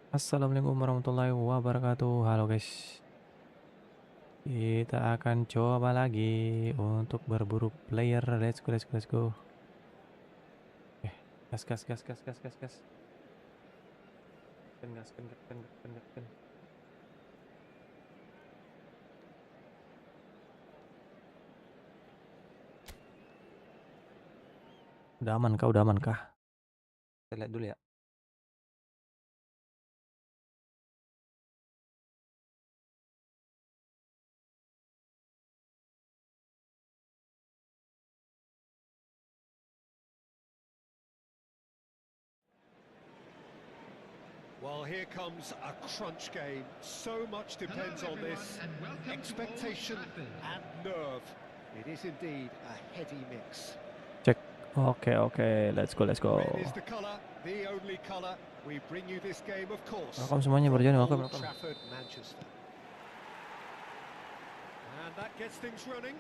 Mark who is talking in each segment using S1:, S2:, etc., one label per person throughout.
S1: Assalamualaikum warahmatullahi wabarakatuh. Halo guys, kita akan coba lagi untuk berburu player. Let's go, let's go, let's go. Gas, gas, gas, gas, gas, gas, gas. Gas, gas, gas, gas, gas, gas, gas. Udah aman kah? Udah aman kah? Kita lihat dulu ya.
S2: Well, here comes a crunch game. So much depends on this. Expectation and nerve. It is indeed a heady mix.
S1: Cek. Oke, oke. Let's go, let's go.
S2: Red is the colour, the only colour. We bring you this game, of course.
S1: Welcome semuanya berjalan. Welcome,
S2: Old
S1: welcome.
S2: Trafford, Manchester. And that gets things running.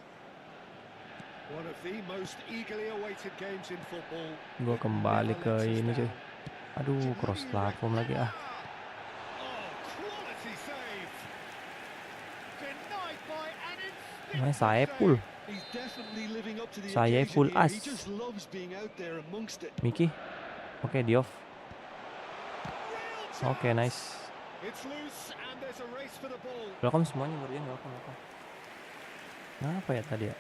S2: One of the most eagerly awaited games in football.
S1: Gue kembali ke ini cuy. Aduh, cross platform lagi ah. Namanya Saepul. Saya full as. Miki. Oke, di off. Oke, nice. Welcome semuanya berjalan. Welcome, welcome. Kenapa ya tadi ya?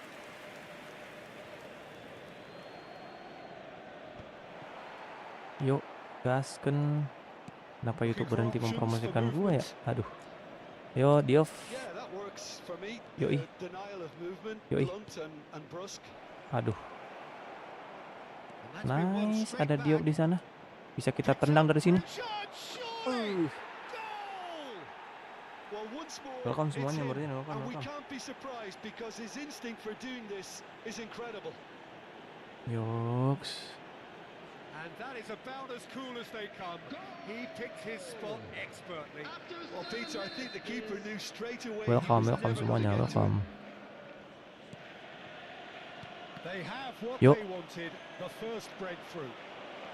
S1: Yuk, gasken. Kenapa YouTube berhenti mempromosikan gua ya? Aduh. Yo, di off. Yoi. Yoi. Aduh. Nice, ada Diop di sana. Bisa kita tendang dari sini. Welcome semuanya berjalan. Welcome, welcome. Yoks.
S2: And that is about as cool as they come. He picked his spot expertly. Well, Peter, I think the keeper knew straight away.
S1: Welcome, welcome semuanya, welcome.
S2: They have what they wanted, the first breakthrough.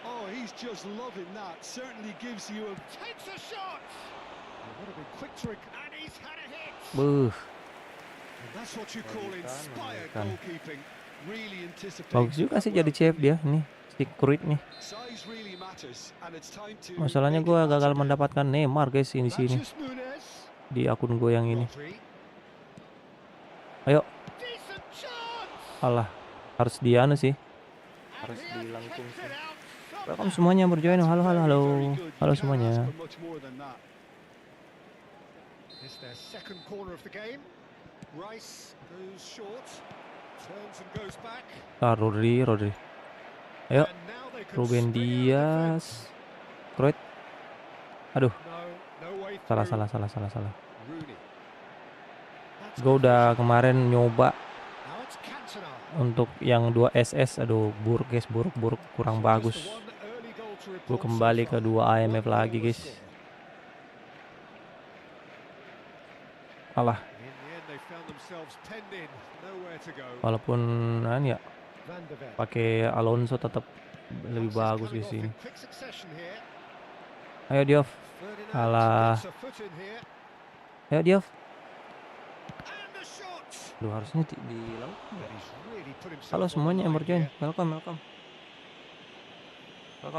S2: Oh, he's just loving that. Certainly gives you a takes a shot. What a big quick trick, and he's had a hit.
S1: And
S2: that's what you call inspired goalkeeping. Really anticipating.
S1: Bagus juga sih jadi chef dia nih. Stick nih. Masalahnya gue gagal mendapatkan Neymar guys di sini. Di akun gue yang ini. Ayo. Alah, harus dianu sih. Harus dilangkung sih. Welcome semuanya berjoin. Halo, halo, halo. Halo semuanya. Rodri. Ayo, Ruben Dias, Kroit. Aduh, salah. Gue udah kemarin nyoba untuk yang 2 SS. Aduh, buruk guys, buruk, kurang bagus. Gue kembali ke 2 IMF lagi guys. Alah. Walaupun ya pakai Alonso tetap lebih bagus di sini. Ayo Diof. Alah. Ayo Diof. Duh, harusnya di laut. Halo semuanya yang berjoin. Welcome. Welcome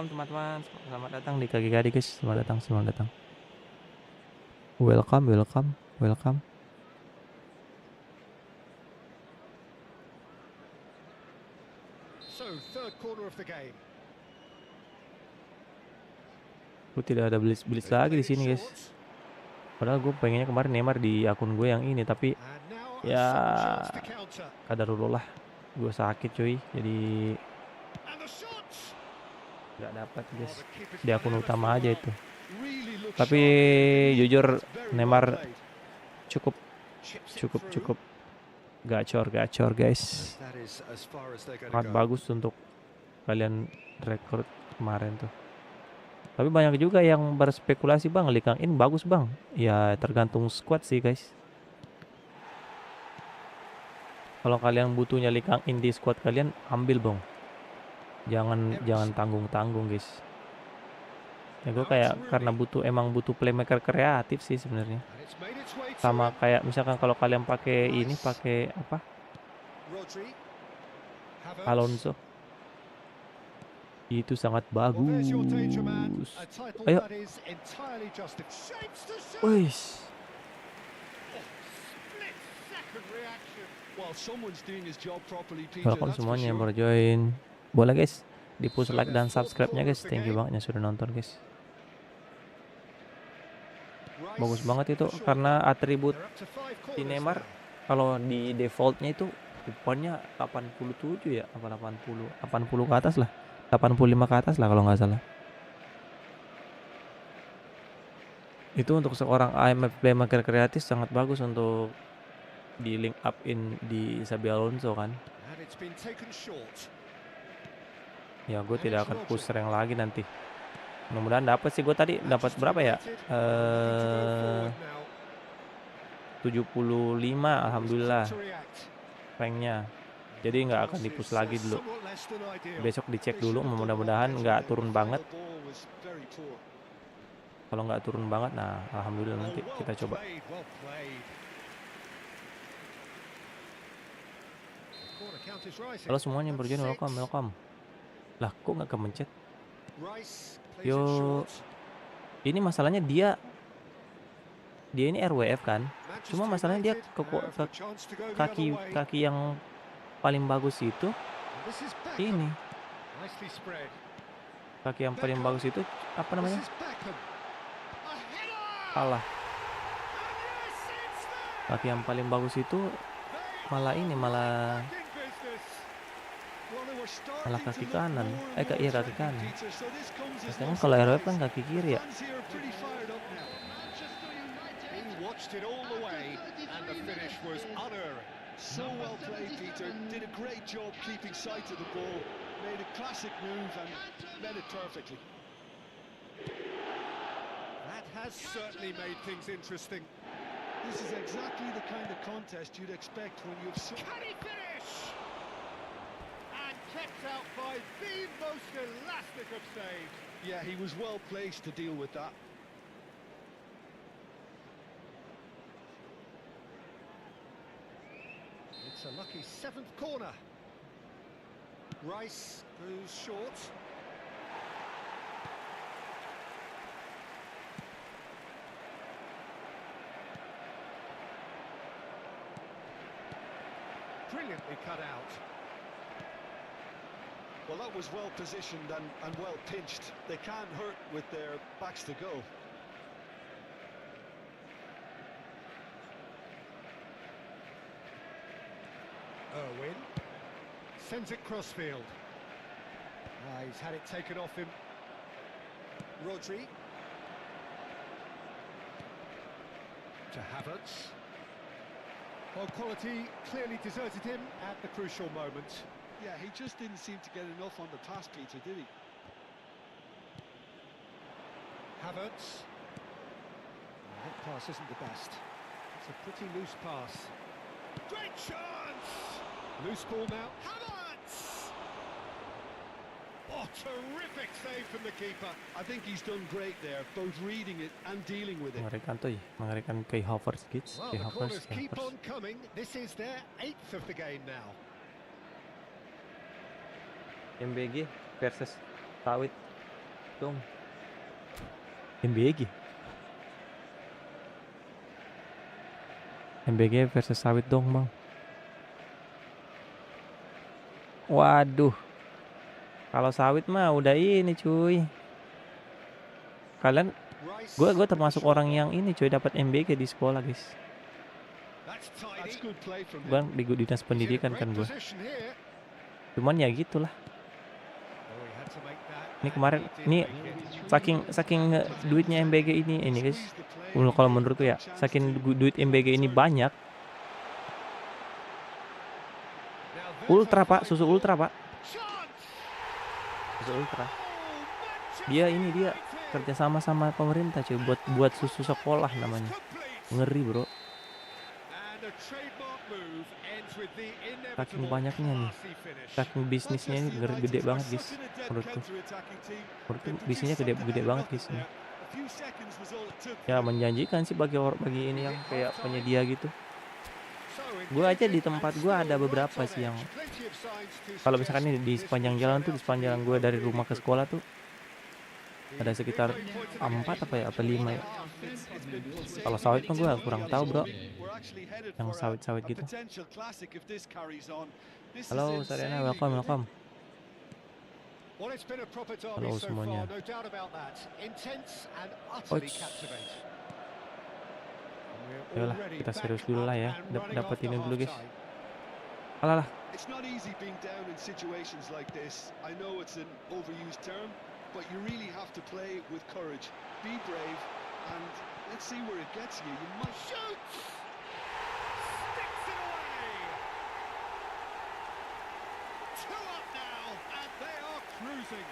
S1: teman-teman. Selamat datang di kaki gadi guys. Selamat datang. Welcome. Gue tidak ada blitz lagi di sini guys. Padahal gue pengennya kemarin Neymar di akun gue yang ini, tapi ya kadarullah gue sakit cuy, jadi nggak dapat guys di akun utama aja itu. Tapi jujur Neymar cukup gacor guys. Sangat bagus untuk kalian rekrut kemarin tuh. Tapi banyak juga yang berspekulasi bang, Likang In bagus bang. Ya tergantung squad sih guys. Kalau kalian butuhnya Likang In di squad kalian, ambil bang. Jangan tanggung guys. Ya gue kayak karena emang butuh playmaker kreatif sih sebenarnya. Sama kayak misalkan kalau kalian pakai apa? Alonso. Itu sangat bagus. Ayo. Wih. Welcome semuanya yang baru join. Boleh guys, di push like dan subscribe-nya guys. Thank you banget yang sudah nonton guys. Bagus banget itu karena atribut di Neymar kalau di defaultnya itu umpannya 87 ya, 80 ke atas lah. 85 ke atas lah kalau nggak salah. Itu untuk seorang IMF playmaker kreatif sangat bagus untuk di link up in di Sambil Alonso kan. Ya gue tidak akan push rank lagi nanti. Mudah-mudahan dapat sih, gue tadi dapat berapa ya? 75 alhamdulillah ranknya. Jadi nggak akan di-push lagi dulu. Besok dicek dulu, mudah-mudahan nggak turun banget. Kalau nggak turun banget, nah alhamdulillah nanti kita coba. Halo semuanya yang berjoin, welcome. Lah kok nggak kemencet? Yo, ini masalahnya dia ini RWF kan. Cuma masalahnya dia ke kaki yang paling bagus itu ini. Kaki yang paling bagus itu apa namanya? Salah. Kaki yang paling bagus itu malah kaki kanan. Iya kaki kanan. Biasanya kalau RWF kan kaki kiri ya.
S2: So well played, Peter. Did a great job keeping sight of the ball. Made a classic move and led it perfectly. That has certainly made things interesting. This is exactly the kind of contest you'd expect when you've... Can he finish? And kept out by the most elastic of saves. Yeah, he was well placed to deal with that. It's a lucky seventh corner. Rice goes short. Brilliantly cut out. Well, that was well positioned and well pinched. They can't hurt with their backs to go. Owen sends it crossfield. He's had it taken off him. Rodri to Havertz. Well, quality clearly deserted him at the crucial moment. Yeah, he just didn't seem to get enough on the pass, Peter, did he? Havertz. That pass isn't the best. It's a pretty loose pass. Great chance! Loose ball now. Havertz! Oh, terrific save from the keeper. I think he's done great there, both reading it and dealing with it.
S1: Mengerikan kay Havertz kids.
S2: Well, the corners keep on coming. This is their 8th of the game now.
S1: MBG versus Sawit dong. MBG versus Sawit dong bang. Waduh, kalau Sawit mah udah ini cuy. Kalian, gue termasuk orang yang ini cuy dapat MBG di sekolah guys. Gue di dinas pendidikan kan gue. Cuman ya gitulah. Ini kemarin, ini saking duitnya MBG ini guys. Kalau menurutku ya, saking duit MBG ini banyak. Ultra pak, susu ultra pak. Susu ultra. Dia kerja sama pemerintah cuy buat susu sekolah namanya. Ngeri bro. Saking banyaknya nih, saking bisnisnya ini gede banget guys. Menurutku bisnisnya gede banget guys ini. Ya menjanjikan sih bagi ini yang kayak penyedia gitu. Gue aja di tempat gue ada beberapa sih yang kalau misalkan ini di sepanjang jalan tuh, di sepanjang gue dari rumah ke sekolah tuh ada sekitar 4 apa 5 ya. Kalau sawit mah gue kurang tahu bro, yang sawit gitu. Halo Sarena, welcome. Halo semuanya. Ayolah kita serius dulu lah ya, dapat ini dulu guys. Alah.
S2: It's not easy being down in situations like this. I know it's an overused term, but you really have to play with courage. Be brave, and let's see where it gets you. You might shoot. Sticks it away. 2 up now, and they are cruising.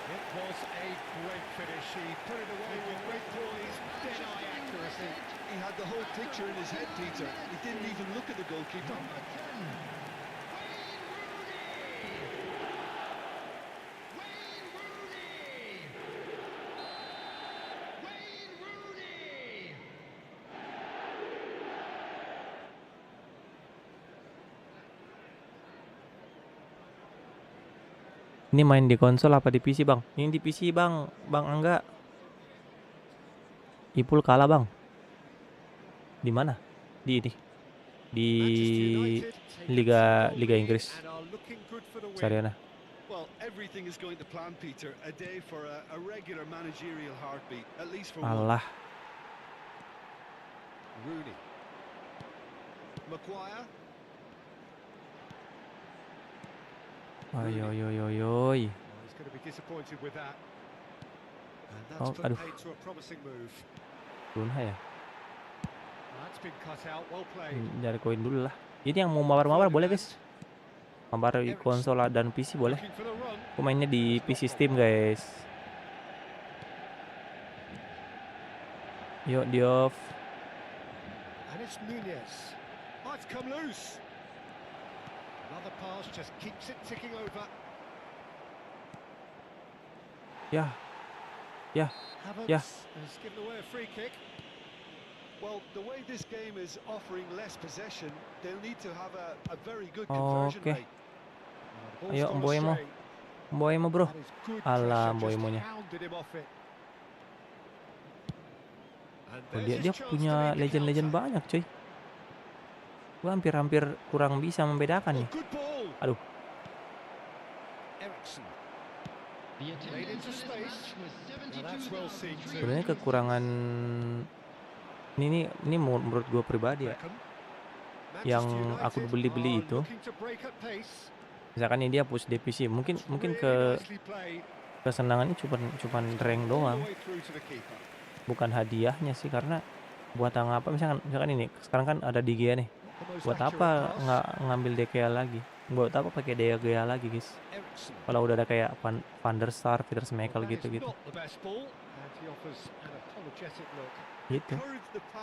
S2: It was a great finish. He put it away with great poise, dead-eye accuracy. He had the whole picture in his head, Peter. He didn't even look at the goalkeeper.
S1: Ini main di konsol apa di PC bang? Ini di PC bang, Bang Angga. Ipul kalah bang. Di mana? Di ini. Di Liga Inggris. Saran.
S2: Well, everything is going to plan, Peter. A day for a regular managerial heartbeat, at least for
S1: Allah.
S2: Rooney. Maguire.
S1: Oi.
S2: He's going to be disappointed with that. And that's put paid to a promising move.
S1: Lunha ya.
S2: That's been cut out. Well played.
S1: Dari koin dulu lah. Ini yang mau mabar-mabar boleh guys. Mabar di konsol dan PC boleh. Pemainnya di PC Steam guys. Yuk dioff.
S2: And it's Nunez. Oh, it's come loose. Another pass just keeps it ticking over.
S1: Ya.
S2: Havertz has given away a free kick. Well, the way this game is offering less possession, they'll need to have a very good conversion rate.
S1: Ayo Mboimo bro. Alah Mboimonya. Dia punya legend banyak cuy. Gua hampir kurang bisa membedakan nih. Aduh. Sebenarnya kekurangan ini menurut gue pribadi ya. Yang aku beli itu, misalkan ini dia push divisi, mungkin kesenangannya cuman rank doang, bukan hadiahnya sih. Karena buat apa misalkan ini sekarang kan ada di GA nih, buat apa nggak ngambil DKA lagi, buat apa pakai DKA lagi guys, kalau udah ada kayak Van der Sar, Peter Schmeichel gitu gitu.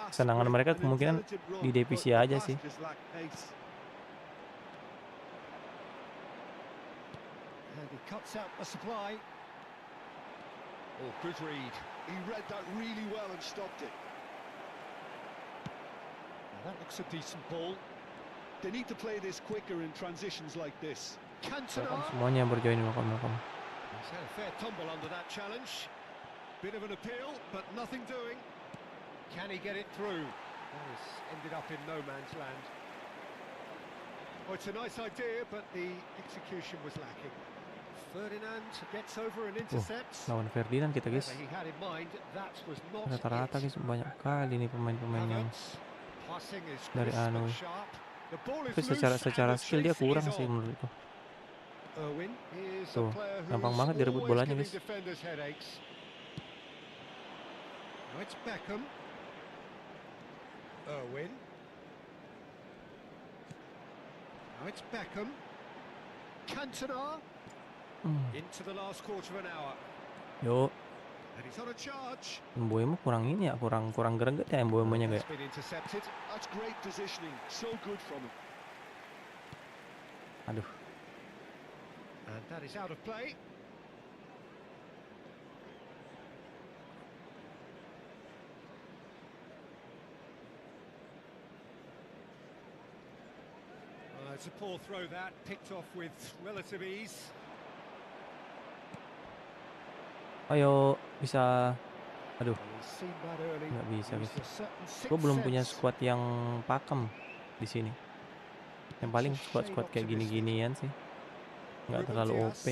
S1: Kesenangan mereka kemungkinan di divisi aja sih.
S2: Oh, good read. He read that really well and stopped it. Now that looks a decent ball. They need to play this quicker in transitions like this.
S1: Semuanya berjoin welcome.
S2: He's had a fair tumble under that challenge. Bit of an appeal, but nothing doing. Can he get it through? That has ended up in no man's land. Well, it's a nice idea, but the execution was lacking. Ferdinand gets over and intercepts.
S1: Lawan Ferdinand kita guys. Rata-rata guys banyak kali nih pemain-pemain yang dari anu. Tapi secara skill dia kurang sih menurutku. Tuh, gampang banget direbut bolanya guys.
S2: It's Beckham. Irwin. Now it's Beckham. Cantona. Into the last quarter of an hour.
S1: Yo.
S2: And he's on a charge.
S1: Mboemo kurang ini ya, kurang greget ya Mboemonya kayak.
S2: That's been intercepted. That's great positioning. So good from him.
S1: Aduh.
S2: And that is out of play. It's a poor throw that, picked off with relative ease.
S1: Ayo, bisa. Aduh,
S2: Well, he's seen that early.
S1: nggak bisa guys.
S2: Used a certain sixth
S1: Gue belum punya
S2: sense.
S1: squad yang pakem di sini. Yang paling
S2: That's a
S1: squad
S2: shade
S1: kayak
S2: optimistic.
S1: gini-ginian sih. Nggak
S2: Ruben
S1: terlalu
S2: Dias.
S1: OP.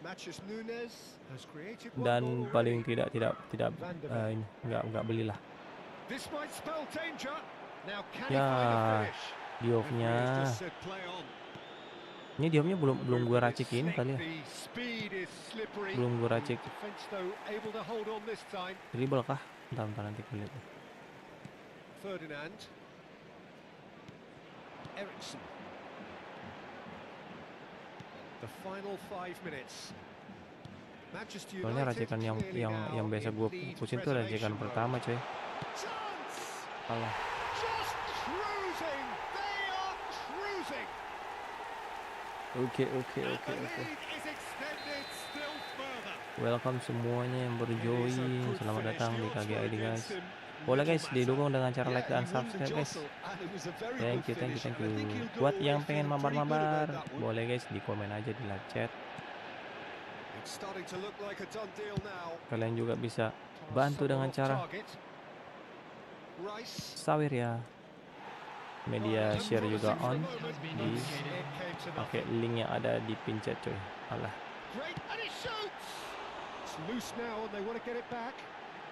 S2: Matches Nunes has created one
S1: Dan
S2: goal
S1: paling
S2: already.
S1: tidak
S2: Van de Beek.
S1: ini nggak belilah.
S2: This might spell danger. Now can he
S1: Ya,
S2: find a finish?
S1: Diopnya.
S2: Referee has just said play on.
S1: Ini Diopnya belum gue racik ini kali ya.
S2: The speed is slippery.
S1: Belum gue racik.
S2: The defense though able to hold on this time.
S1: Dribble kah? Bentar nanti gue lihat.
S2: Ferdinand. Eriksson. The final 5 minutes. Manchester
S1: Soalnya
S2: United
S1: racikan
S2: clearly now
S1: yang biasa
S2: in
S1: gue
S2: lead
S1: putusin tuh racikan
S2: preservation mode.
S1: pertama coy.
S2: Chance!
S1: Kalah.
S2: Just cruising. They are cruising.
S1: Oke.
S2: And the lead is extended still further.
S1: Welcome semuanya yang baru
S2: It is a
S1: join.
S2: good
S1: Selamat
S2: finish.
S1: datang
S2: The
S1: di
S2: odds
S1: KGI
S2: were
S1: guys.
S2: against him.
S1: Boleh
S2: Little
S1: guys
S2: matter.
S1: didukung dengan cara like dan
S2: Yeah, he won the
S1: subscribe guys.
S2: jostle, and it was a very
S1: Thank
S2: good
S1: you.
S2: finish, and I think he'll go
S1: Buat
S2: away
S1: yang pengen
S2: feeling pretty good about
S1: mabar-mabar,
S2: that one.
S1: boleh guys di komen aja di live chat.
S2: It's starting to look like a done deal now.
S1: Kalian juga bisa
S2: Pass
S1: bantu
S2: someone
S1: dengan
S2: off
S1: cara
S2: target. Rice.
S1: Saweria. Media
S2: Oh,
S1: share juga
S2: promising
S1: on
S2: for the moment,
S1: di
S2: but it came to
S1: pakai
S2: nothing.
S1: link yang ada di pin chat coy. Alah.
S2: Great, and he shoots. It's loose now, and they want to get it back.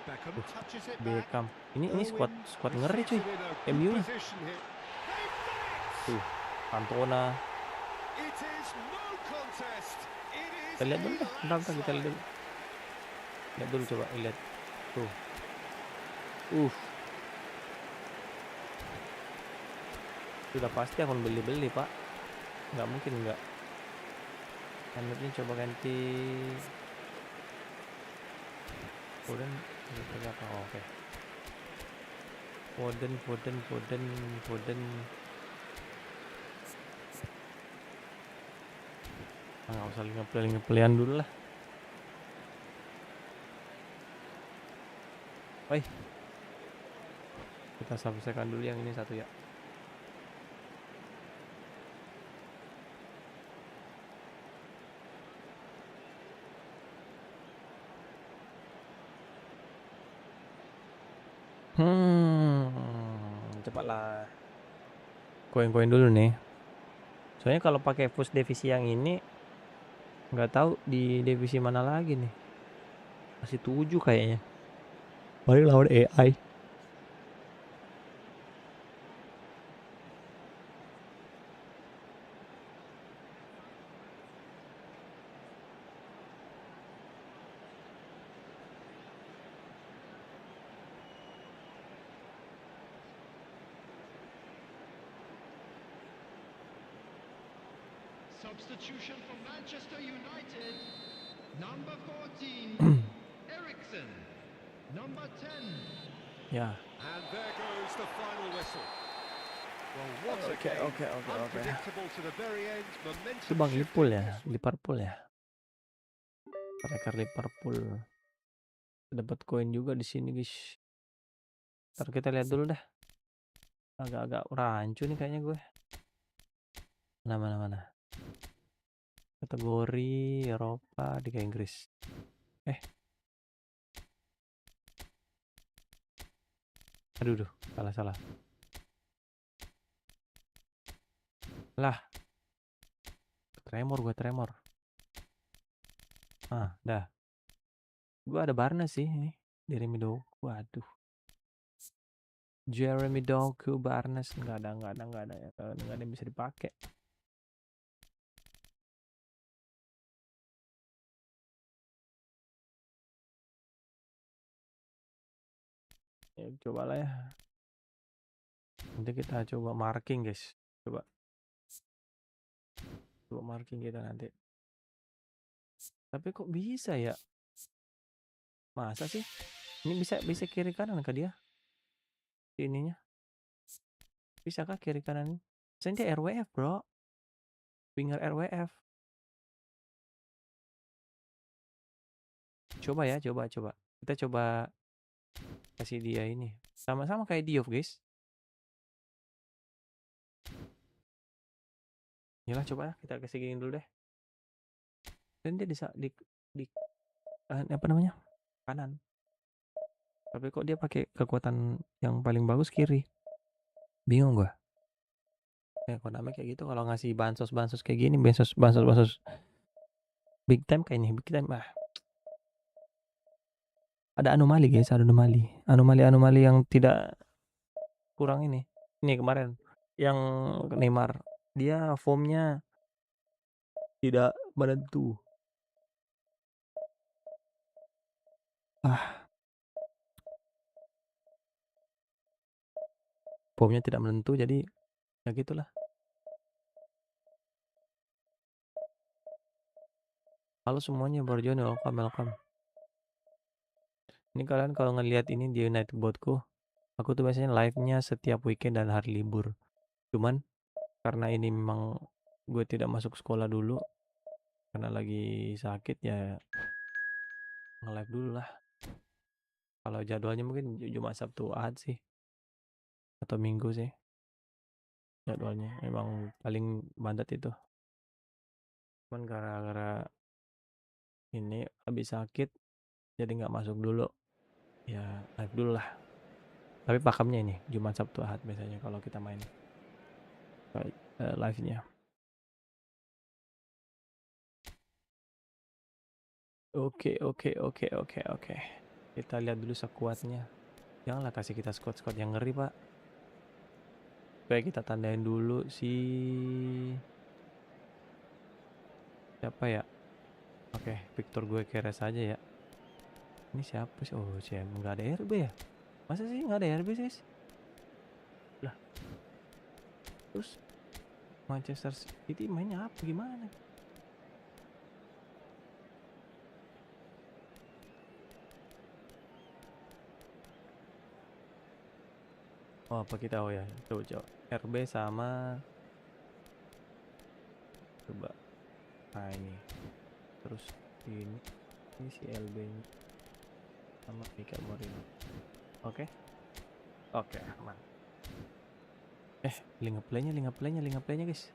S2: Beckham touches it back.
S1: Beckham. Ini squad ngeri cuy.
S2: Receives it in a good
S1: MU-nya.
S2: position here. They've done it.
S1: Tuh, Cantona.
S2: It is no contest. It is
S1: Kita lihat dulu
S2: a
S1: dah. Bentar kita lihat
S2: landslide.
S1: dulu. Lihat dulu coba, lihat. Tuh. Sudah pasti akan beli pak. Nggak mungkin nggak. Handupnya coba ganti. Foden apa? Oh, oke. Foden. Nggak usah ngepelian dulu lah. Woi. Kita subscribe dulu yang ini satu ya. Cepatlah. Koin-koin dulu nih. Soalnya kalau pakai push divisi yang ini nggak tahu di divisi mana lagi nih. Masih 7 kayaknya. Paling lawan AI.
S3: Substitution for Manchester United. Number 14, Eriksson. Number 10.
S1: Ya.
S2: And there goes the final whistle. Well, what a
S1: Oke.
S2: game. Unpredictable to the very end.
S1: Itu
S2: Momentum
S1: Bang
S2: shifting.
S1: Liverpool ya. Striker Liverpool. Dapat koin juga di sini guys. Ntar kita lihat dulu dah. Agak-agak rancu nih kayaknya gue. Mana. Kategori Eropa Liga Inggris. Aduh, salah. Lah. Tremor. Ah, dah. Gue ada Barnes sih ini. Jeremy Doku, aduh. Jeremy Doku, Barnes nggak ada yang bisa dipakai. Ya, cobalah ya. Nanti kita coba marking guys. Coba marking kita nanti. Tapi kok bisa ya Masa sih? Ini bisa kiri kanan ke dia? Ininya. Bisakah kiri kanan? Saya dia RWF, bro. Winger RWF. Coba ya, coba. Kita coba kasih dia ini. Sama-sama kayak Diouf, guys. Yalah, coba kita kasih gini dulu deh. Dan dia di apa namanya? Kanan. Tapi kok dia pakai kekuatan yang paling bagus kiri? Bingung gua. Konami kayak gitu kalau ngasih bansos kayak gini, bansos big time kayak ini, big time. Ada anomali, guys, ada anomali yang tidak kurang ini. Ini kemarin yang Neymar, dia formnya tidak menentu. Formnya tidak menentu, jadi ya gitulah. Halo semuanya, baru join, welcome. Ini kalian kalau ngelihat ini di United Botku, aku tuh biasanya live-nya setiap weekend dan hari libur. Cuman karena ini memang gue tidak masuk sekolah dulu karena lagi sakit, ya nge-live dulu lah. Kalau jadwalnya mungkin Jumat, Sabtu, Ahad sih, atau Minggu sih jadwalnya. Emang paling bandat itu. Cuman gara-gara ini habis sakit jadi nggak masuk dulu, ya live dulu lah. Tapi pakemnya ini Jumat, Sabtu, Ahad biasanya kalau kita main live-nya. Oke. Kita lihat dulu sekuatnya. Janganlah kasih kita squad yang ngeri, Pak. Kayak kita tandain dulu siapa ya? Oke, Victor gue keres aja ya. Ini siapa sih? Oh, nggak ada RB ya? Masa sih nggak ada RB, guys? Lah. Terus Manchester City mainnya apa gimana? Oh, apa kita ya? Coba. RB sama coba. Nah, ini. Terus ini si LB ini sama Mika Morino. Oke, aman. Link playnya guys.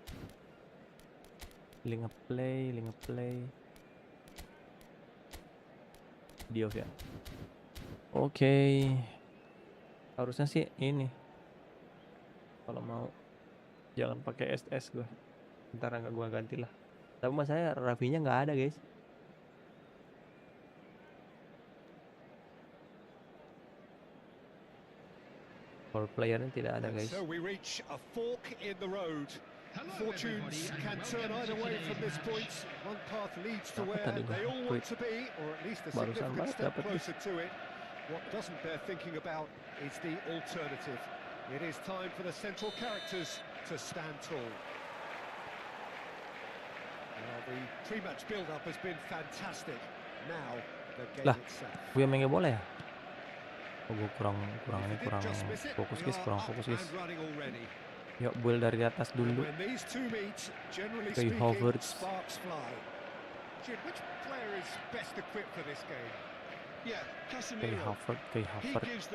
S1: Link play. Dia ya. Oke. Harusnya sih ini. Kalau mau jangan pakai SS gue. Ntar agak gue ganti lah. Tapi mas saya Rafinya nggak ada, guys. For playernya tidak ada, guys.
S2: So we reach a fork in the road. Fortunes can turn either way from this point. One path leads to where they all want to be, or at least a significant step closer to it. What doesn't bear thinking about is the alternative. It is time for the central characters to stand tall. Well, the pre-match build-up has been fantastic. Now the game itself.
S1: Gue main bola ya? Oh, gue kurang fokus guys. Yuk, build dari atas dulu. Kayak Havertz. Kayak Havertz.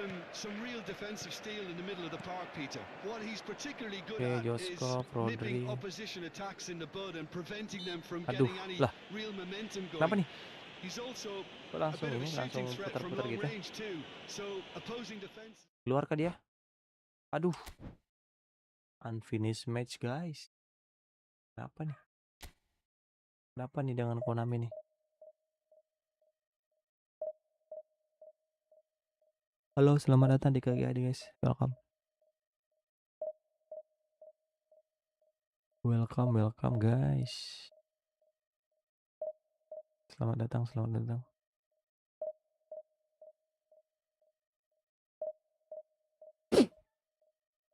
S1: Kayak Josko, Rodri. Aduh, lah. Kenapa nih? Langsung putar-putar gitu. Keluar ke dia. Aduh. Unfinished match, guys. Kenapa nih dengan Konami nih? Halo, selamat datang di KGAD, guys. Welcome guys. Selamat datang.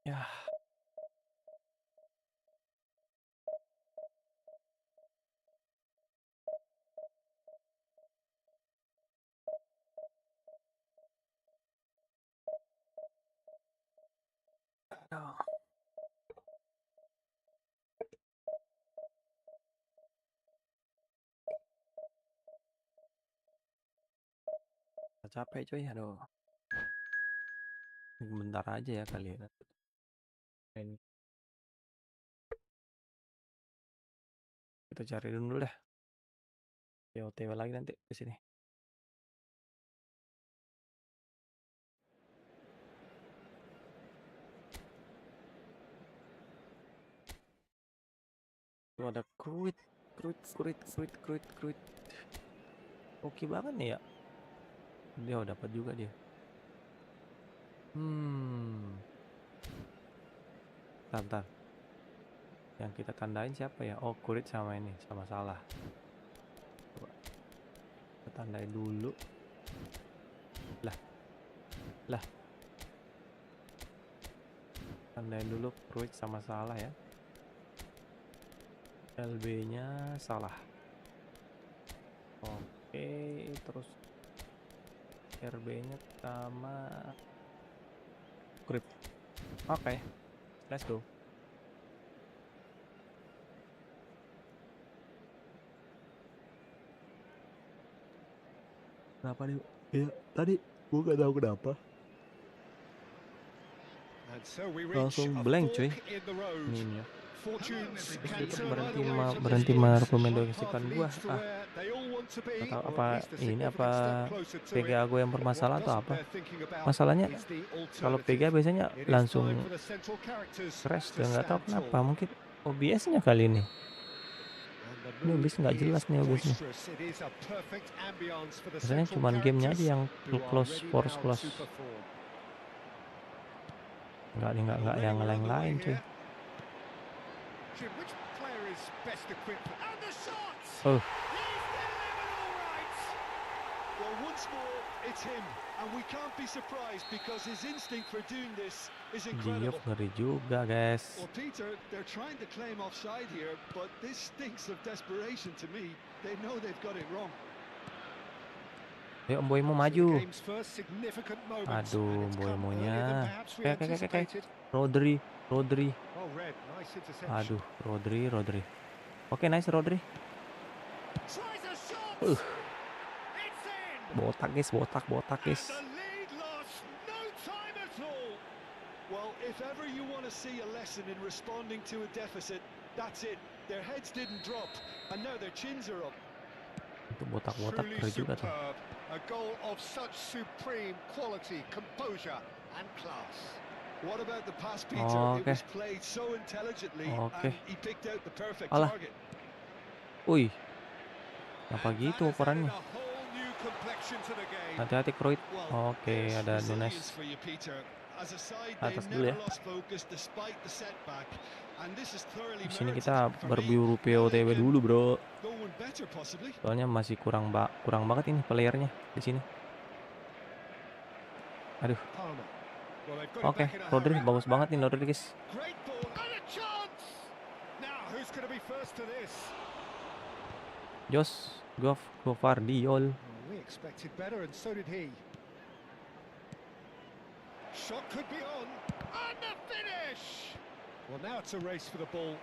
S1: Ya. Oh. Capek coy, aduh. Bentar aja ya kali ya. Kita cari dulu dah. Ya OTW lagi nanti ke sini. Tuh ada kruit. Oke banget nih ya. Dia dapat juga dia. Bentar. Yang kita tandain siapa ya? Oh, kurit sama ini, sama salah. Coba kita tandain dulu. Lah. Tandain dulu kurit sama salah ya. LB-nya salah. Oke, terus RB-nya sama kurit. Oke. Let's go. Kenapa nih? Ya, tadi gue gak tahu kenapa. Langsung blank cuy. Ini ya. Berhenti merekomendasikan gua. Atau apa ini apa PGA gue yang bermasalah atau apa? Masalahnya kalau PGA biasanya langsung crash dan nggak tahu kenapa. Mungkin OBS-nya kali ini. Ini OBS nggak jelas nih OBS-nya. Biasanya cuma gamenya aja yang close. Nggak yang lain cuy. Oh.
S2: Well, once more, it's him, and we can't be surprised because his instinct for doing this is incredible.
S1: Ngeri juga, guys.
S2: Well, Peter, they're trying to claim offside here, but this stinks of desperation to me. They know they've got it wrong.
S1: Ayo Boymo maju. Aduh, Boymonya. Kayak. Rodri. Aduh, Rodri. Oke, nice Rodri. Botak guys.
S2: Well, if ever you want to see a lesson in responding to a deficit, that's it. Their heads didn't drop, and now their chins are up.
S1: Itu botak keren juga tuh.
S2: A goal of such supreme quality, composure, and class. What about the pass, Peter? It was played so intelligently, and he picked out the perfect target.
S1: Wih, apa gitu operannya? Hati-hati Kroit. Oke, ada Nunes. Atas dulu ya. Di sini kita berburu POTW dulu bro. Soalnya masih kurang banget ini playernya di sini. Aduh. Oke, Rodri bagus banget nih Rodri guys. Jos, Govardiol.
S2: Shot could be on, and the finish. Well, now it's a race for the ball.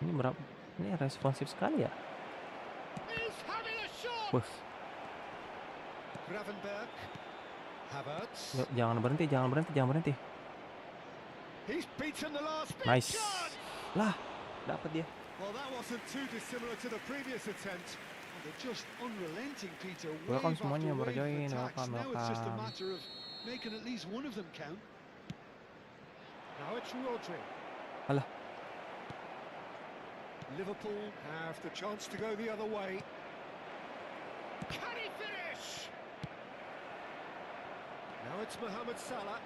S1: Ini berapa? Ini responsif sekali ya.
S2: He's having a shot. Gravenberg. Havertz.
S1: Jangan berhenti.
S2: He's beaten the last big
S1: nice.
S2: Chance.
S1: Lah, dapat dia.
S2: Well, that wasn't too dissimilar to the previous attempt. They're just unrelenting, Peter.
S1: Welcome semuanya berjoin. Welcome.
S2: Now it's just a matter of making at least one of them count. Now it's Rodri.
S1: Alah.
S2: Liverpool have the chance to go the other way. Can he finish? Now it's Mohamed Salah.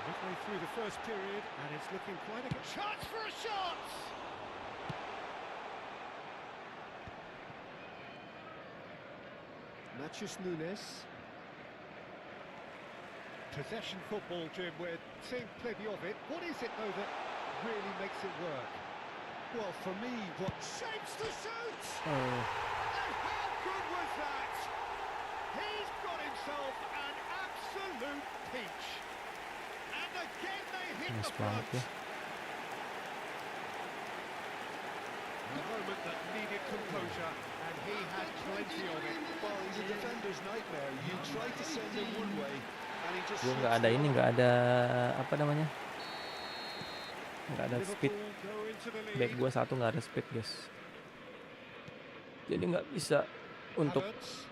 S2: Midway through the first period, and it's looking quite a good chance for a shot. Matthews Nunes. Possession football, Jim, we're seeing plenty of it. What is it, though, that really makes it work? Well, for me, what shapes the shoot! And how good was that? He's got himself an absolute absolute peach. And again they hit
S1: Nice
S2: the front.
S1: banget ya.
S2: A moment that needed composure, and he had plenty of it.
S4: Well, he's a defender's nightmare. You try to send him one way, and he just...
S1: Gue nggak ada ini, nggak ada apa namanya, nggak ada speed.
S2: Liverpool go into the lead.
S1: Back gue satu nggak ada speed guys, jadi nggak bisa untuk
S2: Havertz.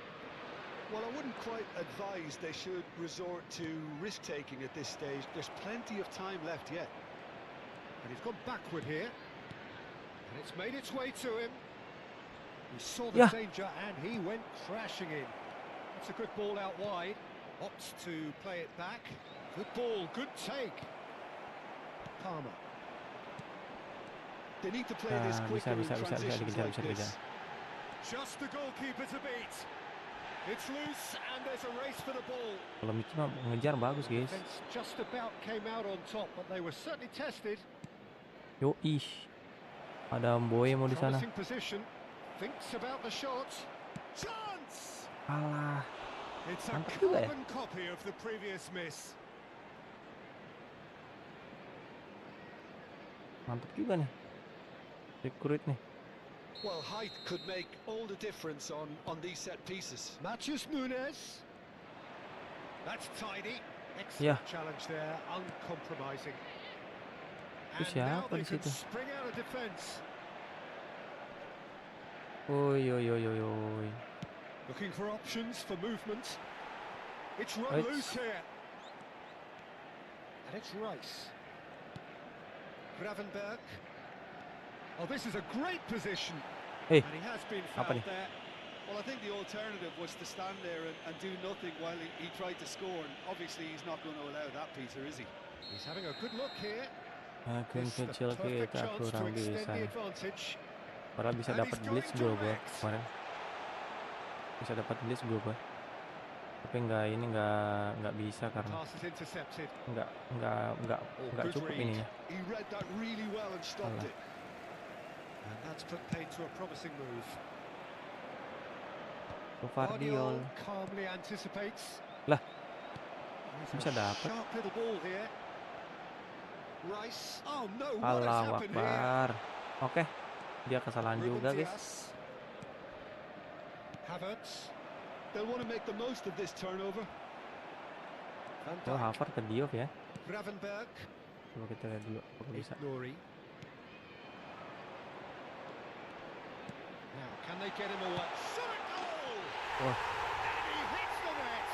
S4: Well, I wouldn't quite advise they should resort to risk-taking at this stage. There's plenty of time left yet.
S2: And he's gone backward here. And it's made its way to him. He saw the
S1: Yeah.
S2: danger and he went crashing in. That's a good ball out wide. Opts to play it back. Good ball, good take. Palmer.
S4: They need to play this quicker in transitions like this.
S2: Just the goalkeeper to beat. It's loose and there's a race for the ball.
S1: Kalau Michi mah ngejar bagus guys.
S2: Defense just about came out on top, but they were certainly tested.
S1: Yo ada Boy mau di sana.
S2: Promising position. Thinks about the shot. Chance.
S1: Alah,
S2: It's a
S1: mantap juga ya.
S2: carbon copy of the previous miss.
S1: Mantap juga nih. Recruit nih.
S4: Well, height could make all the difference on these set pieces.
S2: Matthews Nunes. That's tidy. Excellent
S1: Yeah.
S2: challenge there, uncompromising.
S1: Itu
S2: And now
S1: siapa
S2: they
S1: di
S2: can
S1: situ?
S2: spring out of defence.
S1: Oi.
S2: Looking for options for movement. It's run
S1: Right.
S2: loose here. And it's Rice. Gravenberg. Oh, this is a great position.
S1: Eh,
S2: And he has been
S1: apa
S2: fouled
S1: nih?
S2: there.
S4: Well, I think the alternative was to stand there and do nothing while he tried to score. And obviously, he's not going to allow that, Peter, is he?
S2: He's having a good look here.
S1: Akun
S2: This the
S1: kecil
S2: perfect
S1: kita
S2: chance to
S1: kurang
S2: extend
S1: bisa
S2: the
S1: nih.
S2: advantage.
S1: Padahal bisa
S2: And
S1: dapat
S2: he's
S1: blitz
S2: going
S1: gue
S2: direct.
S1: kemarin. Bisa dapat blitz gue. Tapi nggak bisa karena
S2: Pass is intercepted.
S1: nggak
S2: Good
S1: cukup
S2: read.
S1: ininya.
S4: He read that really well and stopped
S1: Alah.
S4: it.
S2: And that's put paid to a promising move.
S1: Guardiol.
S2: calmly anticipates.
S1: Lah,
S2: There's
S1: bisa
S2: a
S1: dapat.
S2: sharp little ball here. Rice. Oh no, what has
S1: Allahu
S2: happened here?
S1: Akbar. Oke, dia kesalahan
S2: Ruben
S1: juga guys.
S2: Dias. Havertz.
S4: They'll want to make the most of this turnover.
S2: Van
S1: Oh,
S2: Dijk.
S1: Havertz ke Diop ya.
S2: Gravenberg.
S1: Coba kita lihat dulu apakah bisa.
S2: Nori. Now, can they get him away? Shot a goal!
S1: Wah,
S2: And he hits the net!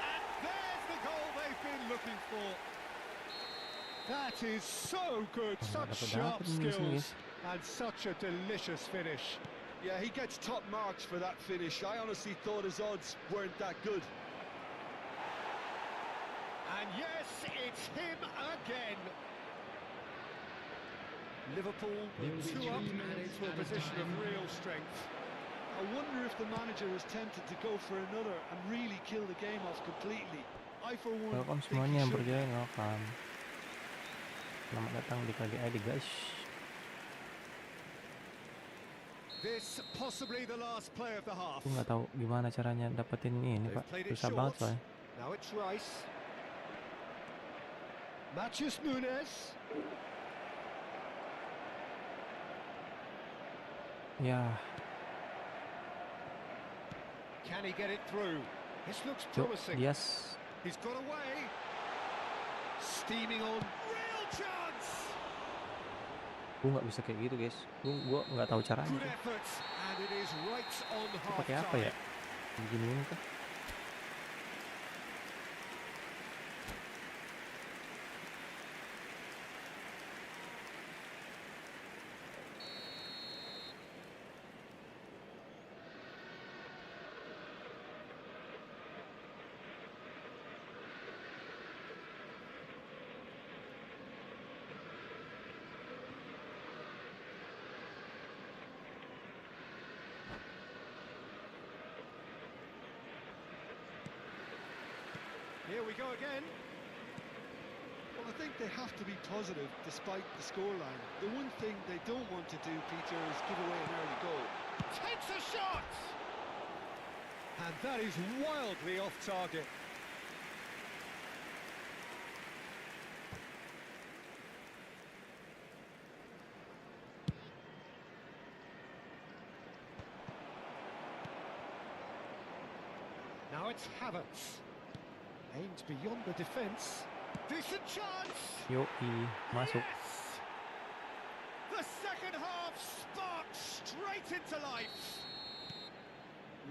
S2: And there's the goal they've been looking for. That is so good, such sharp
S1: dapat ini di sini,
S2: skills, and such a delicious finish.
S4: Yeah, he gets top marks for that finish. I honestly thought his odds weren't that good.
S2: And yes, it's him again. Liverpool with 2 up and into a position of real strength.
S4: I wonder if the manager is tempted to go for another and really kill the game off completely. I, for one,
S1: welcome
S4: think
S1: semuanya
S4: he
S1: yang
S4: should.
S1: berjoin, welcome. Selamat datang di KGID guys.
S2: This possibly the last play of the half.
S1: Aku nggak tahu gimana caranya dapetin ini
S2: They've
S1: Pak.
S2: played it
S1: Susah banget
S2: short.
S1: soalnya.
S2: Now it's Rice. Matthews Nunes.
S1: Ya,
S2: Can he get it through? This looks
S1: yuk,
S2: promising.
S1: Dias.
S2: He's got away. Steaming on. Real chance.
S1: Gue nggak bisa kayak gitu guys. Gue nggak tahu caranya.
S2: Good effort. And it is right on
S1: Itu
S2: half
S1: pakai apa ya?
S2: time.
S1: Beginiin kah?
S2: Here we go again.
S4: Well, I think they have to be positive despite the scoreline. The one thing they don't want to do, Peter, is give away an early goal.
S2: Takes a shot. And that is wildly off target. Now it's Havertz. Aimed beyond the defence. Decent chance.
S1: Yoi, masuk.
S2: Yes! The second half sparked straight into life.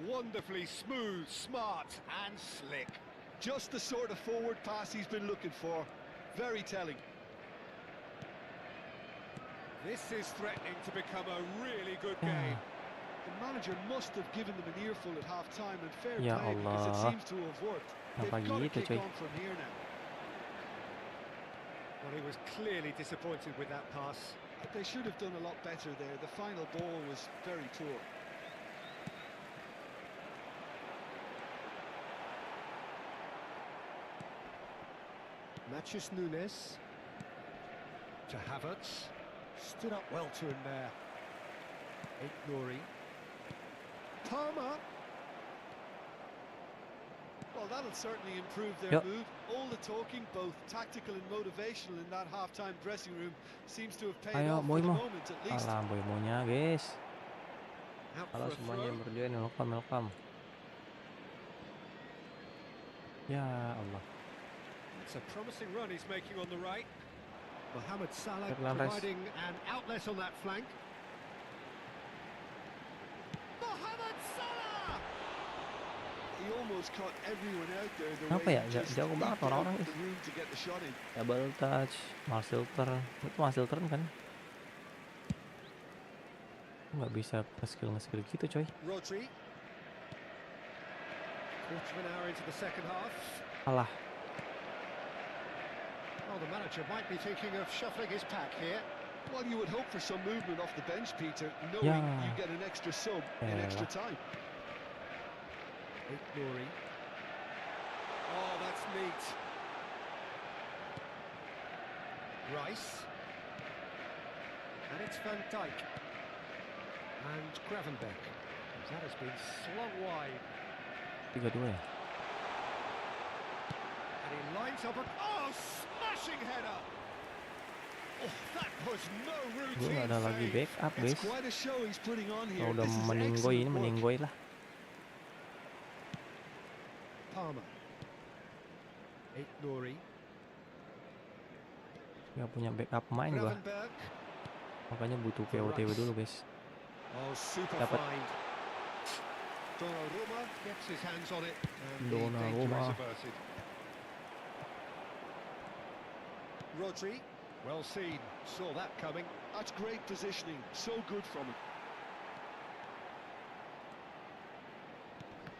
S2: Wonderfully smooth, smart and slick.
S4: Just the sort of forward pass he's been looking for. Very telling.
S2: This is threatening to become a really good game.
S4: The manager must have given them an earful at half-time, and fair
S1: Ya
S4: play because it
S1: Allah.
S4: seems to have worked. They've
S1: Kenapa
S4: got to
S1: gitu,
S4: kick
S1: coy?
S4: on from here now.
S2: Well, he was clearly disappointed with that pass.
S4: They should have done a lot better there. The final ball was very poor.
S2: Matthews Nunes to Havertz. Stood up well to him there. Ignory. Palmer.
S4: Well, that'll certainly improve their
S1: Yep.
S4: mood. All the talking, both tactical and motivational, in that half-time dressing room seems to have paid
S1: Ayo,
S4: off for
S1: boy
S4: the
S1: mo.
S4: moment, at least.
S1: Alah, boy-monya, guys.
S2: Out
S1: Halo
S2: for a
S1: semuanya
S2: throw.
S1: yang berjoin, welcome. Ya Allah.
S2: It's a promising run he's making on the right. Mohamed Salah
S1: Declan Rice.
S2: providing an outlet on that flank. Mohamed Salah!
S4: He almost caught everyone out there. The
S1: Apa
S4: way
S1: ya?
S4: he just
S1: Jago banget
S4: eked out
S1: orang-orang,
S4: the room to get the shot in.
S1: Double touch, Marcel turn. Itu Marcel turn kan? Nggak bisa nge-skill gitu, coy.
S2: Rodri. Quarter of an hour into the second half.
S1: Alah.
S2: Oh, the manager might be thinking of shuffling his pack here.
S4: Well, you would hope for some movement off the bench, Peter, knowing
S1: Yeah.
S4: you get an extra sub in
S1: Yeah.
S4: extra time.
S2: Ignory. Oh, that's neat. Rice. And it's Van Dijk. And Gravenberch. That has been slung wide.
S1: 3-2 ya?
S2: And he lines up a... Oh, smashing header! Oh, that was no
S1: Gue
S2: routine
S1: nggak ada lagi
S2: save.
S1: backup,
S4: It's
S1: guys.
S4: quite a show he's putting on here.
S1: Kalau udah
S4: This is
S1: meninggoy ini
S4: excellent work.
S1: meninggoy lah.
S2: Palmer. Ignory.
S1: Nggak punya backup main gua.
S2: Gravenberch.
S1: Makanya butuh POTW dulu, guys.
S2: Oh, super
S1: Dapat.
S2: find. Donnarumma gets his hands on it. And
S1: Donnarumma.
S2: the danger is averted. Rodri. Well seen. Saw that coming.
S4: That's great positioning. So good from him.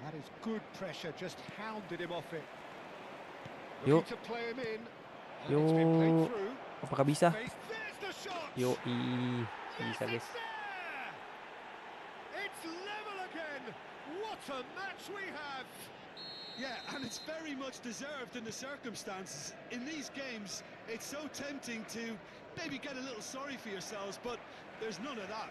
S2: That is good pressure. Just hounded him off it.
S1: Yuk.
S2: Looking to play him in. And it's been played
S1: Yuk.
S2: through.
S1: Apakah bisa?
S2: There's the shot.
S1: Yoi. Bisa, guys.
S2: It's there! It's level again. What a match we have.
S4: Yeah, and it's very much deserved in the circumstances. In these games, it's so tempting to maybe get a little sorry for yourselves, but there's none of that.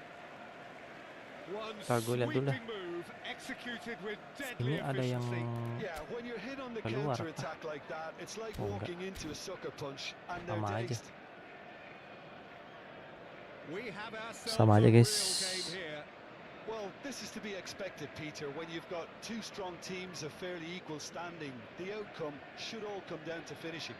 S2: One
S1: Ntar gue lihat dulu dah.
S2: sweeping move executed with deadly
S1: Ini ada yang
S2: efficiency.
S4: Yeah, when you're hit on the
S1: keluar.
S4: counter-attack like that, it's like
S1: Oh, enggak.
S4: walking into a sucker punch, and they're
S1: Sama aja.
S4: dazed.
S2: We have ourselves
S1: Sama aja,
S2: a real
S1: guys.
S2: game here.
S4: Well, this is to be expected, Peter, when you've got two strong teams of fairly equal standing. The outcome should all come down to finishing.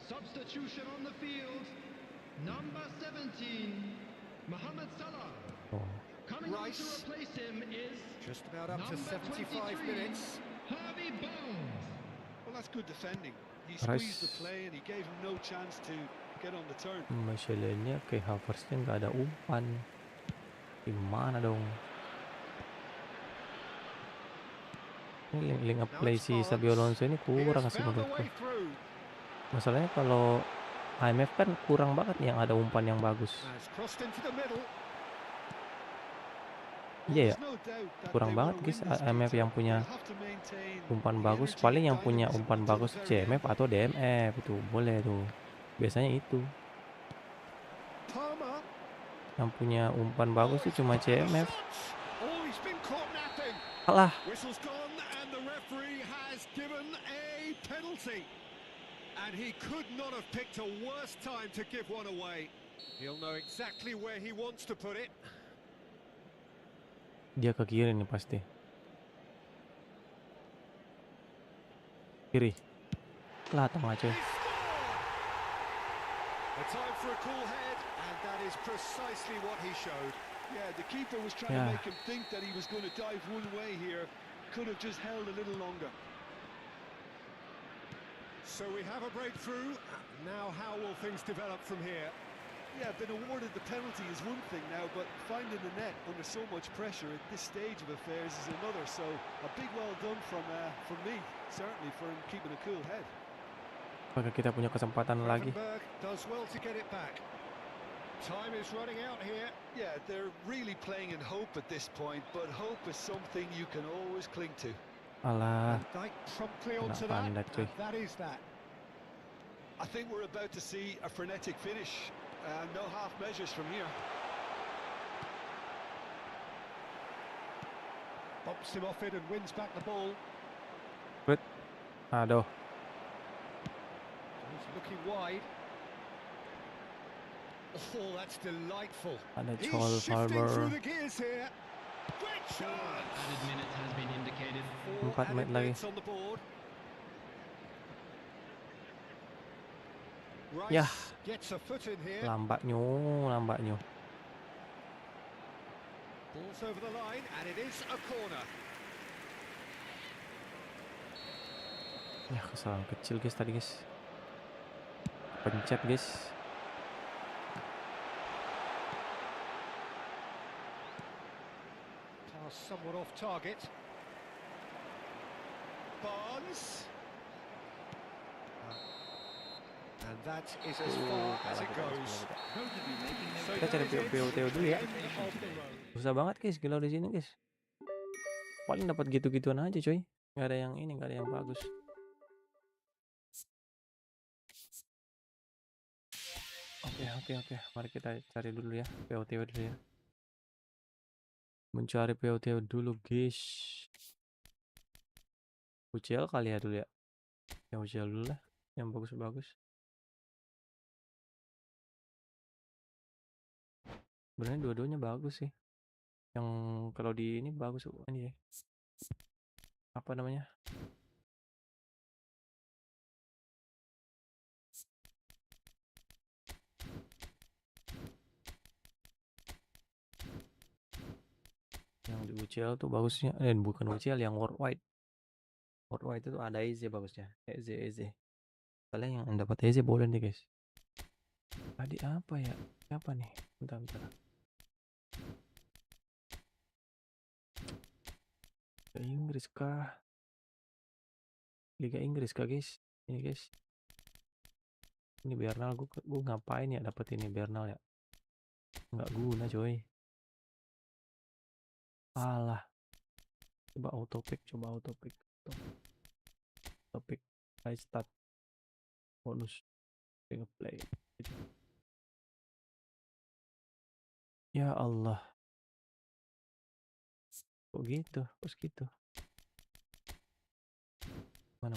S3: Substitution on the field. Number 17, Mohamed Salah.
S1: Oh.
S3: Coming on to
S2: Rice.
S3: replace him is
S2: Just about up to
S3: number
S2: 75
S3: 23,
S2: minutes.
S3: Harvey Bones.
S4: Well, that's good defending. He
S1: Rice.
S4: squeezed the play and he gave him no chance to get on the turn.
S1: Masalahnya kayak Havertznya nggak ada umpan. Gimana dong? Ini link up play si Sabi Alonso ini kurang
S2: He's
S1: sih
S2: found the
S1: menurutku.
S2: way through.
S1: Masalahnya kalau IMF kan kurang banget yang ada umpan yang bagus.
S2: Has crossed into the middle.
S1: Iya ya,
S4: There's no doubt that
S1: kurang
S4: they
S1: banget
S4: want to
S1: guys
S4: win this
S1: AMF
S4: Peter.
S1: yang punya
S4: They'll have to maintain
S1: umpan
S4: the
S1: bagus.
S4: energy and
S1: Paling yang punya
S4: dynamism
S1: umpan
S4: until the
S1: bagus tuh
S4: very
S1: CMF
S4: end.
S1: atau DMF, itu boleh tuh. Biasanya itu.
S4: Palmer.
S1: Yang punya umpan bagus tuh cuma CMF.
S4: Oh, he's been caught napping.
S1: Alah,
S4: Whistle's gone and the referee has given a penalty. And he could not have picked a worse time to give one away. He'll know exactly where he wants to put it.
S1: dia ke kiri nih pasti. Kiri. Lah, tengah coy.
S4: He scored! A time for a cool head, and that is precisely what he showed. Yeah, the keeper was trying to make him think that he was going to dive one way here. Could have just held a little longer. So we have a breakthrough. Now how will things develop from here? Yeah, been awarded the penalty is one thing now, but finding the net under so much pressure at this stage of affairs is another. So a big well done from me, certainly for him keeping a cool head.
S1: Apakah kita punya kesempatan lagi?
S4: Does well to get it back. Time is running out here. Yeah, they're really playing in hope at this point, but hope is something you can always cling to.
S1: Alah,
S4: Promptly
S1: kena
S4: onto that.
S1: pandat cuy.
S4: That is that. I think we're about to see a frenetic finish. No half measures from here. Bumps him off it and wins back the ball.
S1: Aduh.
S4: He's looking wide. Oh, that's delightful.
S1: Ada
S4: He's
S1: Cole
S4: shifting through
S1: Palmer.
S4: the gears here. Great shot.
S3: Added minute has been indicated.
S1: 4 menit lagi.
S4: On the board.
S1: Yah,
S4: Gets a foot in here.
S1: lambatnya.
S4: Ball's over the line and it is a corner.
S1: Ya, kesalahan kecil guys tadi guys. Pencet guys.
S4: Pass somewhat off target. Barnes. And that is as far as it goes.
S1: Kita cari PO dulu ya. Susah banget guys kalau di sini guys. Paling dapat gitu-gituan aja coy. Nggak ada yang ini, nggak ada yang bagus. Oke. Mari kita cari dulu ya POTW dulu ya. Mencari POTW dulu guys. UCL kali ya dulu ya. Yang UCL dulu lah, yang bagus-bagus. Sebenarnya dua-duanya bagus sih. Yang kalau di ini bagus ini ya. Apa namanya? Yang di UCL tuh bagusnya, bukan UCL, yang worldwide. Worldwide itu ada EZ bagusnya. EZ. Kalian yang dapat EZ boleh nih guys. Tadi apa ya? Siapa nih? Bentar. Inggris kah? Liga Inggris kah guys? Ini guys. Ini Bernal, gue ngapain ya dapat ini Bernal ya? Nggak guna coy. Alah. Coba autopick. Topik. I start. Bonus. Play. Ya Allah. Kok gitu? Terus gitu. Mana?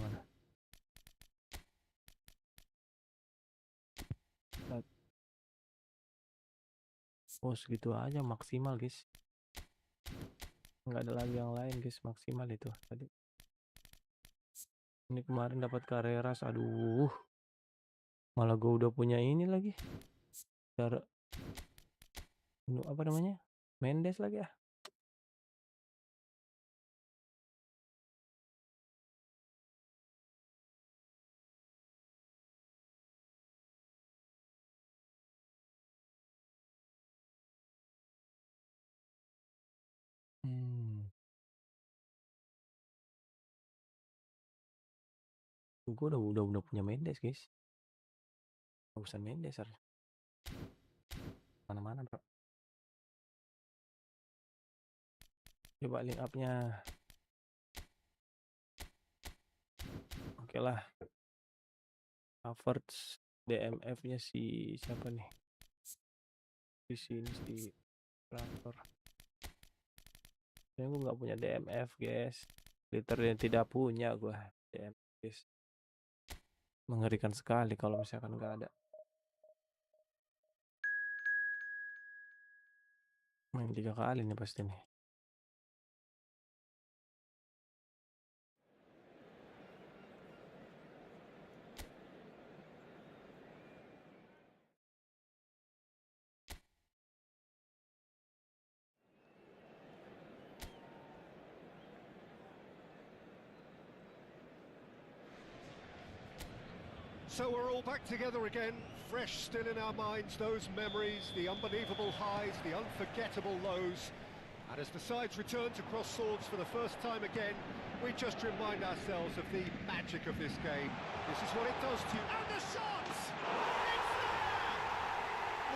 S1: Oh segitu aja maksimal guys. Nggak ada lagi yang lain guys, maksimal itu tadi. Ini kemarin dapat Carreras, aduh. Malah gue udah punya ini lagi. Cara apa namanya? Mendes lagi ya. Gue udah punya Mendes guys. Bagusan Mendes mana bro. Coba link up-nya. Oke lah. Havertz, DMF-nya si siapa nih? Di sini si Rapper. Saya gue nggak punya DMF, guys. Literally tidak punya gue DMF, guys. Mengerikan sekali kalau misalkan nggak ada. Main 3 kali nih pasti nih.
S4: So we're all back together again, fresh still in our minds, those memories, the unbelievable highs, the unforgettable lows. And as the sides return to cross swords for the first time again, we just remind ourselves of the magic of this game. This is what it does to you. And the shots! It's there!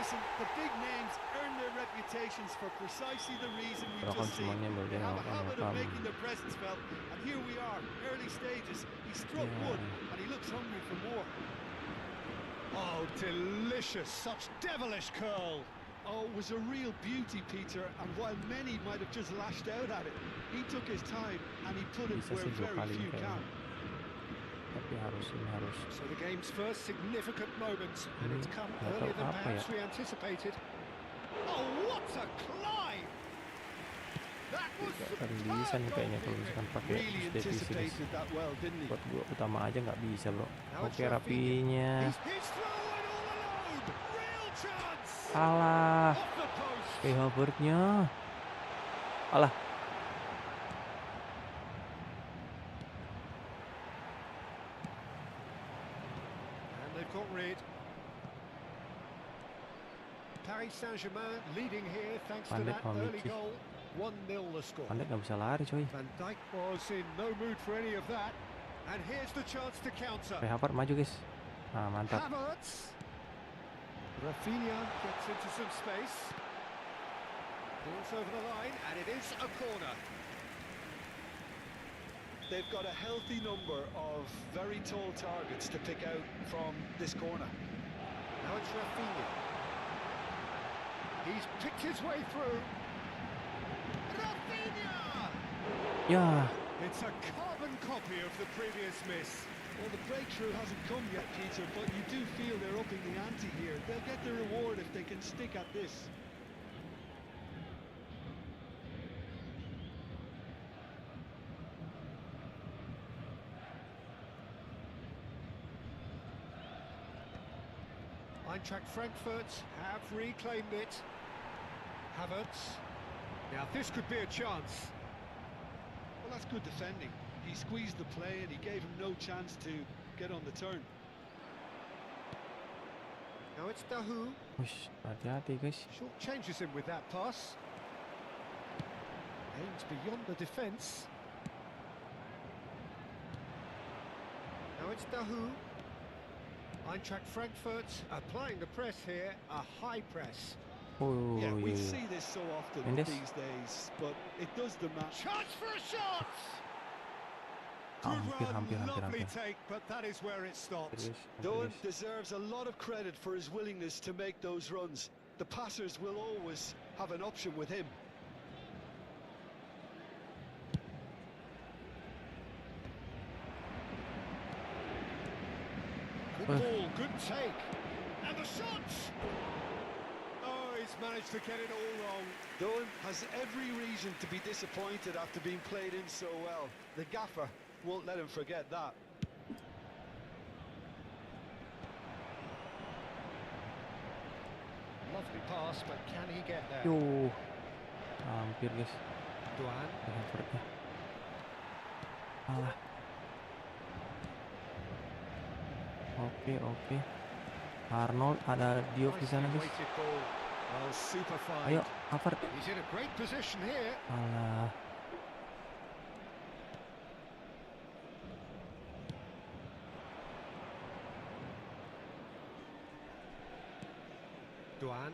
S2: Listen, the big names earn their reputations for precisely the reason we
S1: Kalau
S2: just seen.
S1: semuanya
S2: They have a
S1: berdua
S2: habit of making their presence felt, and here we are, early stages. He struck one, and he looks hungry for more.
S4: Oh, delicious, such devilish curl.
S2: Oh, it was a real beauty, Peter, and while many might have just lashed out at it, he took his time and he put it
S1: Bisa
S2: where
S1: sih 2
S2: very
S1: kali
S2: few
S1: kayaknya.
S2: can.
S1: Tapi harus.
S4: So the game's first significant moment, and it's come
S1: nggak
S4: earlier
S1: tahu
S4: than
S1: apa
S4: perhaps
S1: ya.
S4: we anticipated. Oh, what a climb! That was
S1: Sering bisa nih kayaknya kalau misalkan pakai
S2: Really
S1: devisi
S2: anticipated that well, didn't he?
S1: buat gua utama aja nggak bisa, bro.
S4: Now it's
S1: Oke, rapinya.
S4: He's through and all alone. Real chance.
S1: Alah,
S4: Off the post.
S1: Havertz-nya. Alah.
S4: And they've got rid. Paris Saint-Germain leading here thanks to
S1: Pandai
S4: that early
S1: memiliki.
S4: goal. 1-0 the score.
S1: Pandai nggak bisa lari, coy.
S4: Van Dijk was in no mood for any of that. And here's the chance to counter.
S1: Havertz maju, guys. Nah, mantap.
S4: Havertz. Rafinha gets into some space. Balls over the line, and it is a corner.
S2: They've got a healthy number of very tall targets to pick out from this corner.
S4: Now it's Rafinha. He's picked his way through. Rafinha!
S1: Ya,
S4: It's a carbon copy of the previous miss.
S2: Well, the breakthrough hasn't come yet, Peter, but you do feel they're upping the ante here. They'll get the reward if they can stick at this.
S4: Eintracht Frankfurt have reclaimed it. Havertz. Now this could be a chance.
S2: Well, that's good defending. He squeezed the play and he gave him no chance to get on the turn.
S4: Now it's Dahu.
S1: Wish, hati-hati, guys.
S4: Short changes him with that pass. Aims beyond the defence. Now it's Dahu. Eintracht Frankfurt applying the press here, a high press.
S1: Oh,
S2: Yeah, we
S1: iya.
S2: see this so often
S1: Mendes.
S2: these days, but it does demand.
S4: Chance for a shot!
S1: Hampir,
S4: Good run,
S1: hampir,
S4: lovely
S1: hampir.
S4: take, but that is where it stops.
S1: Serius,
S2: Doan
S1: serius.
S2: deserves a lot of credit for his willingness to make those runs. The passers will always have an option with him.
S4: Good ball, good take. And the shot! Oh, he's managed to get it all wrong.
S2: Doan has every reason to be disappointed after being played in so well. The gaffer won't let him forget that.
S4: Lovely pass, but can he get there?
S1: Yo, hampir, guys.
S4: Duan.
S1: Havertz-nya. Alah. Oke. Arnold, ada Diop di sana, guys.
S4: Weighted ball. Well, super fine.
S1: Ayo, Havertz.
S4: He's in a great position here.
S1: Alah.
S4: Duan.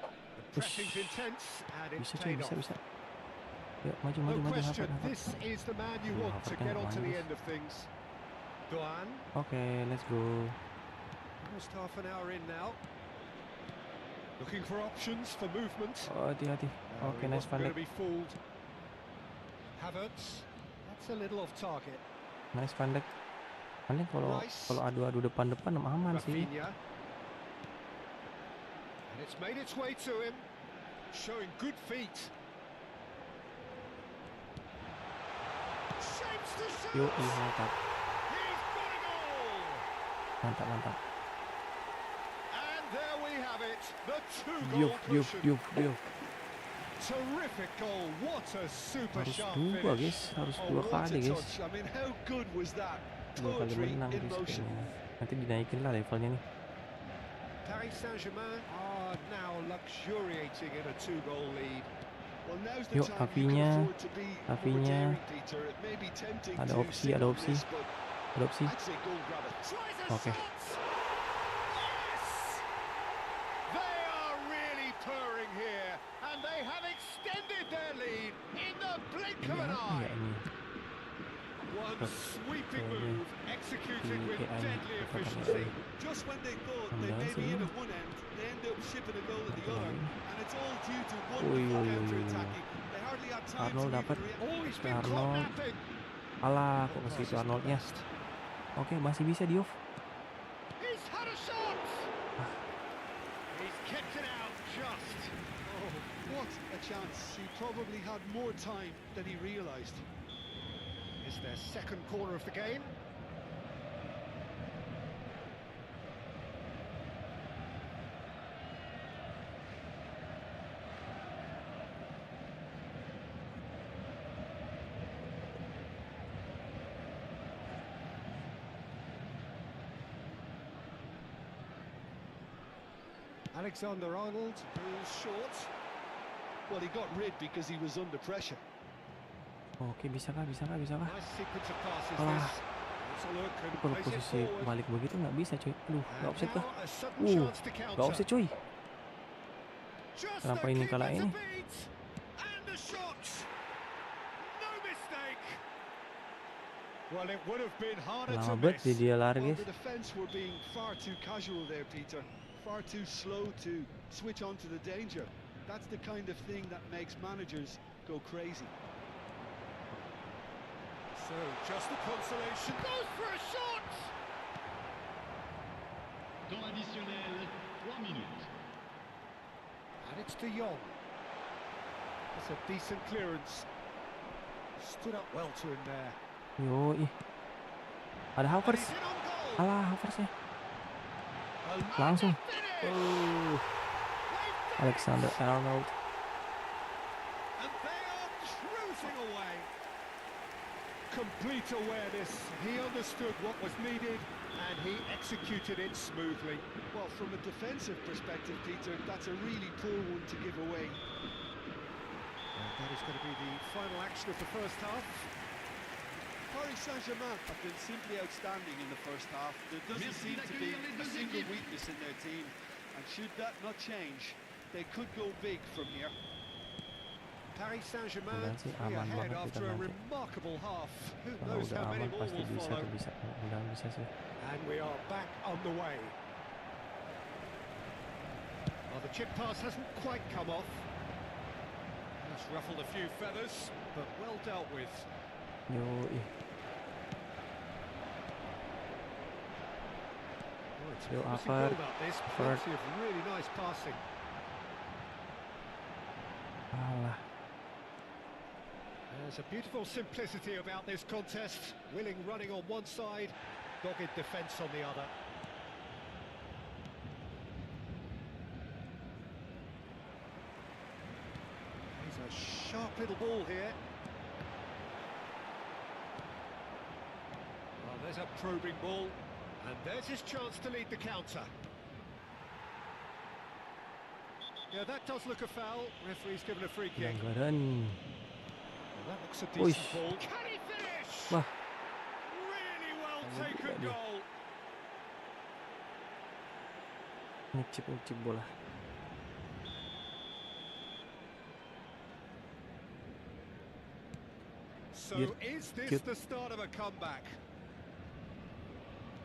S4: The pressing's intense, and it's
S1: Bisa, coy,
S4: paid
S1: bisa,
S4: off.
S1: bisa. Yuk, maju,
S4: No
S1: maju, maju,
S4: question,
S1: Harvard.
S4: this is the man you want to get onto the end of things. Doan.
S1: Oke, let's go.
S4: Almost half an hour in now. Looking for options for movement.
S1: Oh, hati-hati. Oke, nice
S4: Going to
S1: Van Dijk.
S4: be fooled. Havertz. That's a little off target.
S1: Nice Van Dijk. Paling kalau adu-adu depan-depan aman sih.
S4: Rafinha. And it's made its way to him. Showing good feet. Shapes the shot.
S1: Yuk, mantap.
S4: He's got a goal.
S1: Mantap, mantap.
S4: And there we have it. The two-goal cushion.
S1: Yuk.
S4: Terrific goal. What a super
S1: Harus
S4: sharp
S1: dua,
S4: finish.
S1: guys. Harus
S4: Oh,
S1: dua
S4: what a
S1: kali, guys.
S4: touch. I mean, how good was that?
S1: 2 kali
S4: Poetry
S1: menang,
S4: in
S1: guys.
S4: motion.
S1: Kayaknya. Nanti dinaikin lah levelnya nih.
S4: Paris Saint-Germain are now luxuriating in a two-goal lead. Well, now's the
S1: Yuk,
S4: time you can
S1: Rafinha.
S4: afford to be more daring, Peter. It may be tempting
S1: Ada
S4: to
S1: opsi,
S4: sit
S1: ada
S4: on
S1: opsi.
S4: this, but
S1: Ada opsi.
S4: I'd say goal grabber. Tries a
S1: Oke.
S4: shot. Yes! They are really purring here, and they have extended their lead in the blink
S1: Ini
S4: of an
S1: apa ya
S4: eye.
S1: ini?
S4: One sweeping
S1: Oke.
S4: move executed with
S1: IGN,
S4: deadly
S1: apa
S4: efficiency.
S1: namanya?
S2: Just when they thought they
S1: Ambil
S2: may be in
S1: sini.
S2: at one end, they end up shipping a goal at the
S1: Apa
S2: other,
S1: namanya?
S2: and it's all due to
S1: Ui,
S2: wonderful
S1: ui, ui, ui.
S2: counter-attacking. They hardly had time
S1: Arnold
S2: to
S1: dapat.
S2: even react.
S4: Oh, he's been caught
S1: Arnold.
S4: napping.
S1: Alah, kok ke situ Arnoldnya. Oke, masih bisa Diouf.
S4: He's had a shot. He's kept it out just.
S2: Oh, what a chance. He probably had more time than he realised.
S4: It's their second corner of the game. Alexander-Arnold, who's short.
S2: Well, he got rid because he was under pressure.
S1: Oke, bisa kah?
S4: Nice sequence of passes
S1: Alah.
S4: this. Let's a look and
S1: Kalau
S4: plays it
S1: posisi
S4: forward.
S1: balik begitu nggak bisa, coy. Aduh, nggak
S4: And
S1: offset kah?
S4: now a sudden chance to counter.
S1: Nggak offset, coy.
S4: Just
S1: Kenapa
S4: the
S1: ini
S4: keeper
S1: kalah
S4: to
S1: ini?
S4: beat. And a shot. No mistake. Well, it would have been harder to
S1: Lama banget
S4: miss.
S1: dia lari,
S2: Well,
S1: guys.
S2: the defence were being far too casual there, Peter. Far too slow to switch on to the danger. That's the kind of thing that makes managers go crazy.
S4: So, just the consolation. Goes for a shot.
S3: Temps additionnel, 3 minutes.
S4: And it's De Jong. It's a decent clearance. Stood up well to him there.
S1: Yoi. Ada
S4: And
S1: Havertz.
S4: he's in on goal.
S1: Alah, Havertznya.
S4: A
S1: Langsung.
S4: finish.
S1: Oh.
S4: They've done it.
S1: Alexander-Arnold.
S4: And they are cruising away. Complete awareness. He understood what was needed and he executed it smoothly.
S2: Well, from a defensive perspective, Peter, that's a really poor one to give away.
S4: And that is going to be the final action of the first half.
S2: Paris Saint-Germain have been simply outstanding in the first half. There doesn't seem to be a single weakness in their team. And should that not change, they could go big from here.
S4: Paris Saint-Germain
S1: Mudah-mudahan sih
S4: three
S1: aman
S4: ahead
S1: banget kita
S4: after a
S1: nanti.
S4: remarkable half. Who
S1: Kalau
S4: knows
S1: udah
S4: how many
S1: aman
S4: more
S1: pasti
S4: will
S1: bisa
S4: follow.
S1: tuh, bisa. Mudah-mudahan bisa sih.
S4: And we are back on the way. Well, the chip pass hasn't quite come off. That's ruffled a few feathers, but well dealt with.
S1: Yoi.
S4: Oh, it's a
S1: Yo,
S4: promising
S1: Harvard.
S4: build-up, this.
S1: Harvard.
S4: Plenty of really nice passing.
S1: Alah.
S4: There's a beautiful simplicity about this contest. Willing running on one side, dogged defence on the other. He's a sharp little ball here. Well, there's a probing ball, and there's his chance to lead the counter. Yeah, that does look a foul. Referee's given a free kick.
S1: Pelanggaran.
S4: Well, that looks a decent
S1: Uish.
S4: ball. Can he finish?
S1: Wah.
S4: Really well
S1: Kalau
S4: taken
S1: tidak dia.
S4: goal.
S1: Ngicip bola.
S4: So is this
S1: cute.
S4: the start of a comeback?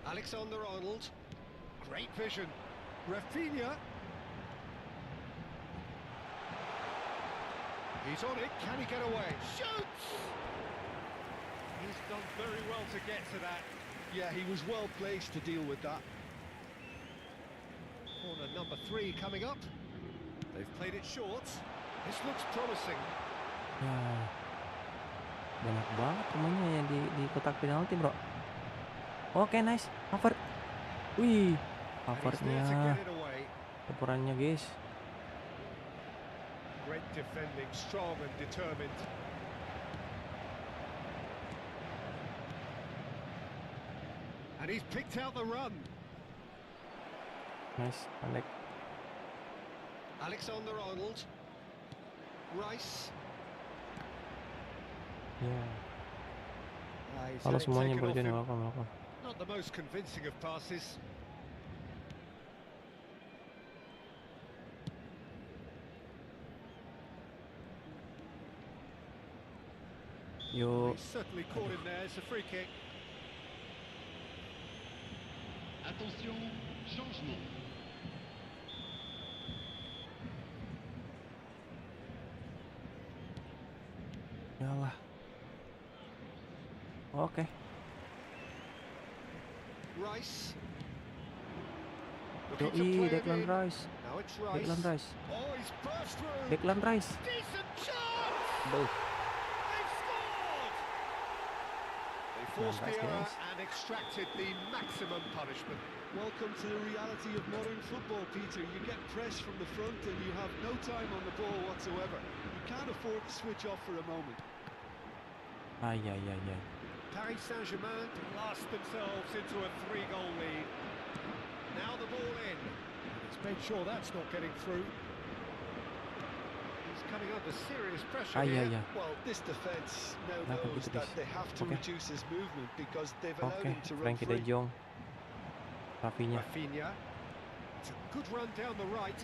S4: Alexander-Arnold, great vision. Rafinha. He's on it, can he get away? Shoots! He's done very well to get to that.
S2: Yeah, he was well placed to deal with that.
S4: Corner number 3 coming up. They've played it short. This looks promising.
S1: Ya, banyak banget temennya yang di kotak penalti, bro. Oke, nice. Cover. Wih,
S4: And he's there to
S1: covernya,
S4: get it away.
S1: coverannya guys.
S4: Great defending, strong and determined. And he's picked out the run.
S1: Nice, pendek.
S4: Alexander-Arnold. Rice.
S1: Ya,
S4: He's
S1: kalau
S4: had it
S1: semuanya
S4: taken off
S1: berjalan
S4: him.
S1: welcome.
S4: Not the most convincing of passes.
S1: Yuk,
S4: He's certainly caught him there. It's a free kick.
S3: Attention, changement.
S1: yalah. Oke,
S4: Rice. Looking to
S1: yoi,
S4: play it
S1: Declan
S4: in.
S1: Rice,
S4: Now it's
S1: Declan
S4: Rice.
S1: Rice,
S4: Oh, he's burst through.
S1: Declan Rice.
S4: Decent chance.
S1: Boh,
S4: They've scored. They forced the
S1: Nice,
S4: error
S1: guys.
S4: and extracted the maximum punishment.
S2: Welcome to the reality of modern football, Peter. You get pressed from the front and you have no time on the ball whatsoever. You can't afford to switch off for a moment.
S1: ay.
S4: Paris Saint-Germain blast themselves into a 3-goal lead. Now the ball in. He's made sure that's not getting through. He's coming under serious pressure here.
S1: Ay.
S2: Well, this defence now
S1: Kenapa
S2: knows
S1: gitu,
S2: that
S1: guys?
S2: they have to
S1: Oke.
S2: reduce his movement because they've allowed
S1: Oke,
S2: him to run
S1: Frankie De
S2: free.
S1: Jong, Rafinha.
S4: Rafinha. It's a good run down the right.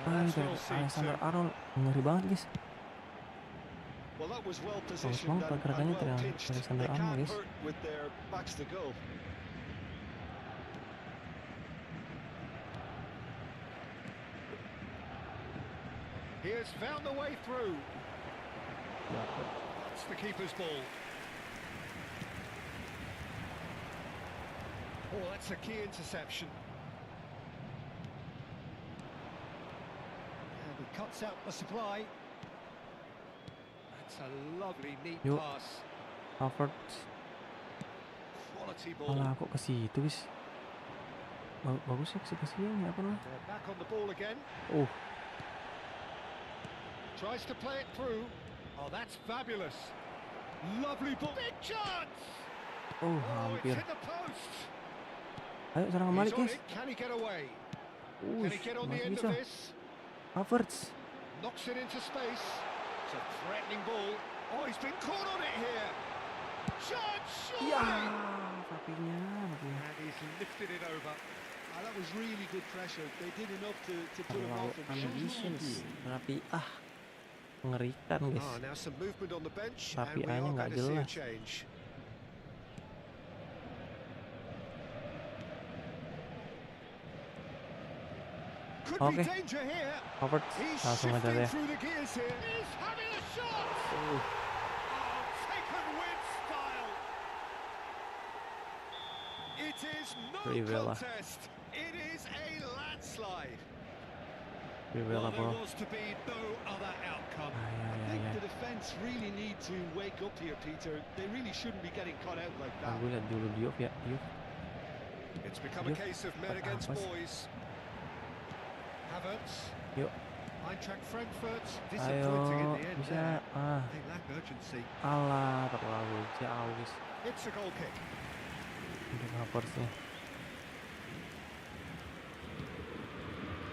S4: Now
S1: Ay,
S4: that's well seen
S1: Alexander-Arnold
S4: too.
S1: ngeri banget guys.
S2: Well, that was well
S1: Bagus
S2: positioned
S1: banget
S2: and
S1: pergerakannya
S2: well
S1: dari
S2: pitched. They
S1: Alexander-Arnold
S2: can't
S1: guys.
S2: hurt with their backs to goal.
S4: He has found the way through. That's the keeper's ball. Oh, that's a key interception. And he cuts out the supply. That's a lovely, neat
S1: Yuk.
S4: pass.
S1: Havertz.
S4: Quality ball.
S1: Malah kok ke situ guys. Bagus eksekusinya apa namanya?
S4: They're back on the ball again. Tries to play it through. Oh, that's fabulous. Lovely ball. Big chance.
S1: Oh,
S4: Oh, it's
S1: hampir.
S4: hit the post.
S1: Ayo serang balik
S4: He's on
S1: guys.
S4: it. Can he get away? Can he get on the
S1: Masih
S4: end
S1: bisa.
S4: of this?
S1: Havertz.
S4: Knocks it into space. It's a threatening ball. Oh, he's been caught on it here. Chance,
S1: Ya,
S4: surely.
S1: Rafinha.
S4: And he's lifted it over.
S2: That was really good pressure. They did enough to put him
S1: Terlalu
S2: off him.
S1: ambitious. Tapi mengerikan guys.
S4: Ah, now some movement on the bench,
S1: Tapi
S4: and we are
S1: A-nya nggak
S4: going to see a
S1: jelas.
S4: change. Could
S1: Oke.
S4: be danger here.
S1: Havertz
S4: He's
S1: langsung aja
S4: shifting
S1: deh.
S4: through the gears here. He's having a shot. Oh, taken with style. It is no
S1: Rivella.
S4: contest. It is a landslide.
S1: Rivella
S4: Well,
S1: bro.
S4: there was to be no other outcome.
S2: I think the defence really need to wake up here, Peter. They really shouldn't be getting caught out like that.
S1: Gue lihat dulu Diop ya. Diop.
S4: It's become a
S1: Yuk.
S4: case of men
S1: Apa
S4: against
S1: sih?
S4: boys. Havertz.
S1: Yuk.
S4: Eintracht Frankfurt.
S1: Ayo,
S4: Disappointing in the end
S1: bisa.
S4: there. They lack urgency.
S1: Alah, terlalu jauh guys.
S4: It's a goal kick.
S1: Untuk Havertznya.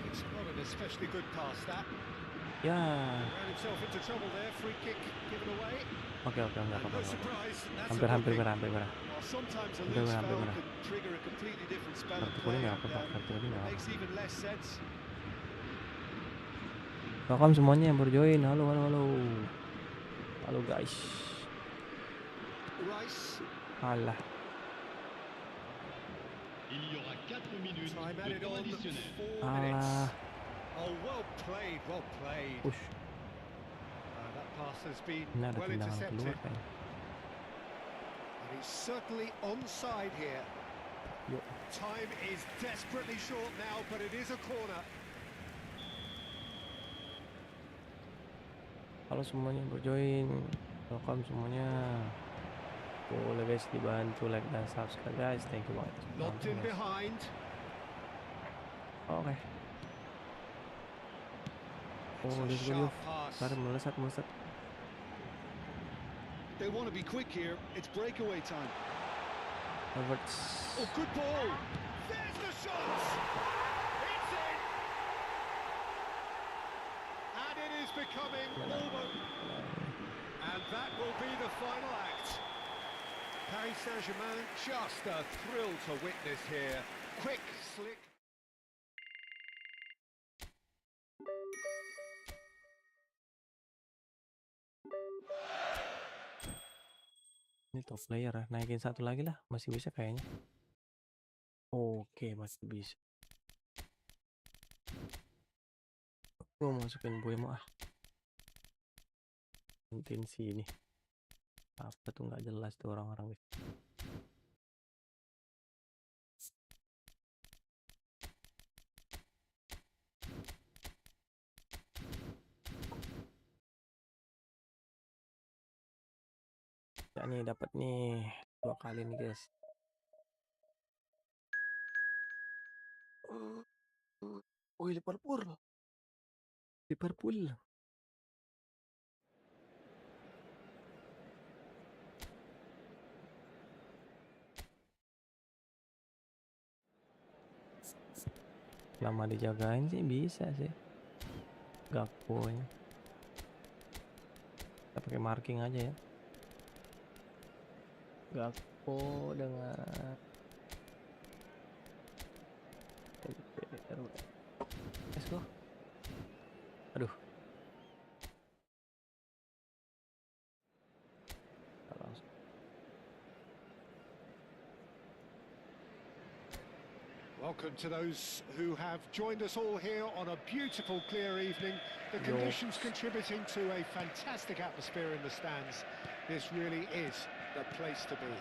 S4: It's not an especially good pass, that.
S1: Ya.
S4: Ran himself into trouble there. Free kick given away.
S1: Oke, enggak
S4: And
S1: apa-apa.
S4: no surprise, that's a
S1: Hampir
S4: booking.
S1: merah.
S2: Well, sometimes a
S1: Udah,
S2: loose
S1: hampir
S2: foul
S1: merah.
S2: can trigger a completely different spell of
S1: Kartu
S2: play.
S1: kuning nggak
S2: And,
S1: apa-apa. Kartu kuning nggak
S2: it
S1: apa-apa.
S2: makes even less sense.
S1: Welcome semuanya yang baru join. Halo. Halo guys.
S4: Rice.
S1: Alah.
S3: Il y aura 4 minutes
S4: Time
S3: de
S4: added
S3: temps
S4: on,
S3: additionnel.
S4: 4 minutes.
S1: Alah.
S4: Oh, well played, well played.
S1: Push.
S4: That pass has been
S1: Ini ada
S4: well
S1: tendangan
S4: intercepted.
S1: keluar kayaknya.
S4: And he's certainly onside here.
S1: Yuk.
S4: Time is desperately short now, but it is a corner.
S1: Halo semuanya bro join. Welcome semuanya. Boleh guys dibantu like dan subscribe guys. Thank you banget.
S4: Locked in behind.
S1: Oke. Oh,
S4: It's a
S1: let's go
S4: sharp
S1: Yuf.
S4: pass.
S1: Ntar melesat.
S2: They want to be quick here. It's breakaway time.
S1: Havertz.
S2: Oh, good ball. There's the shot. It's in.
S4: And it is becoming almost. And that will be the final act. Paris Saint-Germain, just a thrill to witness here. Quick, slick.
S1: Ini top player ya. Naikin satu lagi lah. Masih bisa kayaknya. Oke, masih bisa. Gue masukin Buemo ah. Intensi ini. Apa tuh nggak jelas tuh orang-orang. Ya nih dapat nih 2 kali nih guys. Oh Liverpool. Lama dijagain sih bisa sih. Gakponya. Kita pakai marking aja ya. Gakpo dengan let's go. Aduh. Langsung.
S4: Welcome to those who have joined us all here on a beautiful, clear evening. The conditions contributing to a fantastic atmosphere in the stands. This really is the place to be.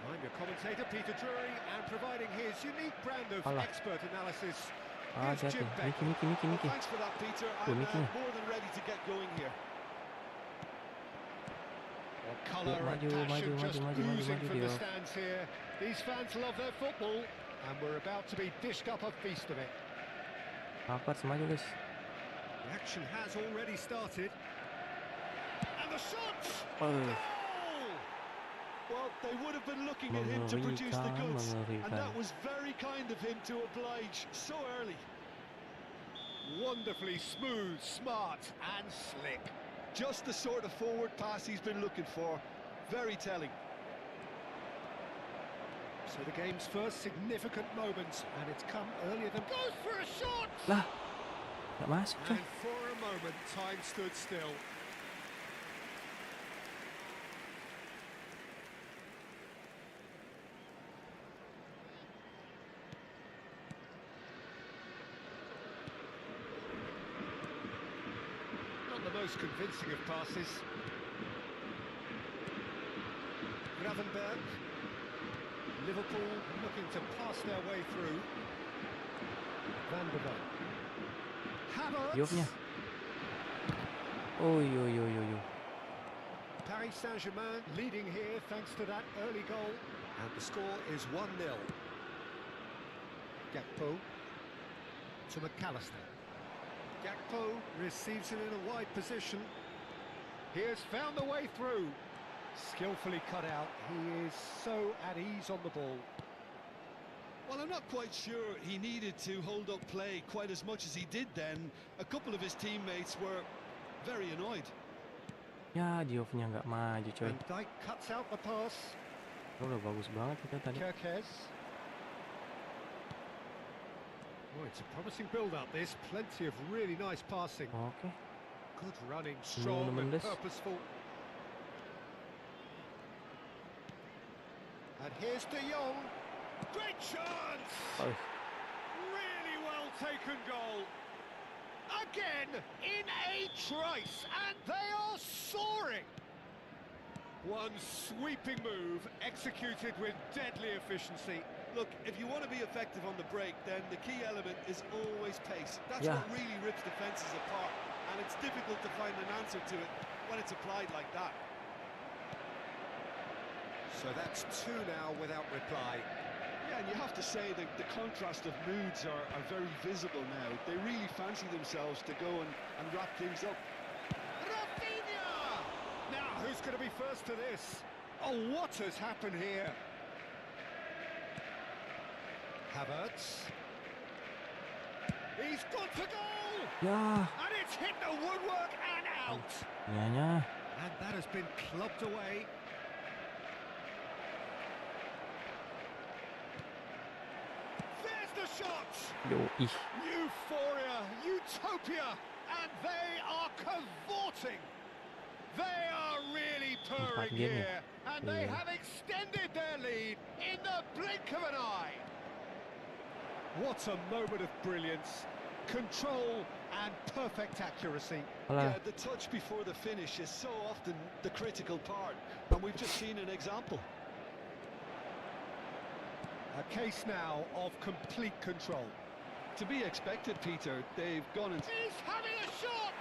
S4: I'm your commentator, Peter Drury, and providing his unique brand of expert analysis. Here's Jim Beckman.
S2: Well, thanks for that, Peter. I'm more than ready to get going here.
S4: Well, colour and passion just oozing from the stands here. These fans love their football, and we're about to be dished up a feast of it.
S1: Maju guys.
S4: The action has already started. And the shots!
S2: Well, they would have been looking at him to produce the goods, and that was very kind of him to oblige so early.
S4: Wonderfully smooth, smart and slick.
S2: Just the sort of forward pass he's been looking for. Very telling.
S4: So the game's first significant moment, and it's come earlier than... Goes for a shot!
S1: Lah, nggak masuk coy.
S4: And for a moment, time stood still. Not the most convincing of passes. Gravenberg. Liverpool looking to pass their way through. Van der Beek.
S1: Yufnya.
S4: Havertz.
S1: Oh.
S4: Paris Saint-Germain leading here thanks to that early goal. And the score is 1-0. Gakpo to McAllister. Gakpo receives it in a wide position. He has found the way through. Skillfully cut out. He is so at ease on the ball.
S2: Well, I'm not quite sure he needed to hold up play quite as much as he did then. A couple of his teammates were very annoyed.
S1: Ya, Diofnya nggak maju coy.
S4: Van Dijk cuts out the pass.
S1: Udah bagus banget kita tadi.
S4: Kerkez. Oh, it's a promising build-up this. Plenty of really nice passing.
S1: Oke.
S4: Good running, strong and purposeful. And here's De Jong. Great chance!
S1: Oh.
S4: Really well taken goal. Again, in a trice, and they are soaring. One sweeping move, executed with deadly efficiency.
S2: Look, if you want to be effective on the break, then the key element is always pace. That's what really rips defences apart, and it's difficult to find an answer to it when it's applied like that.
S4: So that's 2 now without reply.
S2: Yeah, and you have to say that the contrast of moods are very visible now. They really fancy themselves to go and wrap things up.
S4: Rafinha! Now, who's going to be first to this? Oh, what has happened here? Havertz. He's gone for goal!
S1: Ya.
S4: And it's hit the woodwork and out.
S1: Nyanya.
S4: And that has been clubbed away. There's the shot!
S1: Yoi.
S4: Euphoria, utopia, and they are cavorting. They are really purring here, and they have extended their lead in the blink of an eye. What a moment of brilliance, control and perfect accuracy.
S2: Yeah, the touch before the finish is so often the critical part, and we've just seen an example.
S4: A case now of complete control.
S2: To be expected, Peter. They've gone and...
S4: He's having a shot!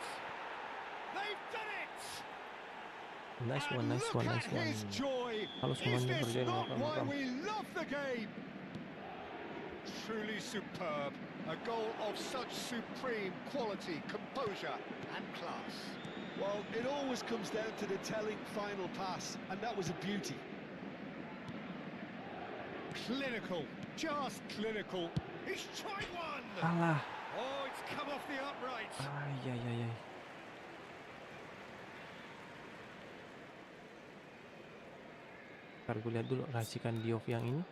S4: They've done it!
S1: Nice one, nice one, nice one.
S4: His joy. Is this not why we love the game? Truly superb. A goal of such supreme quality, composure and class.
S2: Well, it always comes down to the telling final pass, and that was a beauty.
S4: Clinical, just clinical. He's tried one.
S1: Alah.
S4: Oh, it's come off the upright.
S1: Ay, ay, ay, ay. Ntar gue lihat dulu racikan Diouf yang ini.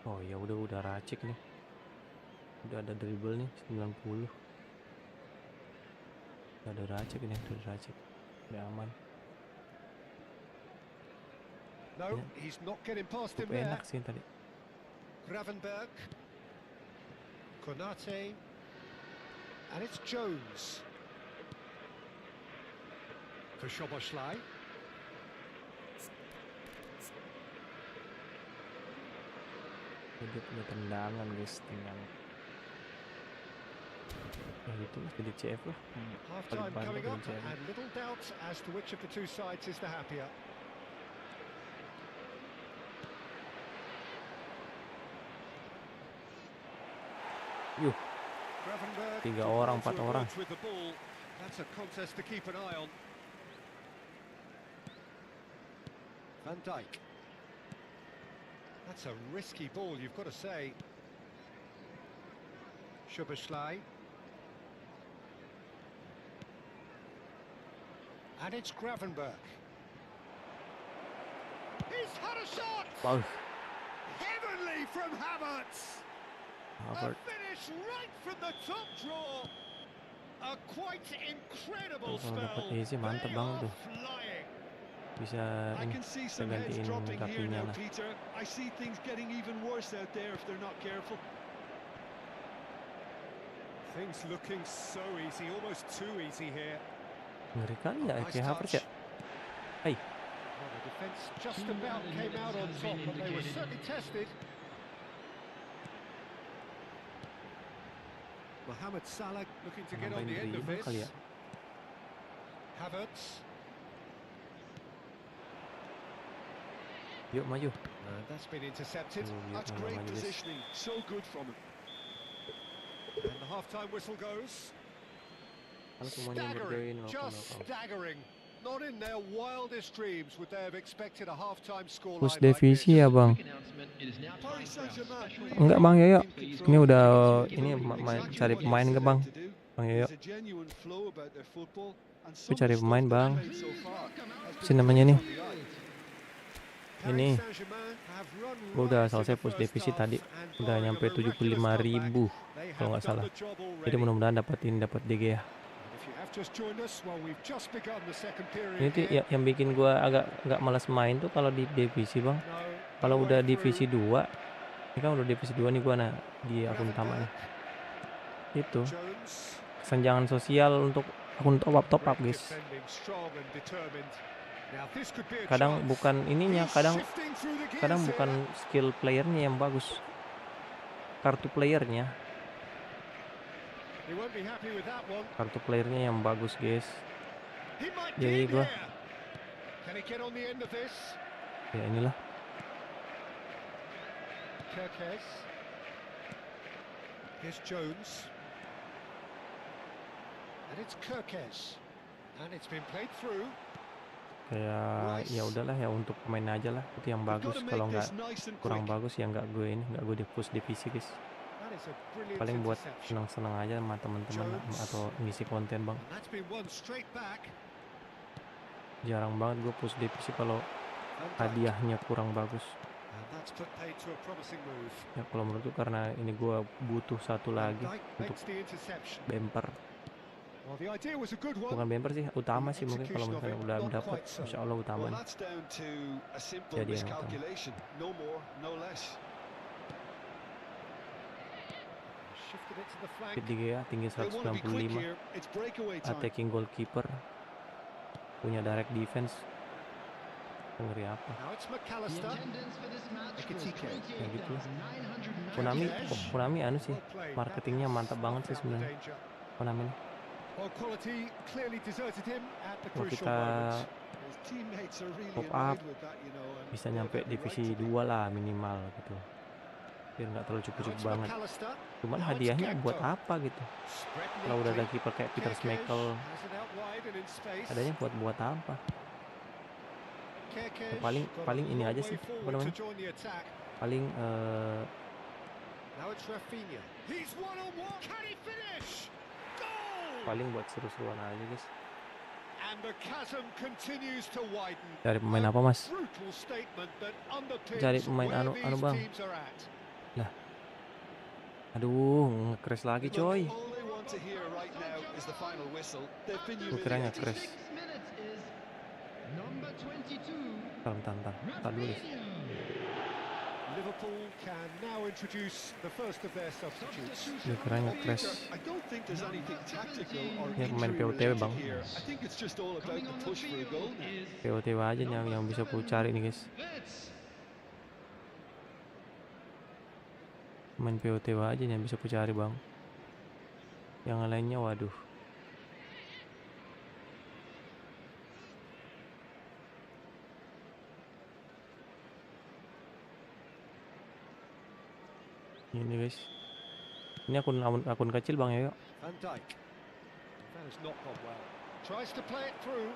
S1: Oh ya udah racik nih. Udah ada dribble nih 90. Udah ada racik nih, udah racik. Udah aman.
S4: No, he's not getting past him there.
S1: Enak sih tadi.
S4: Gravenberg, Konate, and it's Jones for Szoboszlai.
S1: Dia punya tendangan guys, tendangan. Ya itu jadi CF lah.
S4: Half time coming up, and little doubt as to which of the two sides is the happier.
S1: Yuh. 3 orang, 4 orang.
S4: That's a contest to keep an eye on. Van Dijk. That's a risky ball, you've got to say. Szoboszlai. And it's Gravenberg. He's had a shot!
S1: Wow.
S4: Heavenly from Havertz! A finish right from the top draw. A quite incredible spell.
S1: Easy, mantap banget tuh. Bisa ini, bisa gantiin Rafinha lah.
S2: I see things getting even worse out there if they're not careful.
S4: Things looking so easy, almost too easy here.
S1: Ngeri kali ya, kayak Havertz ya. Hey.
S4: Well, the defense just about came out on top, but they were certainly tested. Mohamed Salah looking to get on the end of this. Havertz.
S1: Yuk maju.
S4: That's been intercepted.
S2: That's great positioning. So good from him.
S4: And the half-time whistle goes. Staggering, just staggering. Not in their wildest dreams would they have expected a half-time score
S1: Push
S4: like this.
S1: divisi ya bang. Enggak bang Yoyo. Ini udah ini cari pemain enggak bang? Bang Yoyo. Aku cari pemain bang. Apa sih namanya nih? Ini gue udah selesai push divisi tadi, udah nyampe 75.000 kalau nggak salah. Jadi mudah-mudahan dapat DG ya. Ini tuh yang bikin gua agak nggak malas main tuh kalau di divisi bang. Kalau udah divisi 2, ini kan udah divisi 2 nih gua di akun utama nih. Itu kesenjangan sosial untuk akun top up guys. Kadang bukan ininya, kadang bukan skill playernya yang bagus, kartu playernya yang bagus guys. Jadi gua ya inilah kayak ya udahlah ya, untuk pemain aja lah itu yang bagus. Kalau nggak kurang bagus ya nggak gue di push divisi guys. Paling buat senang-senang aja sama teman-teman atau ngisi konten bang. Jarang banget gue push divisi kalau hadiahnya kurang bagus. Ya kalau menurutku karena ini gue butuh satu lagi untuk bumper. Bukan bumper sih, utama sih mungkin. Kalau misalnya udah dapat, insya Allah utama nih. Jadi yang utama. Speed DGA tinggi 195, attacking goalkeeper, punya direct defense. Ngeri apa? Ya gitu lah. Konami anu sih, marketingnya mantap banget sih sebenarnya. Konami nih. Kalau kita top up bisa nyampe divisi 2 lah minimal gitu, biar nggak terlalu cukup banget. Cuman hadiahnya buat apa gitu? Kalau udah ada kiper kayak Peter Schmeichel, adanya buat apa? Paling ini aja sih, apa namanya? Paling paling buat seru-seruan aja guys. Cari pemain apa mas? Cari pemain anu bang. Lah, aduh nge-crash lagi coy. Gue kira nge-crash. Bentar dulu guys.
S4: Liverpool can now introduce the first of their substitutes.
S1: Gue kira nge-crash. Ini pemain POTW bang. POTW aja yang bisa ku cari nih guys. Main POTW aja yang bisa ku cari bang. Yang lainnya waduh. Ini guys. Ini akun kecil bang ya.
S4: Van Dijk. That has not gone well. Tries to play it through.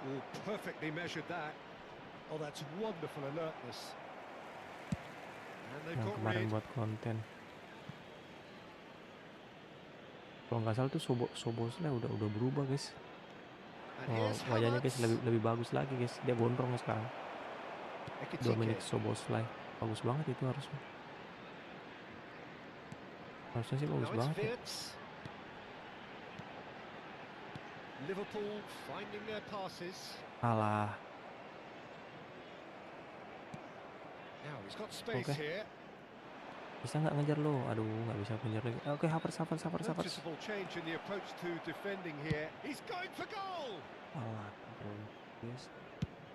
S4: Oh, perfectly measured that. Oh, that's wonderful alertness.
S1: Yang kemarin buat konten. Kalau nggak salah tuh Soboslai udah berubah guys. Oh, wajahnya guys lebih bagus lagi guys. Dia gondrong sekarang. Dominic Soboslai bagus banget itu harusnya. Harusnya sih bagus banget ya.
S4: Liverpool finding their passes.
S1: Alah.
S4: Now he's got space here.
S1: Bisa nggak ngejar lo? Aduh, nggak bisa ngejar lagi. Oke, sabar.
S4: Noticeable change in the approach to defending here. He's going for goal.
S1: Alah, guys.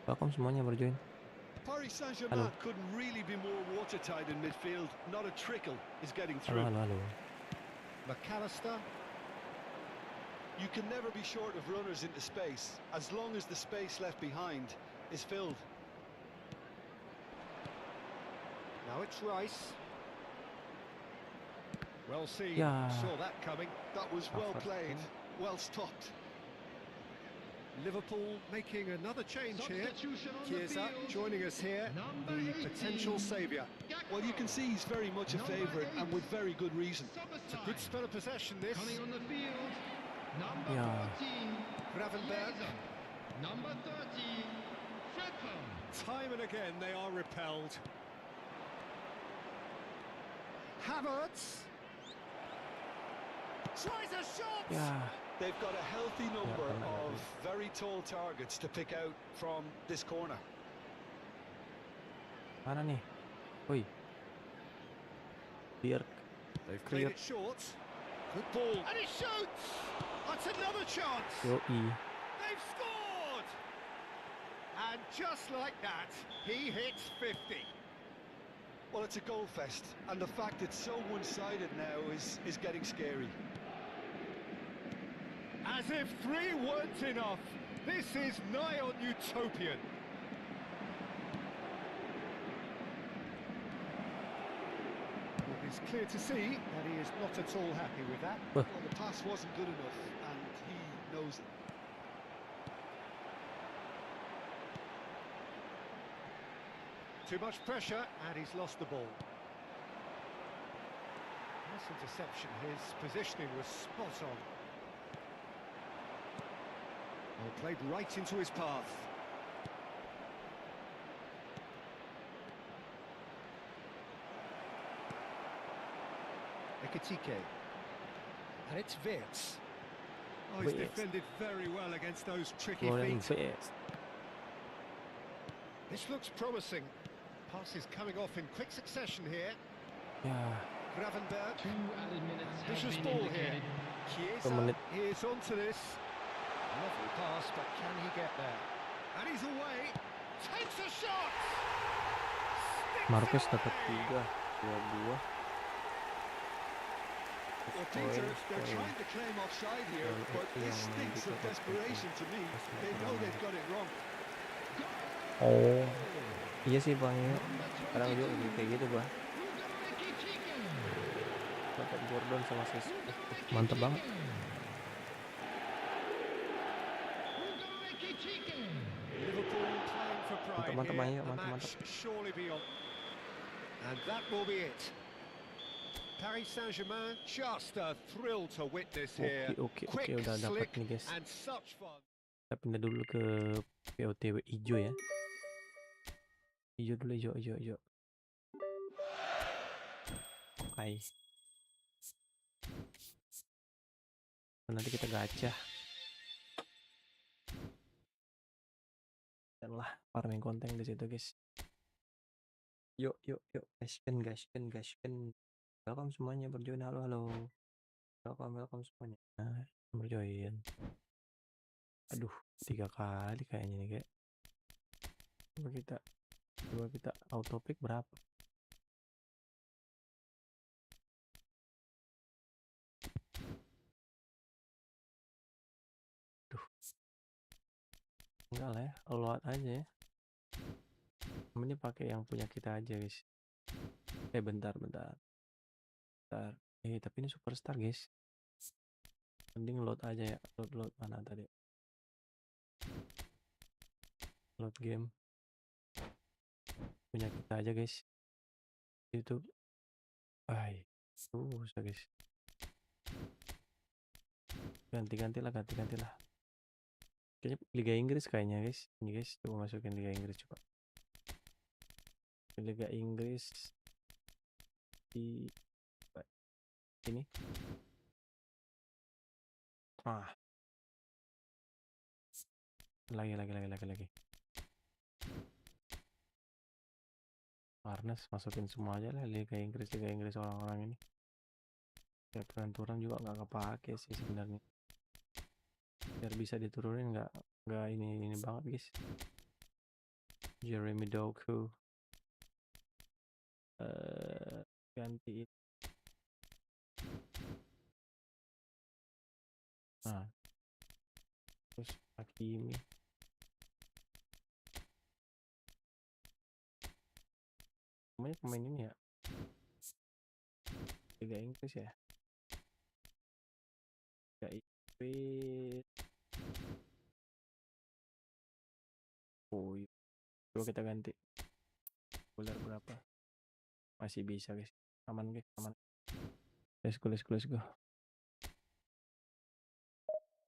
S1: Welcome semuanya berjoin.
S2: Paris Saint-Germain couldn't really be more watertight in midfield. Not a trickle is getting through.
S1: Halo.
S4: McAllister.
S2: You can never be short of runners into space, as long as the space left behind is filled.
S4: Now it's Rice. Well seen.
S1: Yeah.
S4: Saw that coming.
S2: That was well played. Well stopped.
S4: Liverpool making another change here. Chiesa joining us here, the potential saviour.
S2: Well, you can see he's very much a favourite, and with very good reason.
S4: It's a good spell of possession, this.
S3: Coming on the field, number
S1: Yeah.
S3: 14,
S4: Gravenberg.
S3: number 30, Fredholm.
S4: Time and again they are repelled. Havertz. Tries a shot.
S1: Ya.
S4: They've got a healthy number of very tall targets to pick out from this corner.
S1: Mana nih? Woi. Biar
S4: they've played it short. Good ball. And he shoots. That's another chance.
S1: Yoi.
S4: They've scored. And just like that, he hits 50. Well, it's a goal fest, and the fact it's so one-sided now is getting scary. As if 3 weren't enough, this is nigh on utopian. It's clear to see that he is not at all happy with that. Well, the pass wasn't good enough, and he knows it. Too much pressure, and he's lost the ball. Nice interception. His positioning was spot on. Well, played right into his path. Ekitike. And it's Wirtz. Oh, he's defended very well against those tricky feet. This looks promising. Pass is coming off in quick succession here.
S1: Yeah.
S4: Gravenberg.
S3: 2 added minutes have
S4: Vicious
S3: been
S4: ball
S3: indicated.
S4: here. Chiesa is onto this. Lovely pass, but can he get there? And he's away. Takes a shot.
S1: Marcus dapat 3, 2.
S4: Well, Peter, they're trying to claim offside here, but this stinks of desperation to me. They know they've got it wrong.
S1: Oh. Iya sih Bang ya. Kadang juga kayak gitu Bang. Dapat Gordon sama Sis. Mantap banget. Mantap Bang ya, mantap.
S4: And that will be it. Paris Saint-Germain, just a thrill to witness here.
S1: Oke,
S4: Quick,
S1: udah dapat
S4: slick,
S1: nih guys.
S4: and such fun.
S1: Kita pindah dulu ke POTW hijau ya. Hijau dulu, hijau. Oke. Nanti kita gacha. Dan lah farming konten di situ guys. Yuk. Gasken. Welcome semuanya berjoin. Halo. Welcome semuanya. Nah, berjoin. Aduh, 3 kali kayaknya nih kayak. Coba kita auto pick berapa? Duh. Enggak lah ya, load aja ya. Ini pakai yang punya kita aja guys. Bentar. Tapi ini superstar guys. Mending load aja ya. Load mana tadi? Load game. Punya kita aja guys. YouTube. Susah guys. Ganti lah. Kayaknya Liga Inggris kayaknya guys. Ini guys, coba masukin Liga Inggris coba. Liga Inggris di ini. Lagi. Warnes masukin semua aja lah Liga Inggris orang-orang ini. Ya peraturan juga nggak kepake sih sebenarnya. Biar bisa diturunin nggak ini banget guys. Jeremy Doku. Ganti. Terus Hakimi. Namanya pemain ini ya. Liga Inggris ya. Liga Inggris. Coba kita ganti. Bulan berapa? Masih bisa guys. Aman guys, aman. Let's go.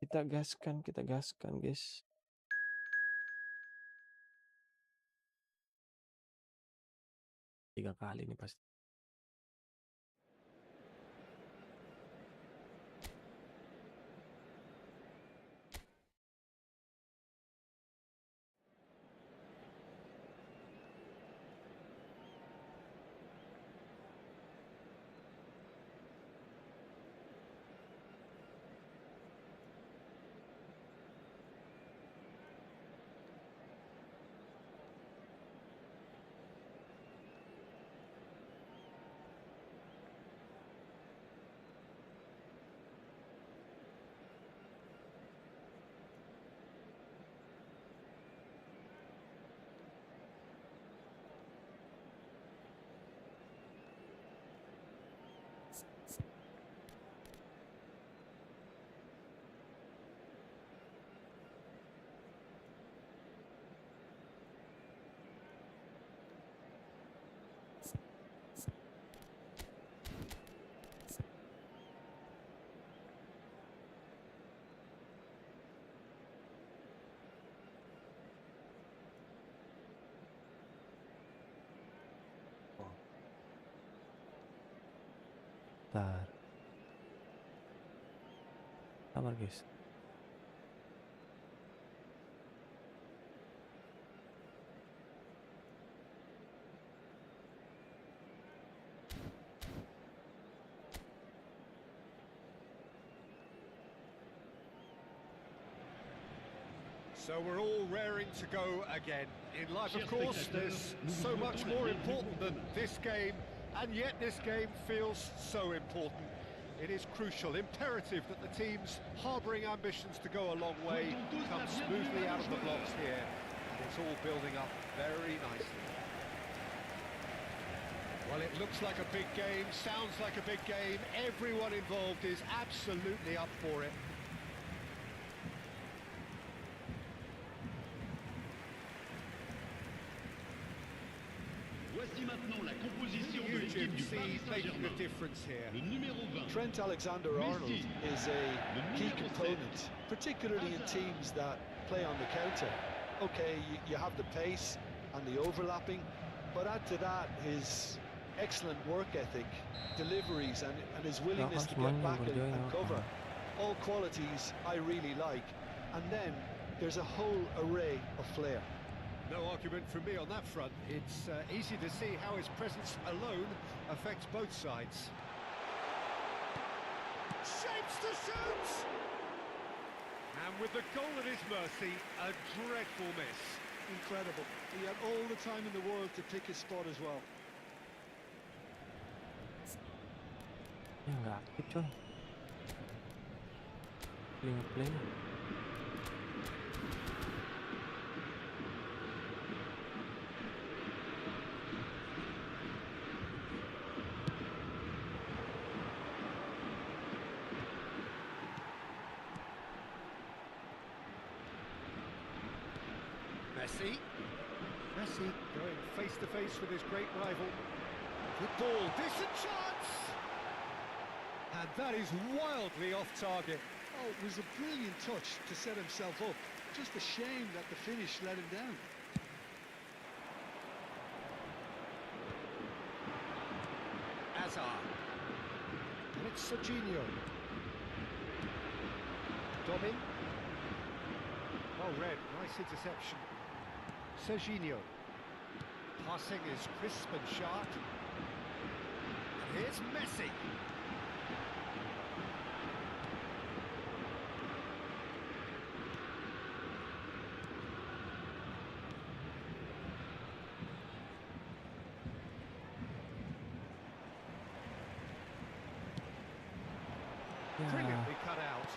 S1: Kita gaskan guys. Tiga kali nih pasti. Bentar. Sabar guys.
S4: So we're all raring to go again. In life, of course, there's so much more important than this game, and yet this game feels so important. It is crucial, imperative that the teams harbouring ambitions to go a long way come smoothly out of the blocks here, and it's all building up very nicely. Well, it looks like a big game, sounds like a big game. Everyone involved is absolutely up for it.
S3: Voici maintenant la composition de
S4: You
S3: l'équipe du Paris
S4: see making a
S3: Saint-Germain.
S4: difference here.
S3: Le numéro 20.
S2: Trent Alexander-Arnold is a key component, particularly in teams that play on the counter. Okay, you have the pace and the overlapping, but add to that his excellent work ethic, deliveries, and his willingness to get back and cover. All qualities I really like. And then there's a whole array of flair.
S4: No argument from me on that front. It's easy to see how his presence alone affects both sides. Shapes to shoot! And with the goal at his mercy, a dreadful miss.
S2: Incredible. He had all the time in the world to pick his spot as well.
S1: Ya nggak aktif coy. Play.
S4: Messi going face to face with his great rival. Good ball, decent chance! And that is wildly off target.
S2: Oh, it was a brilliant touch to set himself up. Just a shame that the finish let him down.
S4: Hazard. And it's Serginho. Domin. Well read, nice interception. Serginho. Passing is crisp and sharp. And here's Messi. Brilliantly cut out.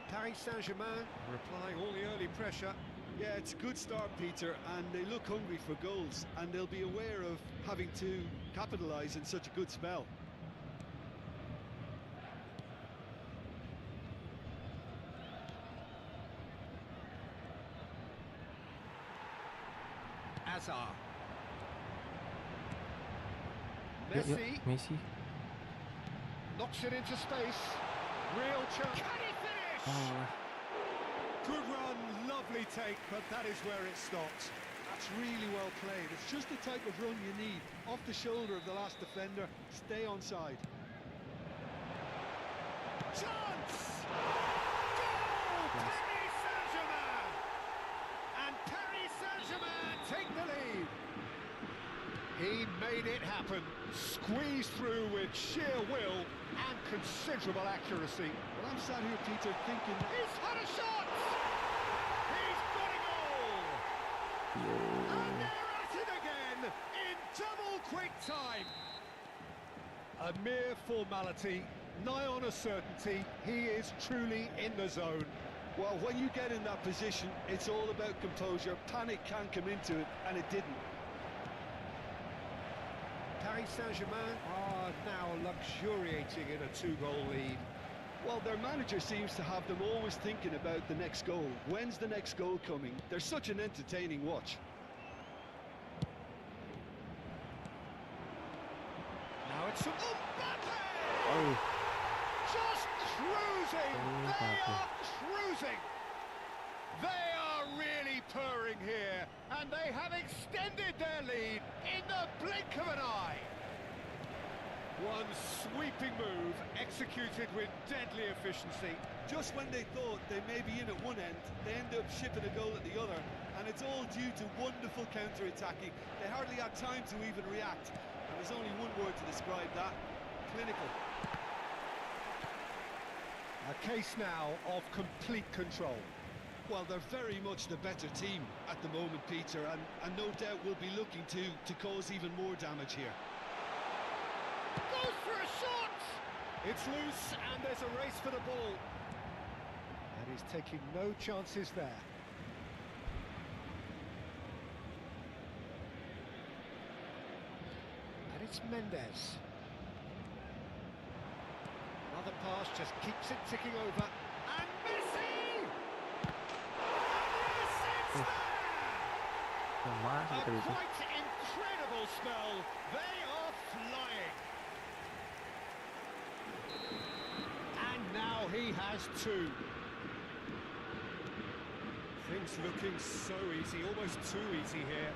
S4: Paris Saint-Germain replying all the early pressure.
S2: Yeah, it's a good start, Peter, and they look hungry for goals, and they'll be aware of having to capitalise in such a good spell.
S4: Hazard.
S1: Messi.
S4: Knocks it into space. Real chance. Can he finish? Good run, lovely take, but that is where it stopped.
S2: That's really well played. It's just the type of run you need. Off the shoulder of the last defender, stay onside.
S4: Chance! Goal! Paris Saint-Germain! And Paris Saint-Germain take the lead. He made it happen. Squeezed through with sheer will and considerable accuracy.
S2: Well, I'm sat here, Peter, thinking...
S4: He's had a shot! He's got a goal! And they're at it again in double quick time. A mere formality, nigh on a certainty. He is truly in the zone.
S2: Well, when you get in that position, it's all about composure. Panic can come into it, and it didn't.
S4: Paris Saint-Germain are now luxuriating in a two-goal lead.
S2: Well, their manager seems to have them always thinking about the next goal. When's the next goal coming? They're such an entertaining watch.
S4: Now it's Mbappe!
S1: Oh.
S4: Just cruising! They are cruising! They are really purring here, and they have extended their lead in the blink of an eye. One sweeping move, executed with deadly efficiency. Just when they thought they may be in at one end, they end up shipping a goal at the other, and it's all due to wonderful counter-attacking. They hardly had time to even react, and there's only one word to describe that: clinical. A case now of complete control. Well, they're very much the better team at the moment, Peter, and no doubt will be looking to cause even more damage here. Goes for a shot! It's loose, and there's a race for the ball. And he's taking no chances there. And it's Mendes. Another pass just keeps it ticking over. And Messi! And yes, it's there! A quite incredible spell. They are flying. And now he has two. Things looking so easy, almost too easy here.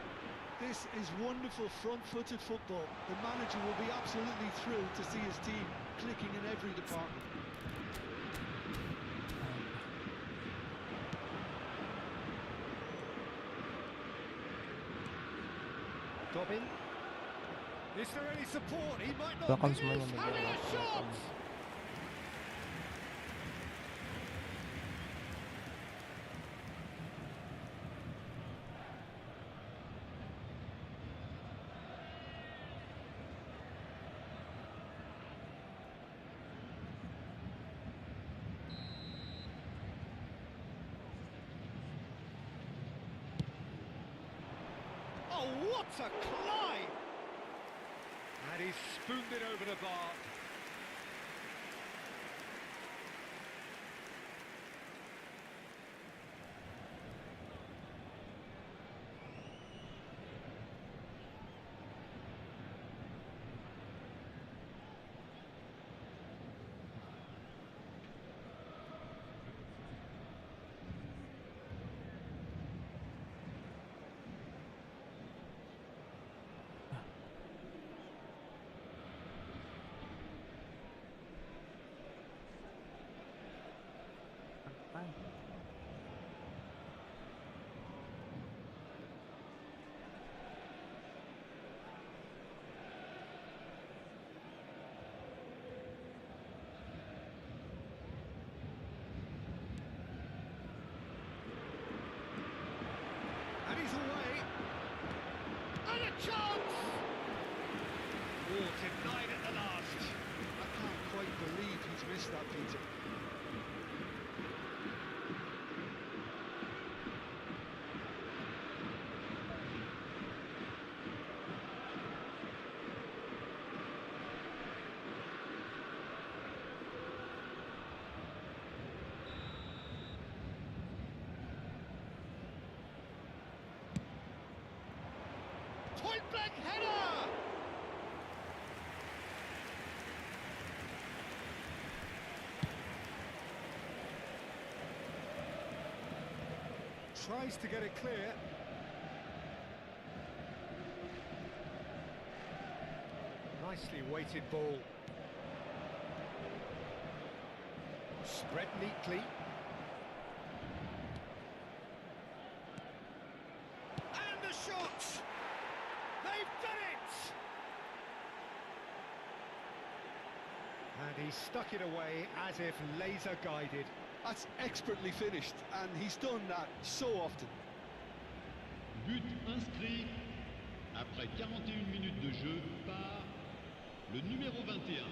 S4: This is wonderful front-footed football. The manager will be absolutely thrilled to see his team clicking in every department. Dobbin. Is there any support? He might not.
S1: Welcome
S4: He's
S1: semuanya,
S4: having a shot. Oh, what a climb! And he's spooned it over the bar. And he's away. And a chance! Oh, denied at the last. I can't quite believe he's missed that, Peter. Point-blank header! Tries to get it clear. Nicely weighted ball. Spread neatly. And the shot! They've done it! And he stuck it away as if laser guided. That's expertly finished, and he's done that so often.
S5: But inscrit après 41 minutes de jeu par le numéro 21.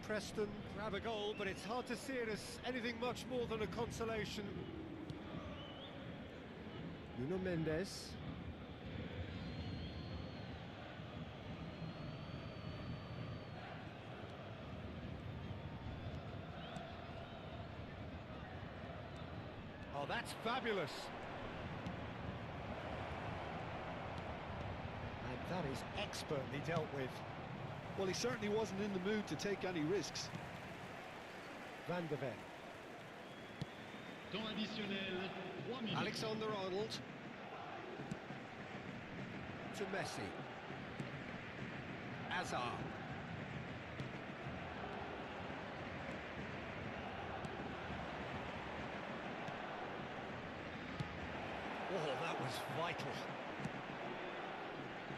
S4: Preston grab a goal, but it's hard to see it as anything much more than a consolation. Nuno Mendes. Oh, that's fabulous. And that is expertly dealt with.
S2: Well, he certainly wasn't in the mood to take any risks.
S4: Van de Ven.
S5: Temps additionnel, 3 minutes.
S4: Alexander-Arnold. To Messi. Hazard. Oh, that was vital.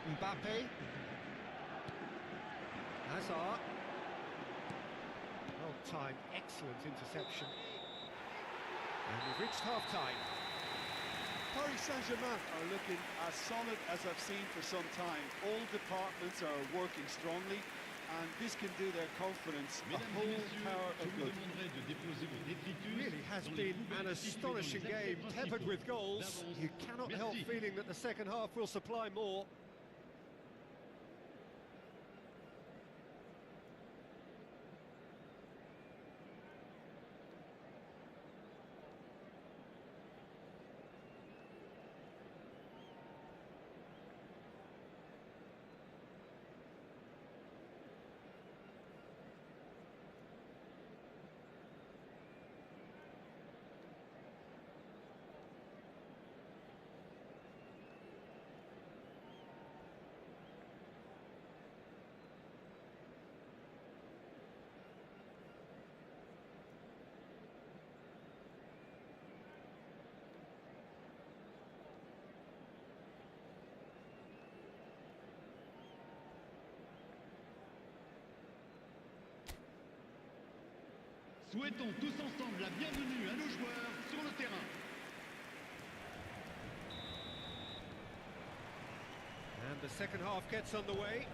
S4: Mbappe. Hazard. Well-timed, excellent interception. And we've reached half-time.
S2: Paris Saint-Germain are looking as solid as I've seen for some time. All departments are working strongly, and this can do their confidence a
S5: Mesdames et
S2: whole
S5: messieurs,
S2: power
S5: je
S2: of
S5: vous
S2: good.
S5: demanderai de déposer vos détritus
S4: Really has
S5: dans les
S4: been
S5: poubelles
S4: an
S5: situées dans les
S4: astonishing
S5: accès
S4: game,
S5: principaux.
S4: peppered with goals.
S5: D'avance,
S4: You cannot help
S5: merci.
S4: feeling that the second half will supply more.
S5: Souhaitons tous ensemble la bienvenue à nos joueurs sur le terrain.
S4: And the second half gets underway.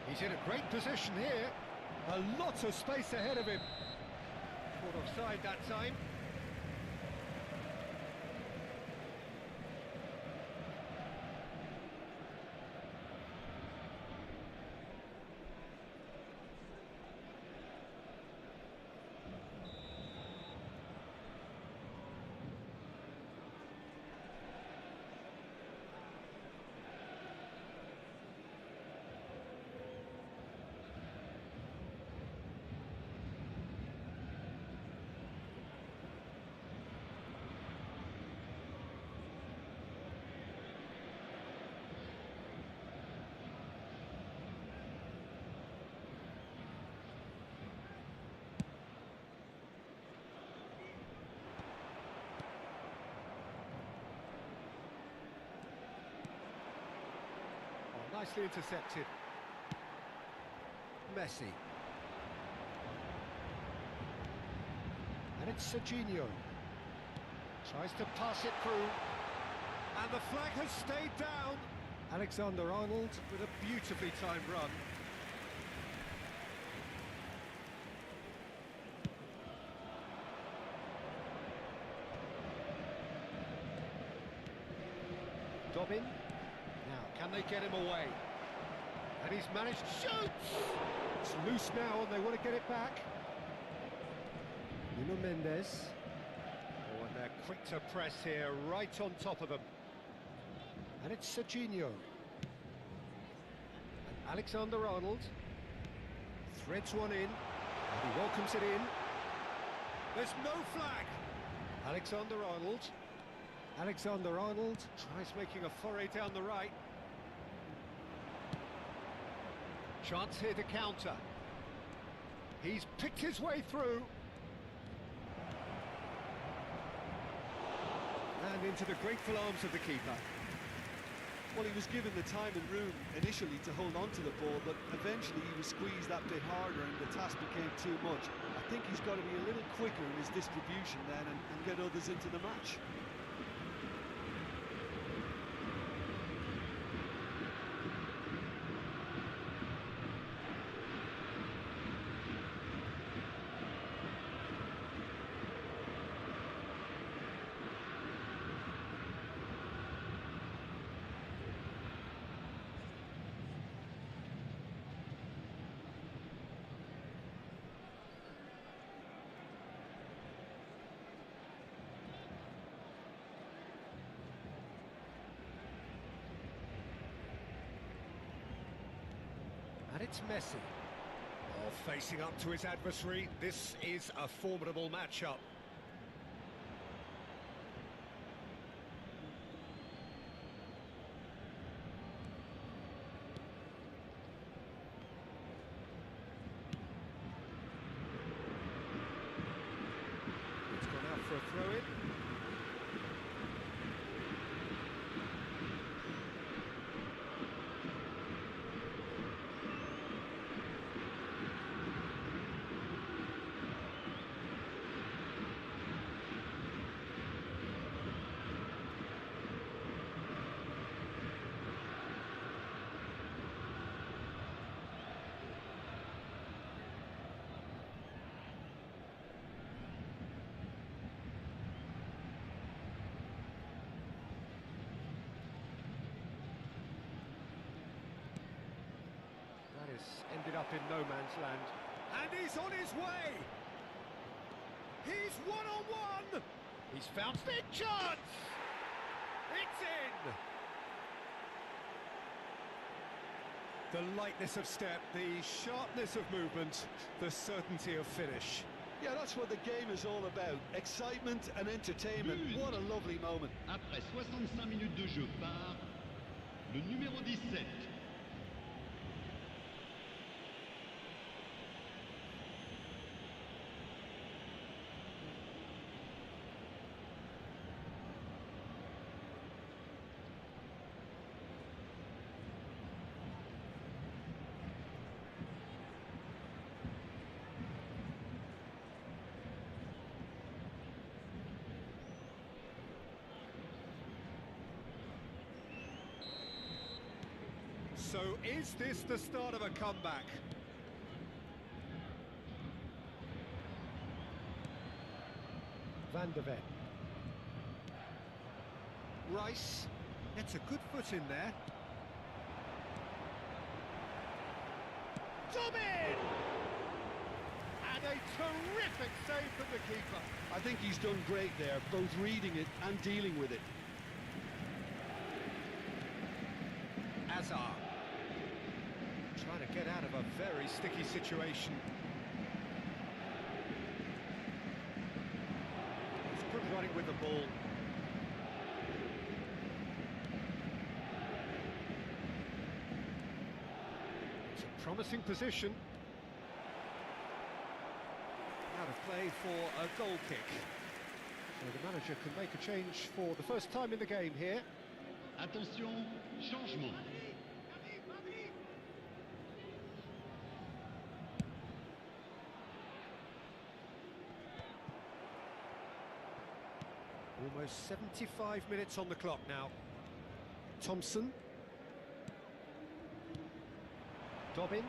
S4: He's in a great position here. A lot of space ahead of him. Caught offside that time. Nicely intercepted. Messi. And it's Serginho. Tries to pass it through. And the flag has stayed down. Alexander-Arnold with a beautifully timed run. Dobbin. Now, can they get him away? And he's managed to shoot! It's loose now and they want to get it back. Nuno Mendes. Oh, and they're quick to press here, right on top of them. And it's Serginho. And Alexander-Arnold threads one in, and he welcomes it in. There's no flag! Alexander-Arnold. Alexander-Arnold tries making a foray down the right. Chance here to counter. He's picked his way through. And into the grateful arms of the keeper.
S2: Well, he was given the time and room initially to hold on to the ball, but eventually he was squeezed that bit harder and the task became too much. I think he's got to be a little quicker in his distribution then and get others into the match.
S4: And it's Messi. Oh, facing up to his adversary, this is a formidable matchup. It's gone out for a throw-in. That has ended up in no man's land. And he's on his way! He's one-on-one! He's found big chance! It's in! The lightness of step, the sharpness of movement, the certainty of finish.
S2: Yeah, that's what the game is all about. Excitement and entertainment. What a lovely moment.
S3: Après 65 minutes de jeu par le numéro 17.
S4: So is this the start of a comeback? Van de Ven. Rice gets a good foot in there. Dobin! And a terrific save from the keeper.
S2: I think he's done great there, both reading it and dealing with it.
S4: Azar. Trying to get out of a very sticky situation. He's good running with the ball. It's a promising position. Out of play for a goal kick. So the manager can make a change for the first time in the game here.
S3: Attention, changement.
S4: Almost 75 minutes on the clock now. Thompson. Dobbin.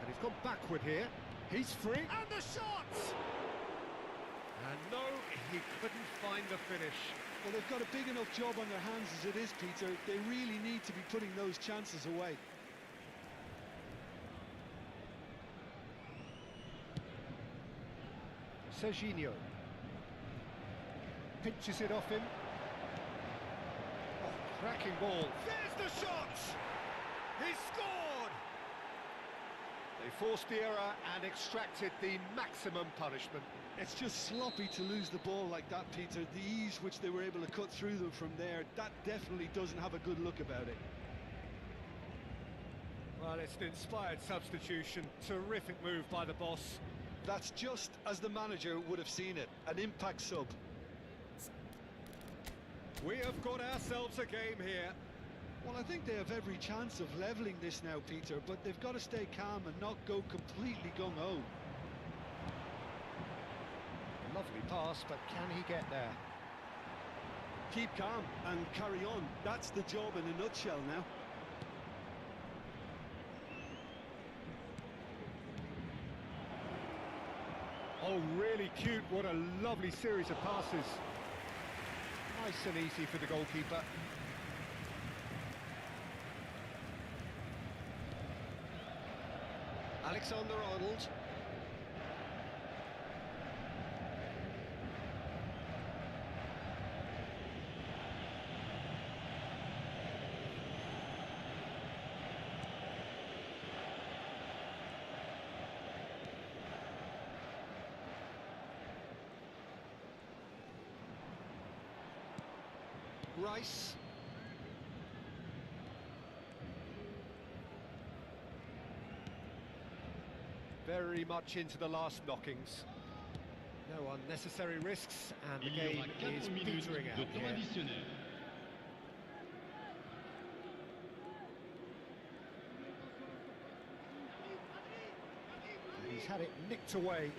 S4: And he's gone backward here. He's free. And the shot! And no, he couldn't find the finish.
S2: Well, they've got a big enough job on their hands as it is, Peter. They really need to be putting those chances away.
S4: Serginho pinches it off him. Oh, cracking ball. There's the shot! He scored! They forced the error and extracted the maximum punishment.
S2: It's just sloppy to lose the ball like that, Peter. The ease which they were able to cut through them from there, that definitely doesn't have a good look about it.
S4: Well, it's an inspired substitution. Terrific move by the boss.
S2: That's just as the manager would have seen it, an impact sub.
S4: We have got ourselves a game here.
S2: Well, I think they have every chance of levelling this now, Peter, but they've got to stay calm and not go completely gung-ho.
S4: Lovely pass, but can he get there?
S2: Keep calm and carry on. That's the job in a nutshell now.
S4: Oh, really cute. What a lovely series of passes. Nice and easy for the goalkeeper. Alexander-Arnold. Rice. Very much into the last knockings. No unnecessary risks, and the
S5: Il y aura
S4: game is
S5: 4 minutes
S4: petering
S5: de
S4: out
S5: temps
S4: here.
S5: additionnel.
S4: He's had it nicked away.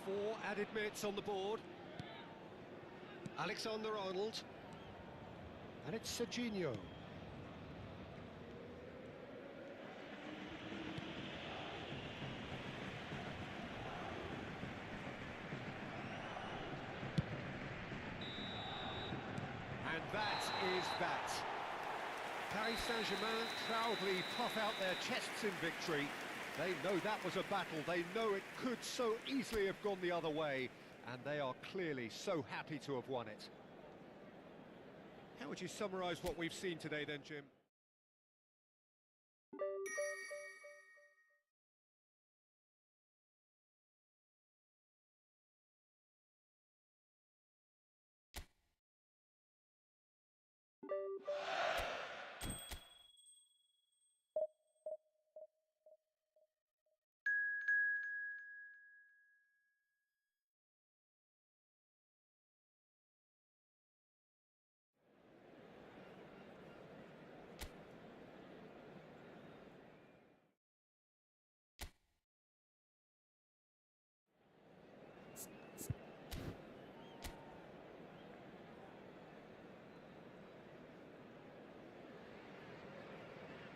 S4: 4 added minutes on the board. Alexander-Arnold. And it's Serginho. And that is that. Paris Saint-Germain proudly puff out their chests in victory. They know that was a battle. They know it could so easily have gone the other way. And they are clearly so happy to have won it. How would you summarise what we've seen today then, Jim?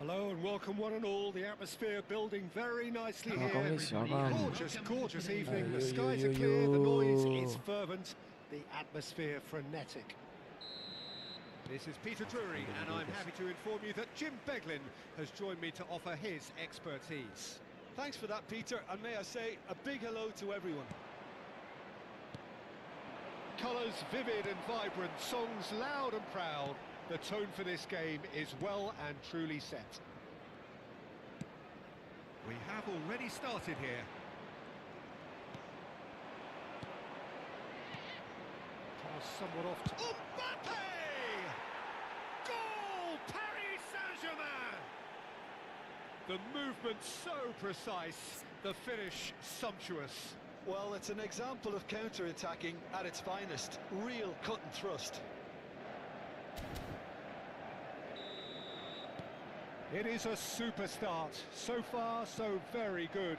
S4: Hello and welcome one and all. The atmosphere building very nicely here. Gorgeous, gorgeous evening. The skies are clear, the noise is fervent, the atmosphere frenetic. This is Peter Drury, and I'm happy to inform you that Jim Beglin has joined me to offer his expertise.
S2: Thanks for that, Peter, and may I say a big hello to everyone.
S4: Colours vivid and vibrant, songs loud and proud. The tone for this game is well and truly set. We have already started here. Pass somewhat off to Mbappe! Goal! Paris Saint-Germain! The movement so precise, the finish sumptuous.
S2: Well, it's an example of counter-attacking at its finest. Real cut and thrust.
S4: It is a super start. So far, so very good.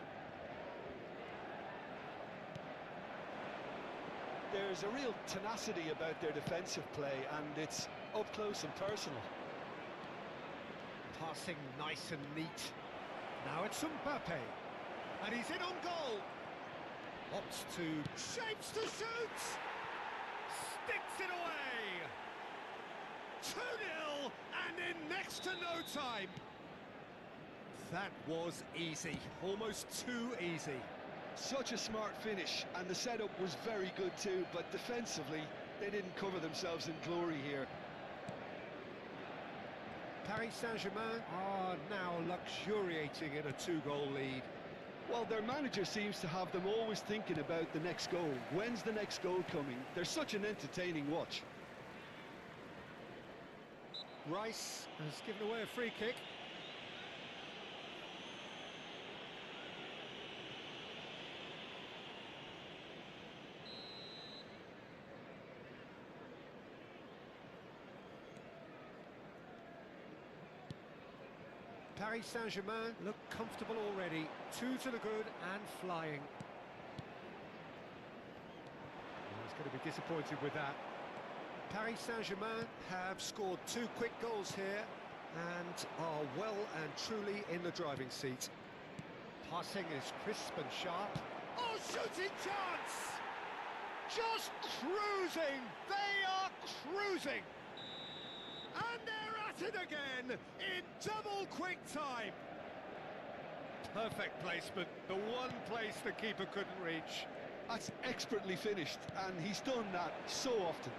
S2: There's a real tenacity about their defensive play, and it's up close and personal.
S4: Passing nice and neat. Now it's Mbappe. And he's in on goal. Opts to... shapes to shoot! Sticks it away! 2-0, and in next to no time. That was easy, almost too easy.
S2: Such a smart finish, and the setup was very good too, but defensively, they didn't cover themselves in glory here.
S4: Paris Saint-Germain are now luxuriating in a 2-goal lead.
S2: Well, their manager seems to have them always thinking about the next goal. When's the next goal coming? They're such an entertaining watch.
S4: Rice has given away a free kick. Paris Saint-Germain look comfortable already. 2 to the good and flying. He's going to be disappointed with that. Paris Saint-Germain have scored 2 quick goals here and are well and truly in the driving seat. Passing is crisp and sharp. Oh, shooting chance! Just cruising! They are cruising! And they're at it again in double quick time. Perfect placement, the one place the keeper couldn't reach.
S2: That's expertly finished, and he's done that so often.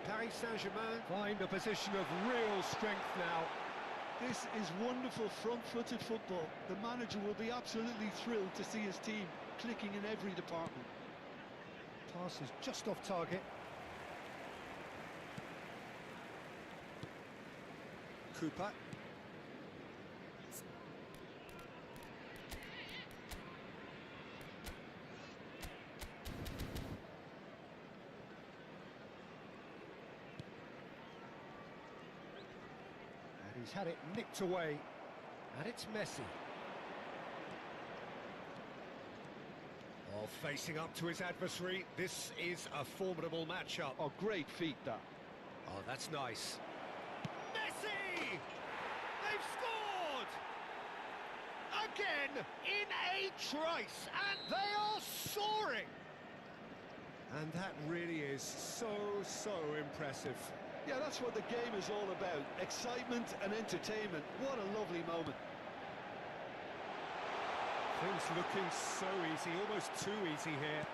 S4: Paris Saint-Germain find a position of real strength now.
S2: This is wonderful front-footed football. The manager will be absolutely thrilled to see his team clicking in every department.
S4: Pass is just off target. Cooper. And he's had it nicked away. And it's Messi. Oh, facing up to his adversary. This is a formidable matchup.
S2: Oh, great feat, that.
S4: Oh, that's nice. Messi! They've scored! Again, in a trice, and they are soaring! And that really is so impressive.
S2: Yeah, that's what the game is all about. Excitement and entertainment. What a lovely moment.
S4: Things looking so easy, almost too easy here.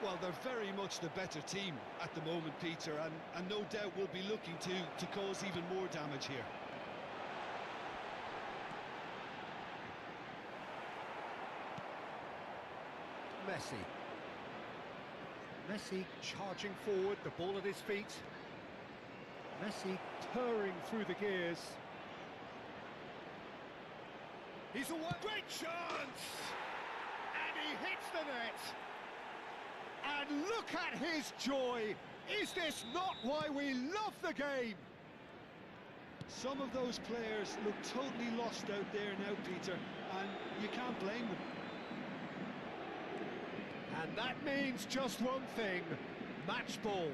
S2: Well, they're very much the better team at the moment, Peter, and no doubt will be looking to cause even more damage here.
S4: Messi. Messi charging forward, the ball at his feet. Messi purring through the gears. He's away. Great chance! And he hits the net. And look at his joy. Is this not why we love the game?
S2: Some of those players look totally lost out there now, Peter, and you can't blame them.
S4: And that means just one thing, match ball.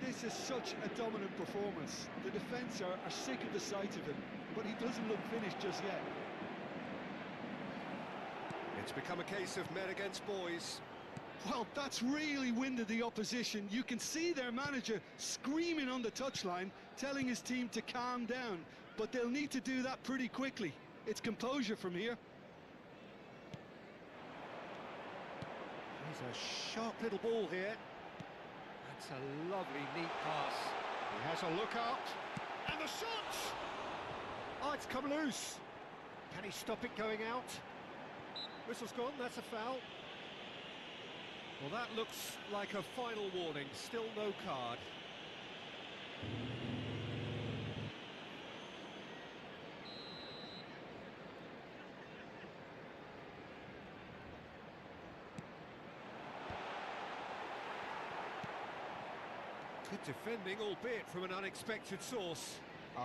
S2: This is such a dominant performance. The defence are sick of the sight of him, but he doesn't look finished just yet.
S4: It's become a case of men against boys.
S2: Well, that's really winded the opposition. You can see their manager screaming on the touchline, telling his team to calm down, but they'll need to do that pretty quickly. It's composure from here.
S4: He's a sharp little ball here. That's a lovely, neat pass. He has a look out. And the shot! Oh, it's come loose. Can he stop it going out? Whistle's gone, that's a foul. Well, that looks like a final warning. Still no card. Good defending, albeit from an unexpected source.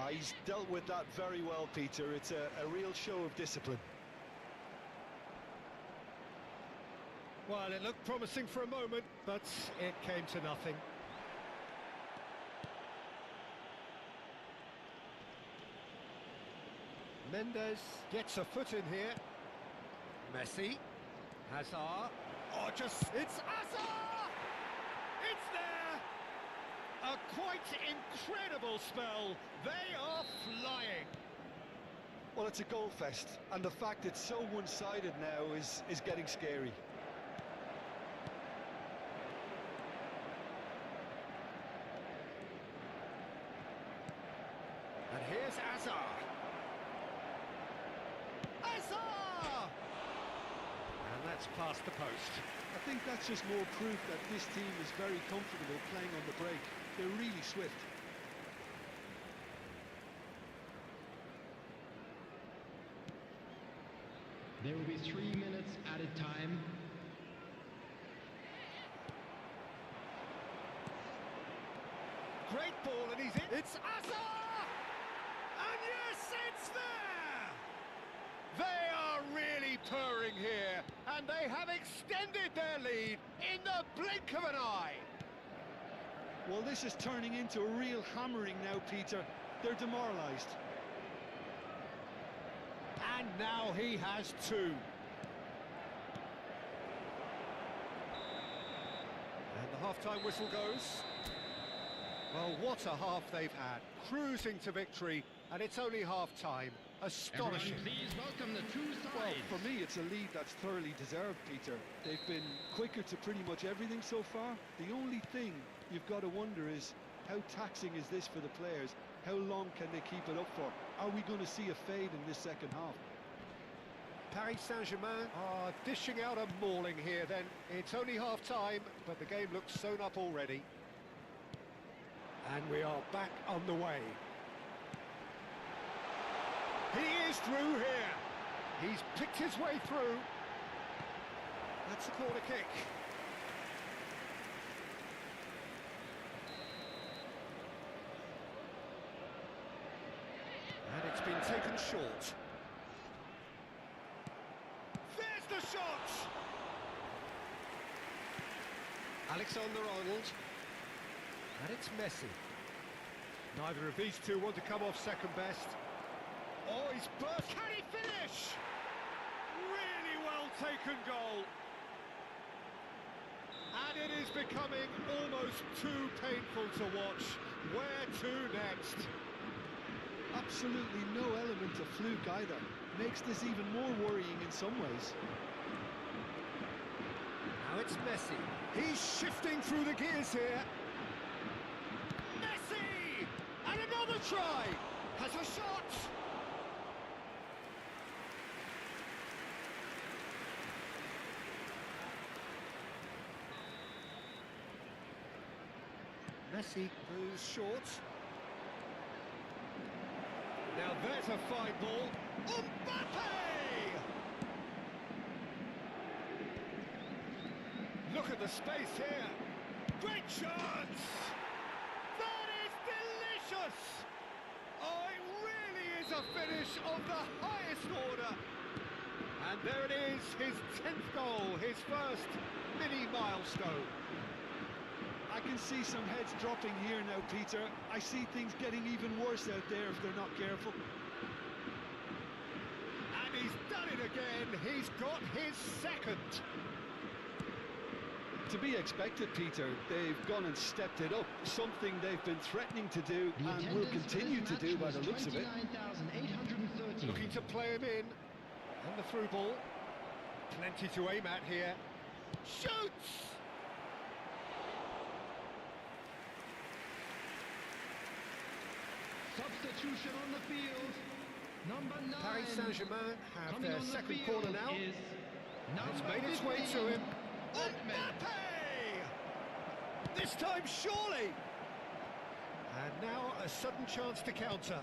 S2: He's dealt with that very well, Peter. It's a real show of discipline.
S4: Well, it looked promising for a moment, but it came to nothing. Mendes gets a foot in here. Messi. Hazard. Oh, it's Hazard! It's there! A quite incredible spell. They are flying.
S2: Well, it's a goal fest, and the fact it's so one-sided now is getting scary.
S4: And here's Hazard. Hazard! And that's past the post.
S2: I think that's just more proof that this team is very comfortable playing on the break. They're really swift.
S3: There will be 3 minutes added time.
S4: Great ball, and he's in. It's Hazard! And yes, it's there! They are really purring here, and they have extended their lead in the blink of an eye.
S2: Well, this is turning into a real hammering now, Peter. They're demoralised.
S4: And now he has two. And the half-time whistle goes. Well, what a half they've had. Cruising to victory, and it's only half-time. Astonishing.
S3: Everyone, please welcome the two sides.
S2: Well, for me, it's a lead that's thoroughly deserved, Peter. They've been quicker to pretty much everything so far. The only thing you've got to wonder is, how taxing is this for the players? How long can they keep it up for? Are we going to see a fade in this second half?
S4: Paris Saint-Germain are dishing out a mauling here then. It's only half-time, but the game looks sewn up already. And we are back on the way. He is through here. He's picked his way through. That's a corner kick. And it's been taken short. There's the shot! Alexander-Arnold. And it's Messi. Neither of these two want to come off second best. Oh, he's burst. Can he finish? Really well taken goal. And it is becoming almost too painful to watch. Where to next?
S2: Absolutely no element of fluke either. Makes this even more worrying in some ways.
S4: Now it's Messi. He's shifting through the gears here. Messi! And another try! Has a shot! Messi moves short. Now there's a fine ball. Mbappe! Look at the space here. Great chance! That is delicious! Oh, it really is a finish of the highest order. And there it is, his 10th goal, his first mini milestone.
S2: I can see some heads dropping here now, Peter. I see things getting even worse out there if they're not careful.
S4: And he's done it again. He's got his second.
S2: To be expected, Peter. They've gone and stepped it up. Something they've been threatening to do and will continue to do by the looks of it.
S3: 29,813.
S4: Looking to play him in. And the through ball. Plenty to aim at here. Shoots!
S3: Substitution on the field. Number 9.
S4: Paris Saint-Germain have
S3: Coming
S4: their
S3: on the
S4: second
S3: field
S4: corner now.
S3: is
S4: It's
S3: number
S4: made its way
S3: 15,
S4: to him.
S3: Batman.
S4: Mbappe! This time surely! And now a sudden chance to counter.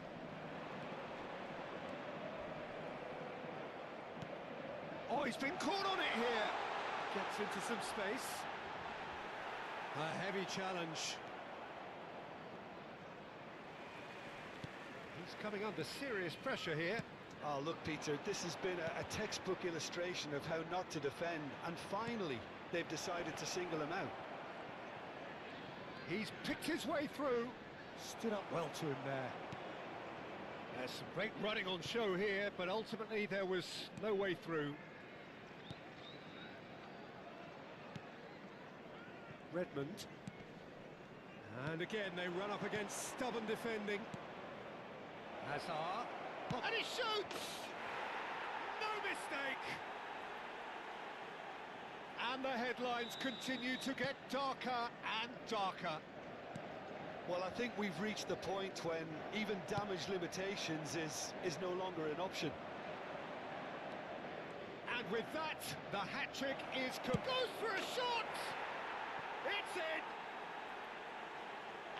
S4: Oh, he's been caught on it here. Gets into some space. A heavy challenge. He's coming under serious pressure here.
S2: Oh, look, Peter, this has been a textbook illustration of how not to defend, and finally they've decided to single him out.
S4: He's picked his way through. Stood up well to him there. There's some great running on show here, but ultimately there was no way through. Redmond. And again, they run up against stubborn defending. Hazard. And he shoots! No mistake! And the headlines continue to get darker and darker.
S2: Well, I think we've reached the point when even damage limitations is no longer an option.
S4: And with that, the hat-trick is goes for a shot! It's in!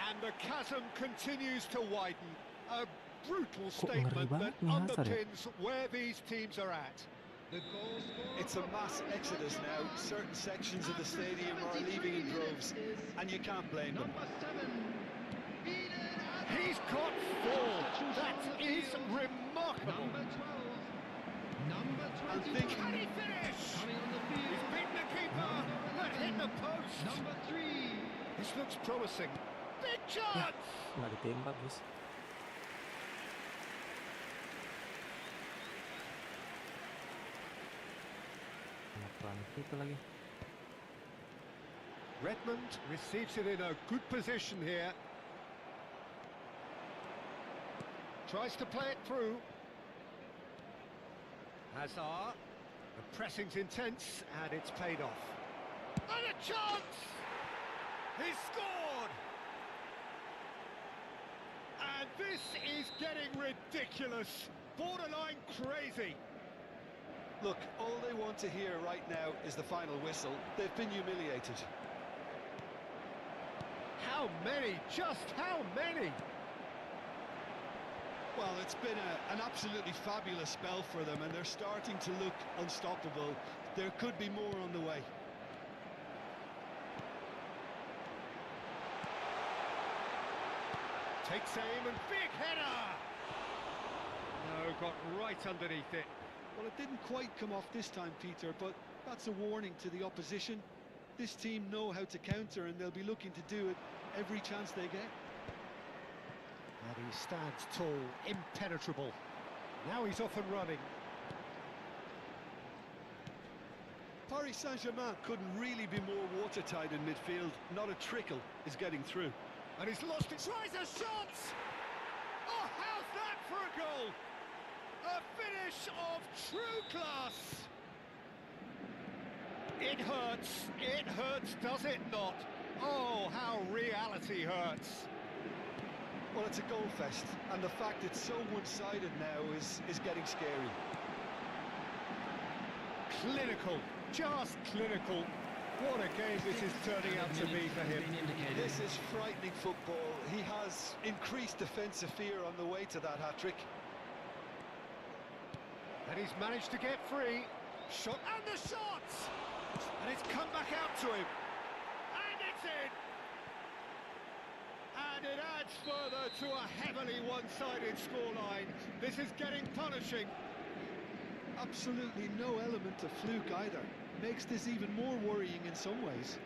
S4: And the chasm continues to widen. A brutal statement that underpins where these teams are at.
S3: The goal scorer
S2: It's a mass exodus now. Certain sections of the stadium are leaving in droves, and you can't blame them.
S3: number 7.
S4: He's got 4. That is remarkable.
S3: Number 12. Number
S2: And
S3: 20.
S2: think-
S4: Can he finish?
S3: Coming on the
S4: He's
S3: field.
S4: beaten the keeper, but hit the post.
S3: Number 3.
S4: This looks promising. Big chance!
S1: Nggak ditembak, Gus. Itu lagi.
S4: Redmond receives it in a good position here. Tries to play it through. Hazard. The pressing's intense, and it's paid off. And a chance! He's scored! And this is getting ridiculous. Borderline crazy. Look, all they want to hear right now is the final whistle. They've been humiliated.
S2: How many? Just how many?
S4: Well, it's been an absolutely fabulous spell for them, and they're starting to look unstoppable. There could be more on the way.
S2: Takes aim and big header! No, got right underneath it.
S4: Well, it didn't quite come off this time, Peter, but that's a warning to the opposition. This team know how to counter, and they'll be looking to do it every chance they get.
S2: And he stands tall, impenetrable. Now he's off and running.
S4: Paris Saint-Germain couldn't really be more watertight in midfield. Not a trickle is getting through.
S2: And he's lost it. Tries a shot! Oh, how's that for a goal? A finish of true class! It hurts, does it not? Oh, how reality hurts.
S4: Well, it's a goal fest, and the fact it's so one-sided now is getting scary.
S2: Clinical, just clinical. What a game this is turning out to be for him.
S4: This is frightening football. He has increased defensive fear on the way to that hat-trick.
S2: And he's managed to get free. Shot, and the shot! And it's come back out to him. And it's in! And it adds further to a heavily one-sided scoreline. This is getting punishing.
S4: Absolutely no element of fluke either. Makes this even more worrying in some ways.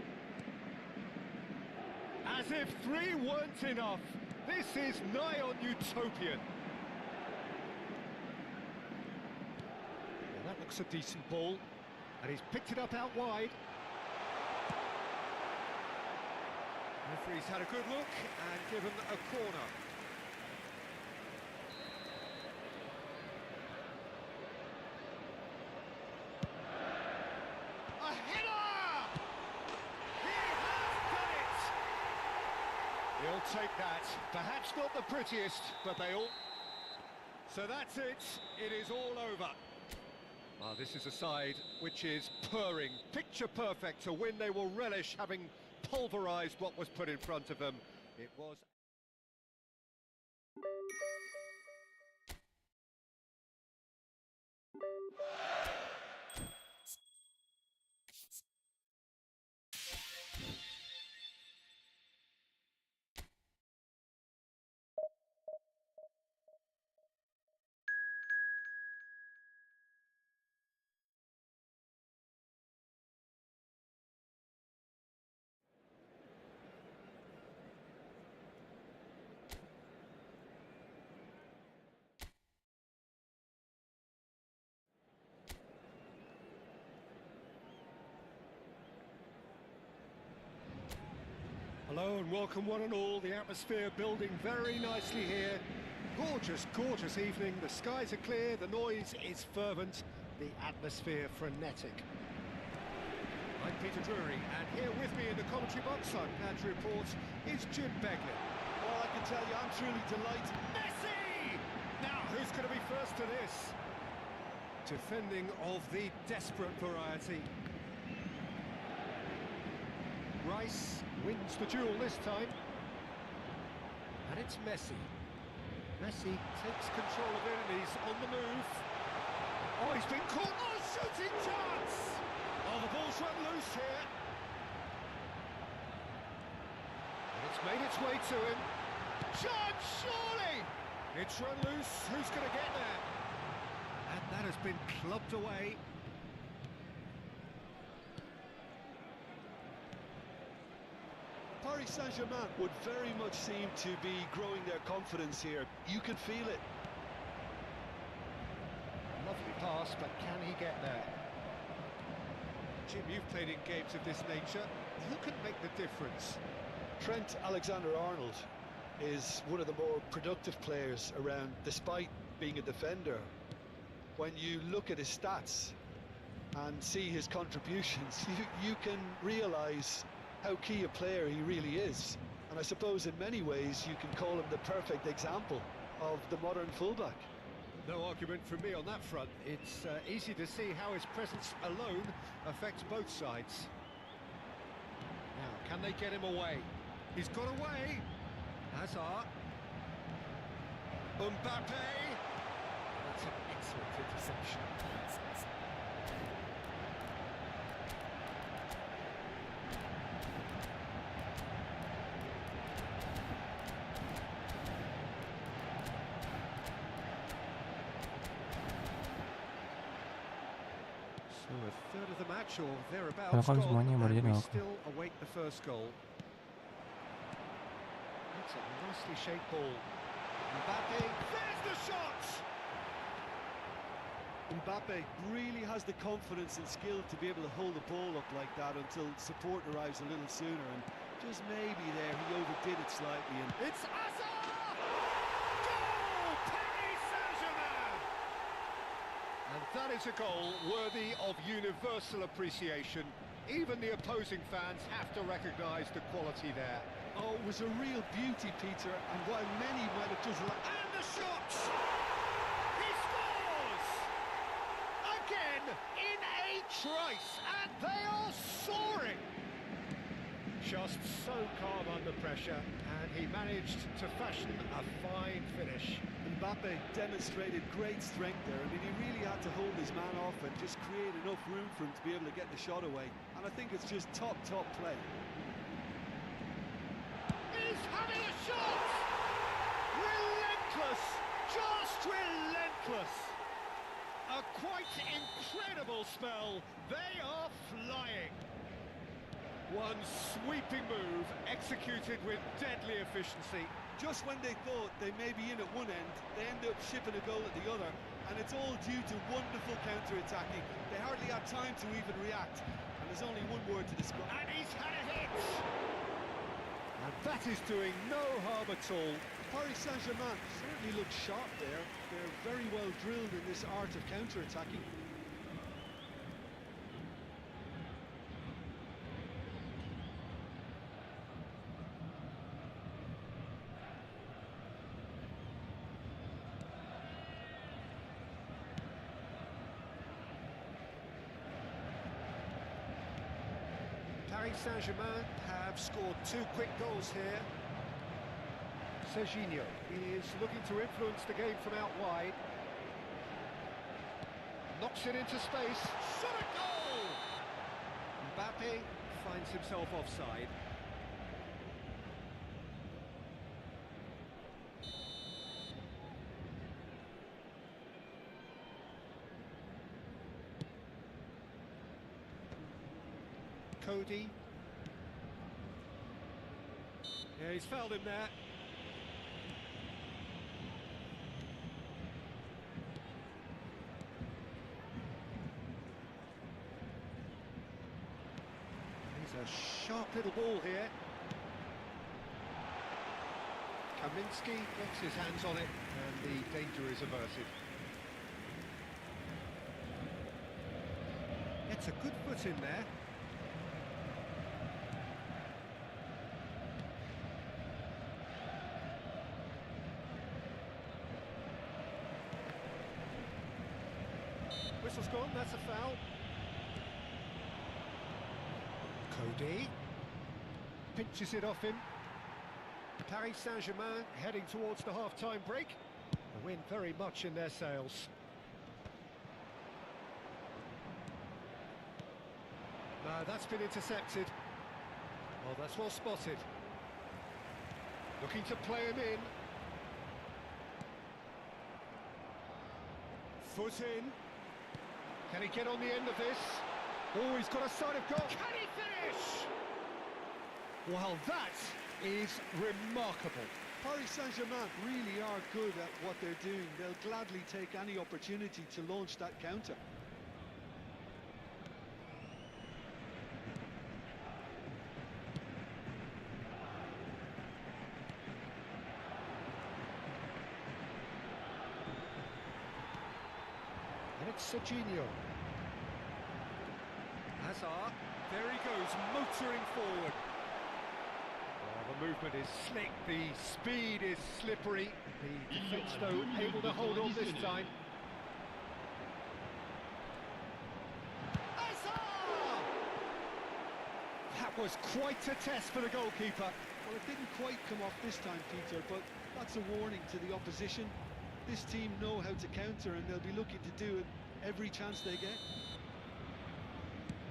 S2: As if 3 weren't enough. This is nigh on utopian. Well, that looks a decent ball. And he's picked it up out wide. Referee's had a good look and given a corner. A header! He has done it! He'll take that. Perhaps not the prettiest, but they all... So that's it. It is all over. This is a side which is purring, picture perfect, to win they will relish, having pulverised what was put in front of them. It was... Hello and welcome one and all. The atmosphere building very nicely here. Gorgeous, gorgeous evening. The skies are clear, the noise is fervent, the atmosphere frenetic. I'm Peter Drury, and here with me in the commentary box, I'm glad to report, is Jim Beglin.
S4: Well, I can tell you, I'm truly delighted.
S2: Messi! Now, who's going to be first to this? Defending of the desperate variety. Rice wins the duel this time. And it's Messi. Messi takes control of it and he's on the move. Oh, he's been caught. Oh, shooting chance! Oh, the ball's run loose here. And it's made its way to him. Judge, surely! It's run loose. Who's going to get there? And that has been clubbed away.
S4: Paris Saint-Germain would very much seem to be growing their confidence here. You can feel it.
S2: Lovely pass, but can he get there? Jim, you've played in games of this nature. Who can make the difference?
S4: Trent Alexander-Arnold is one of the more productive players around, despite being a defender. When you look at his stats and see his contributions, you can realise how key a player he really is. And I suppose in many ways you can call him the perfect example of the modern fullback. No argument from me on that front. It's easy to see how his presence alone affects both sides. Now, can they get him away? He's got away. Hazard. Mbappe. That's an excellent interception. So a third of the match or thereabouts
S1: Kalau
S4: gone,
S1: semuanya
S4: and
S1: baru
S4: we
S1: jadi
S4: still await the first goal. That's a nicely shaped ball. Mbappe, there's the shot!
S2: Mbappe really has the confidence and skill to be able to hold the ball up like that until support arrives a little sooner, and just maybe there he overdid it slightly. And
S4: It's Hazard! Goal! Paris Saint-Germain! And that is a goal worthy of universal appreciation. Even the opposing fans have to recognise the quality there.
S2: oh, it was a real beauty, Peter, and while many might have just
S4: And the shot! He scores! Again in a trice, and they are soaring! Just so calm under pressure, and he managed to fashion a fine finish.
S2: Mbappe demonstrated great strength there. I mean, he really had to hold his man off and just create enough room for him to be able to get the shot away. And I think it's just top play.
S4: He's having a shot! Relentless! Just relentless! A quite incredible spell. They are flying. One sweeping move executed with deadly efficiency.
S2: Just when they thought they may be in at one end, they end up shipping a goal at the other. And it's all due to wonderful counter-attacking. They hardly had time to even react. And there's only one word to describe.
S4: And he's had a hit! And that is doing no harm at all.
S2: Paris Saint-Germain certainly look sharp there. They're very well drilled in this art of counter-attacking.
S4: Paris Saint-Germain have scored 2 quick goals here. Serginho is looking to influence the game from out wide. Knocks it into space. Shot a goal! Mbappe finds himself offside. Cody. Yeah, he's fouled him there. He's a sharp little ball here. Kaminski gets his hands on it, and the danger is averted. It's a good foot in there. Whistle's gone, that's a foul. Cody pinches it off him. Paris Saint-Germain heading towards the half-time break. The wind very much in their sails. No, that's been intercepted. Oh, that's well spotted. Looking to play him in. Foot in. Can he get on the end of this? Oh, he's got a sight of goal. Can he finish? Well, that is remarkable.
S2: Paris Saint-Germain really are good at what they're doing. They'll gladly take any opportunity to launch that counter.
S4: And it's Serginho. Hazard, there he goes, motoring forward. Oh, the move movement is slick, the speed is slippery. The defence, though, able to hold on this time. That was quite a test for the goalkeeper.
S2: Well, it didn't quite come off this time, Peter, but that's a warning to the opposition. This team know how to counter, and they'll be looking to do it every chance they get.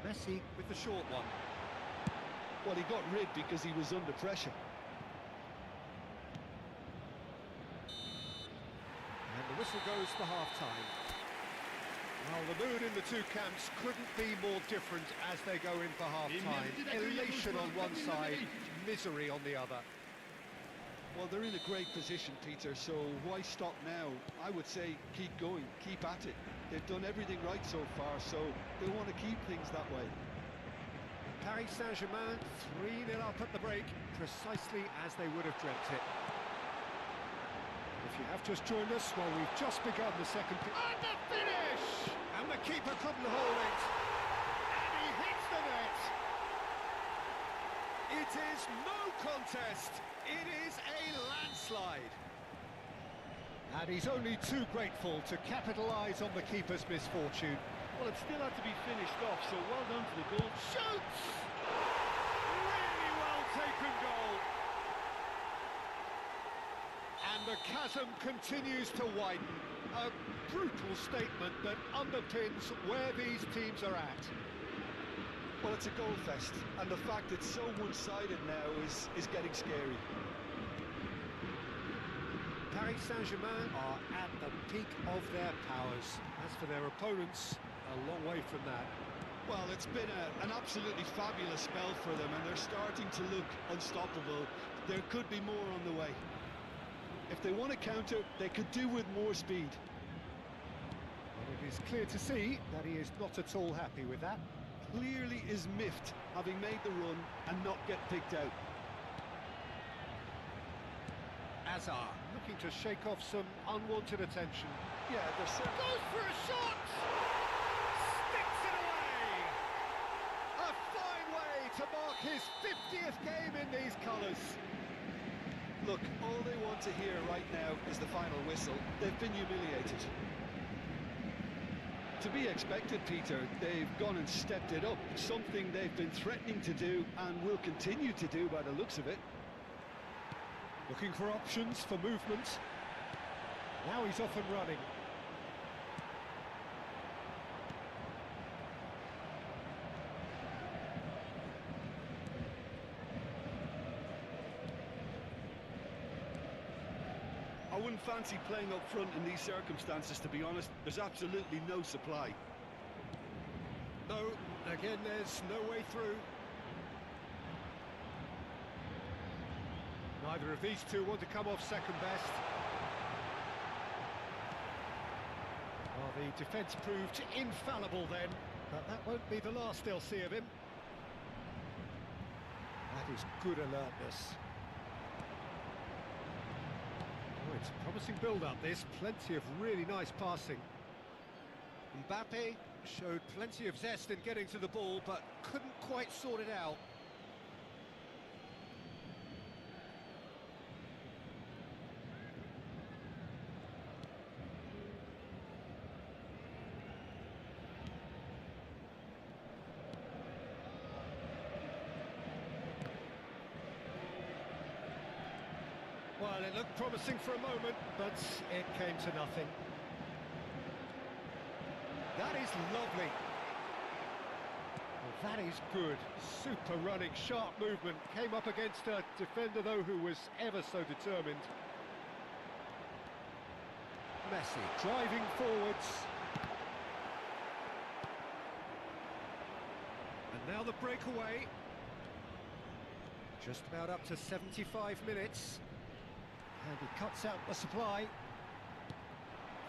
S4: Messi with the short one.
S2: Well, he got rid because he was under pressure.
S4: And the whistle goes for half-time. Well, the mood in the two camps couldn't be more different as they go in for half-time. Elation on one side, misery on the other.
S2: Well, they're in a great position, Peter, so why stop now? I would say keep going, keep at it. They've done everything right so far, so they want to keep things that way.
S4: Paris Saint-Germain 3-0 up at the break, precisely as they would have dreamt it. If you have just joined us, well, we've just begun the second... And the finish! And the keeper couldn't hold it. And he hits the net. It is no contest. It is a landslide. And he's only too grateful to capitalise on the keeper's misfortune.
S2: Well, it still had to be finished off, so well done for the goal.
S4: Shoots! Really well taken goal. And the chasm continues to widen. A brutal statement that underpins where these teams are at.
S2: Well, it's a goal fest, and the fact it's so one-sided now is getting scary.
S4: Paris Saint-Germain are at the peak of their powers. As for their opponents, a long way from that.
S2: Well, it's been an absolutely fabulous spell for them, and they're starting to look unstoppable. There could be more on the way. If they want to counter, they could do with more speed.
S4: Well, it is clear to see that he is not at all happy with that.
S2: Clearly is miffed, having made the run and not get picked out.
S4: Hazard looking to shake off some unwanted attention.
S2: Yeah, they're certainly...
S4: Goes for a shot! Sticks it away! A fine way to mark his 50th game in these colours.
S2: Look, all they want to hear right now is the final whistle. They've been humiliated. To be expected, Peter. They've gone and stepped it up, something they've been threatening to do and will continue to do by the looks of it.
S4: Looking for options for movement. Now he's off and running.
S2: I wouldn't fancy playing up front in these circumstances, to be honest. There's absolutely no supply.
S4: No, again, there's no way through. Neither of these two want to come off second best. Well, the defence proved infallible then, but that won't be the last they'll see of him. That is good alertness. Oh, it's a promising build-up, this. Plenty of really nice passing. Mbappe showed plenty of zest in getting to the ball, but couldn't quite sort it out. Well, it looked promising for a moment, but it came to nothing. That is lovely. Well, that is good. Super running, sharp movement. Came up against a defender, though, who was ever so determined. Messi driving forwards. And now the breakaway. Just about up to 75 minutes. And he cuts out the supply.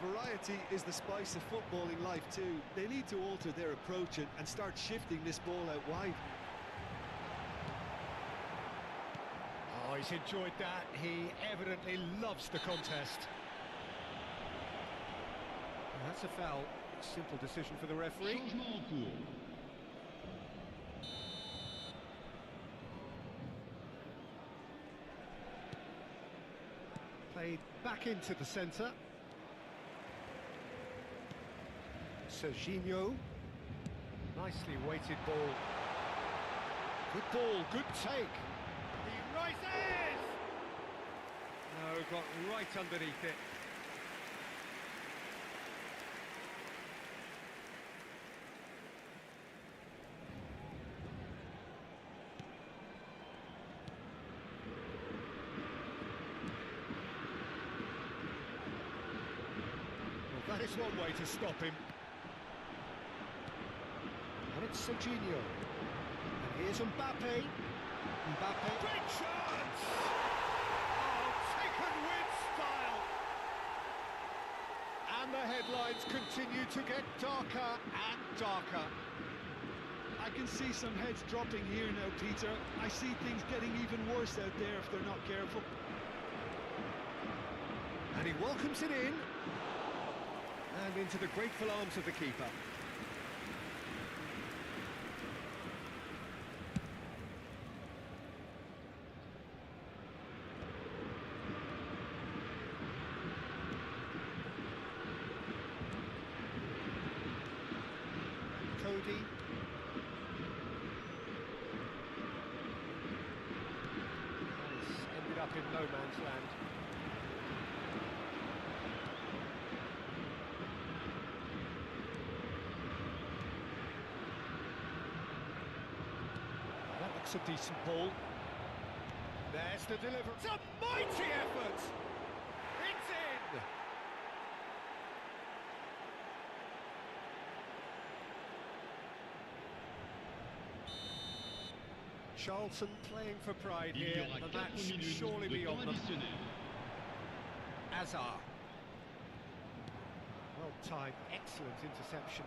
S2: Variety is the spice of footballing life too. They need to alter their approach and start shifting this ball out wide.
S4: Oh, he's enjoyed that. He evidently loves the contest. And that's a foul. Simple decision for the referee.
S3: Changement en cours.
S4: Played back into the centre. Serginho. Nicely weighted ball. Good ball, good take. He rises! No, got right underneath it. Well, that is one way to stop him. And it's Serginho. And here's Mbappe. Mbappe. Great chance! Oh, taken with style. And the headlines continue to get darker and darker.
S2: I can see some heads dropping here now, Peter. I see things getting even worse out there if they're not careful.
S4: And he welcomes it in. And into the grateful arms of the keeper. Cody. He's ended up in no man's land. That looks a decent ball. There's the delivery. It's a mighty effort! It's in! Charlton playing for pride
S3: Il y
S4: here.
S3: aura
S4: The
S3: 4
S4: match
S3: minutes
S4: surely
S3: de temps
S4: beyond them.
S3: additionnel.
S4: Azar. Well timed, excellent interception.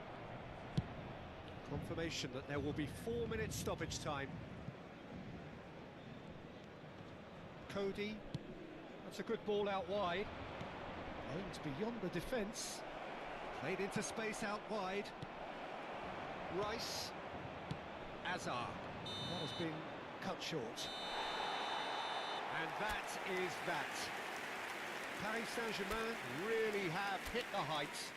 S4: Confirmation that there will be 4 minutes stoppage time. Cody. That's a good ball out wide. Aims beyond the defence. Played into space out wide. Rice. Azar. That has been cut short. And that is that. Paris Saint-Germain really have hit the heights.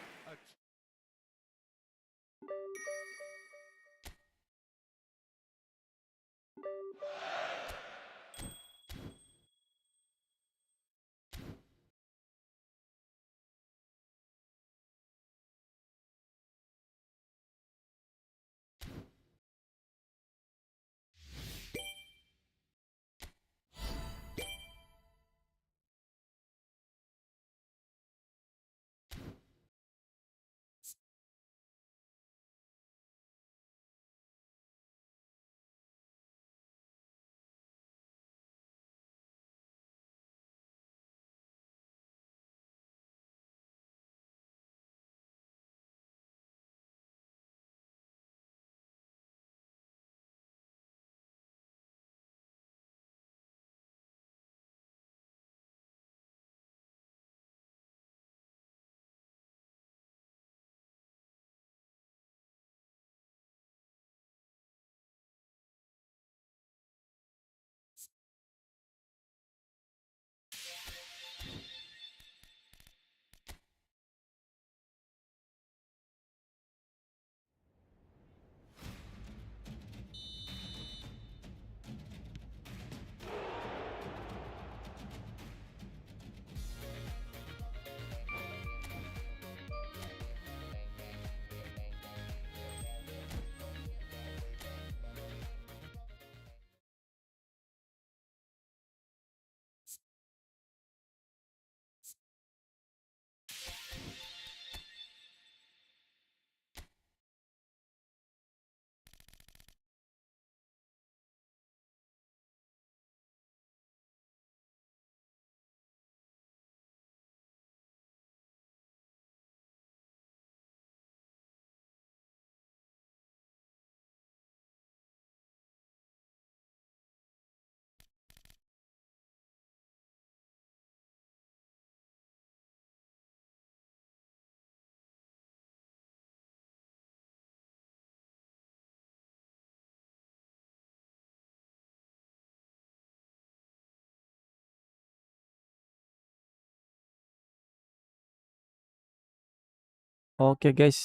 S1: Oke guys.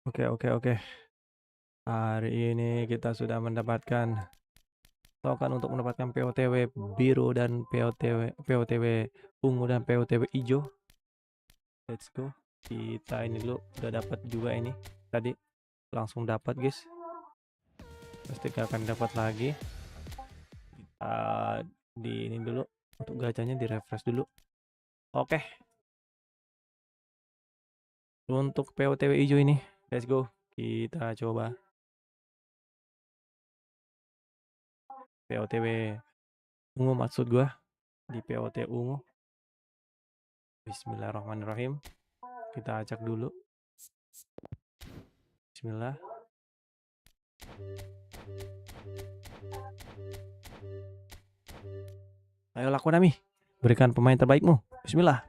S1: Oke. Hari ini kita sudah mendapatkan token untuk mendapatkan POTW biru dan POTW ungu dan POTW hijau. Let's go. Kita ini dulu udah dapat juga ini tadi, langsung dapat guys. Pasti akan dapat lagi. Kita di ini dulu untuk gacanya, di refresh dulu. Oke. Untuk POTW hijau ini, let's go. Kita coba POTW ungu, maksud gua di POT ungu. Bismillahirrahmanirrahim. Kita acak dulu. Bismillah. Ayo lakukan Ami. Berikan pemain terbaikmu. Bismillah.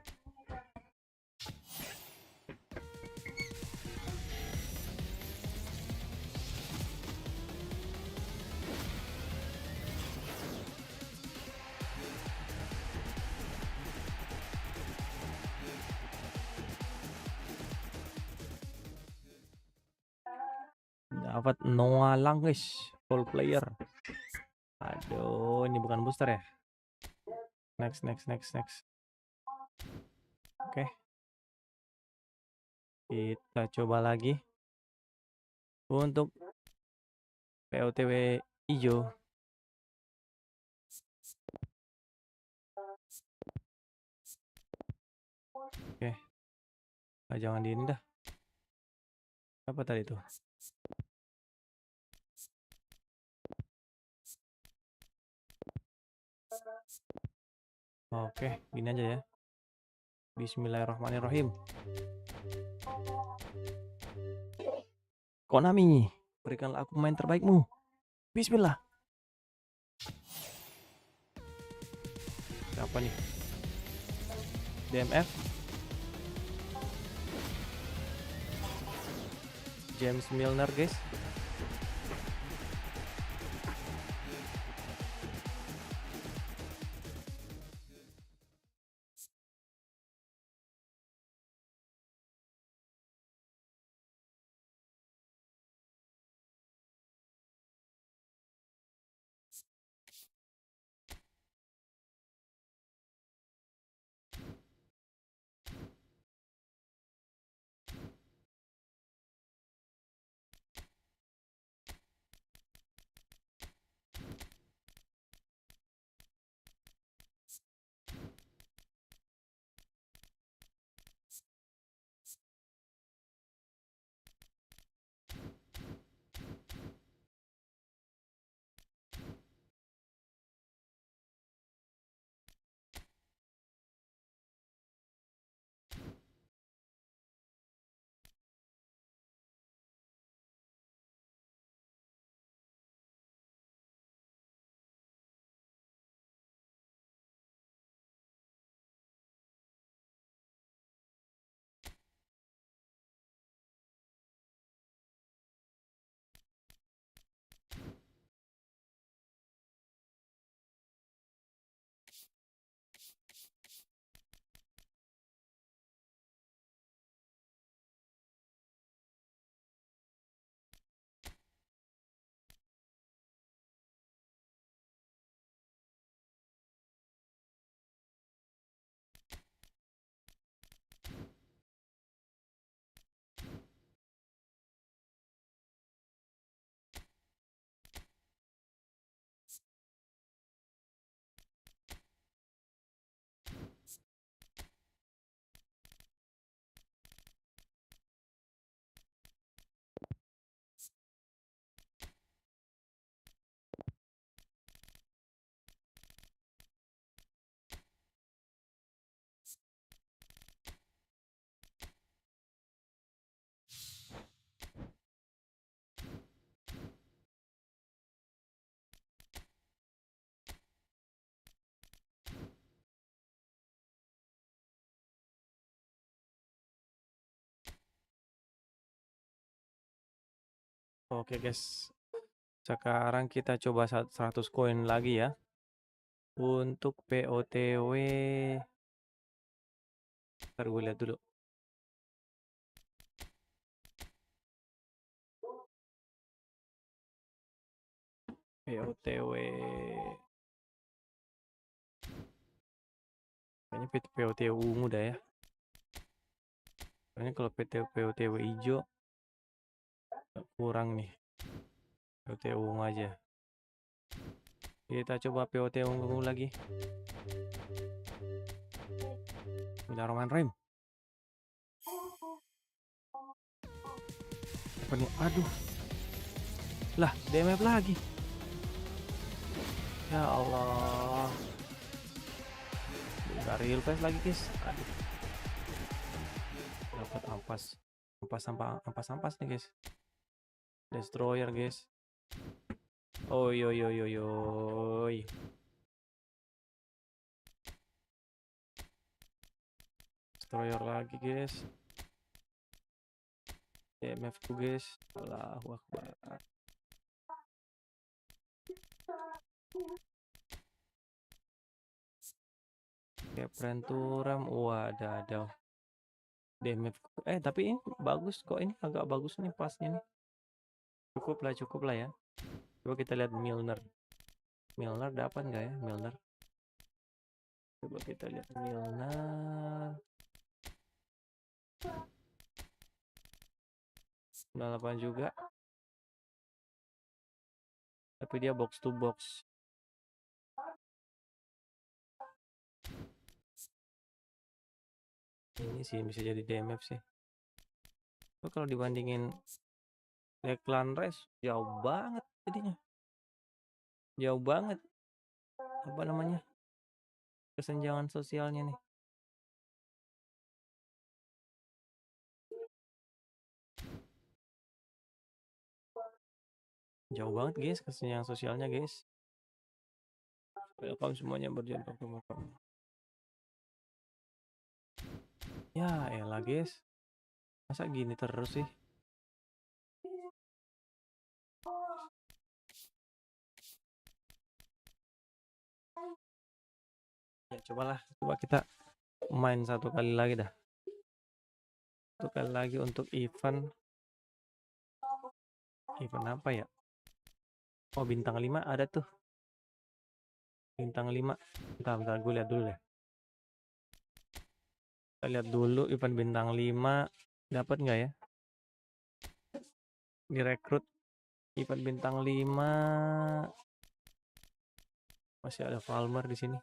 S1: Dapat Noah Lang guys, full player. Aduh, ini bukan booster ya. Next. Oke. Kita coba lagi untuk POTW hijau. Oke. Nah, jangan di ini dah. Apa tadi itu? Oke, gini aja ya. Bismillahirrahmanirrahim. Konami, berikanlah aku pemain terbaikmu. Bismillah. Siapa nih? DMF. James Milner guys. Oke guys, sekarang kita coba 100 koin lagi ya. Untuk POTW, ntar gue lihat dulu. POTW. Kayaknya POTW ungu dah ya. Kayaknya kalau POTW hijau kurang nih. POTW ungu aja. Kita coba POTW ungu lagi. Bismillahirrahmanirrahim. Apa nih? Aduh. Lah, DMF lagi. Ya Allah. Nggak real face lagi, guys. Aduh. Dapat ampas nih, guys. Destroyer, guys. Oi. Destroyer lagi, guys. DMF ku, guys. Allahu Akbar. Prenturam, ada DMF. Tapi ini bagus kok, ini agak bagus nih pasnya nih. Cukup lah ya. Coba kita lihat Milner dapat nggak ya Milner? Coba kita lihat Milner. 98 juga. Tapi dia box to box. Ini sih bisa jadi DMF sih. Tapi kalau dibandingin Declan Rice jauh banget jadinya. Jauh banget. Apa namanya? Kesenjangan sosialnya nih. Jauh banget, guys, kesenjangan sosialnya, guys. Welcome semuanya berjumpa ke makam. Ya elah, guys. Masa gini terus sih? Ya coba kita main satu kali lagi dah. Satu kali lagi untuk event apa ya? Oh, bintang 5 ada tuh. Bintang 5. Bentar, gue lihat dulu deh. Kita lihat dulu event bintang 5 dapat nggak ya? Direkrut event bintang 5. Masih ada Palmer di sini.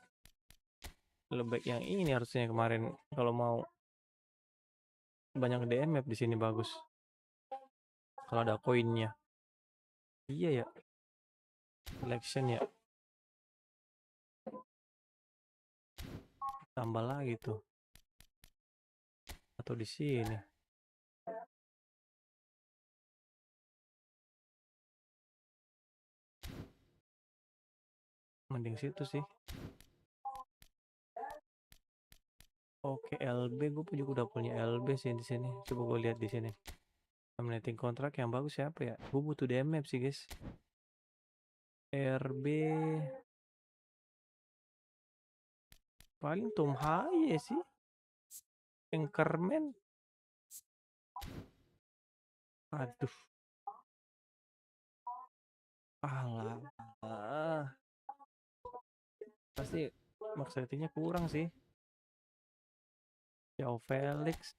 S1: Lebih yang ini harusnya kemarin kalau mau banyak DMF di sini bagus. Kalau ada koinnya. Iya ya. Selection ya. Tambah lagi tuh. Atau di sini. Mending situ sih. Oke, LB gue juga udah punya LB sih di sini. Coba gue lihat di sini. Terminating kontrak yang bagus siapa ya? Gue butuh DMF sih, guys. RB paling Tom Haye sih. Anchorman. Aduh. Alah. Pasti max ratingnya kurang sih. Jauh Felix.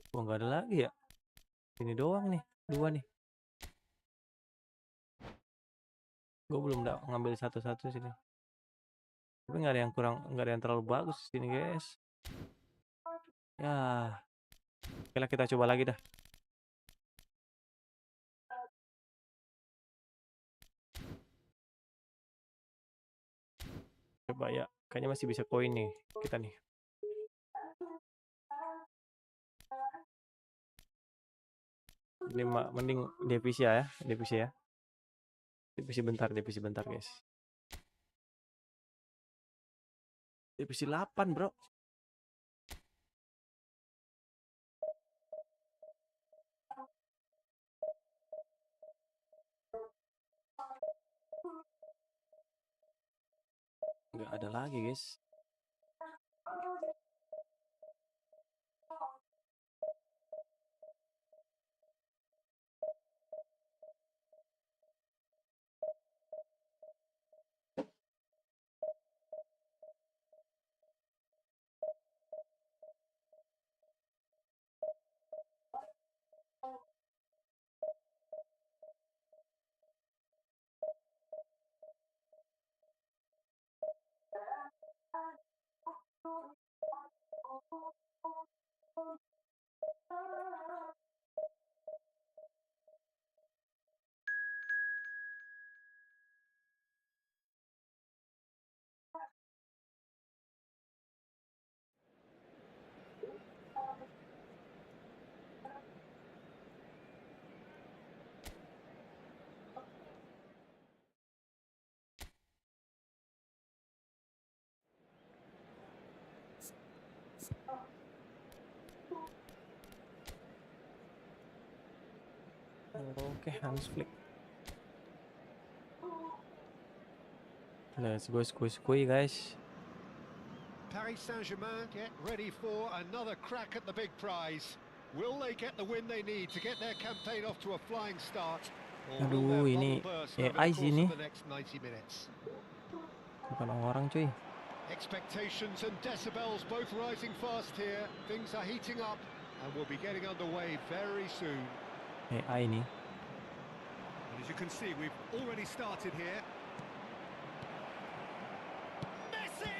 S1: Oh, nggak ada lagi ya? Ini doang nih, 2 nih. Gue belum ngambil satu-satu sini. Tapi nggak ada yang terlalu bagus sini, guys. Ya, oke lah, kita coba lagi dah. Coba ya, kayaknya masih bisa koin nih kita nih. Ini mending divisi ya. Divisi bentar, guys. Divisi 8, bro. Nggak ada lagi, guys. Oke, Hans Flick. Let's go Skuy guys.
S4: Paris Saint-Germain get ready for another crack at the big prize. Will they get the win they need to get their campaign off to a flying start? Or will
S1: Aduh,
S4: their
S1: ini
S4: bubble burst over the
S1: AI
S4: course
S1: sih
S4: of
S1: ini.
S4: the next 90 minutes?
S1: Bukan orang cuy.
S4: Expectations and decibels both rising fast here. Things are heating up and we'll be getting underway very soon.
S1: AI nih.
S4: And as you can see, we've already started here. Messi!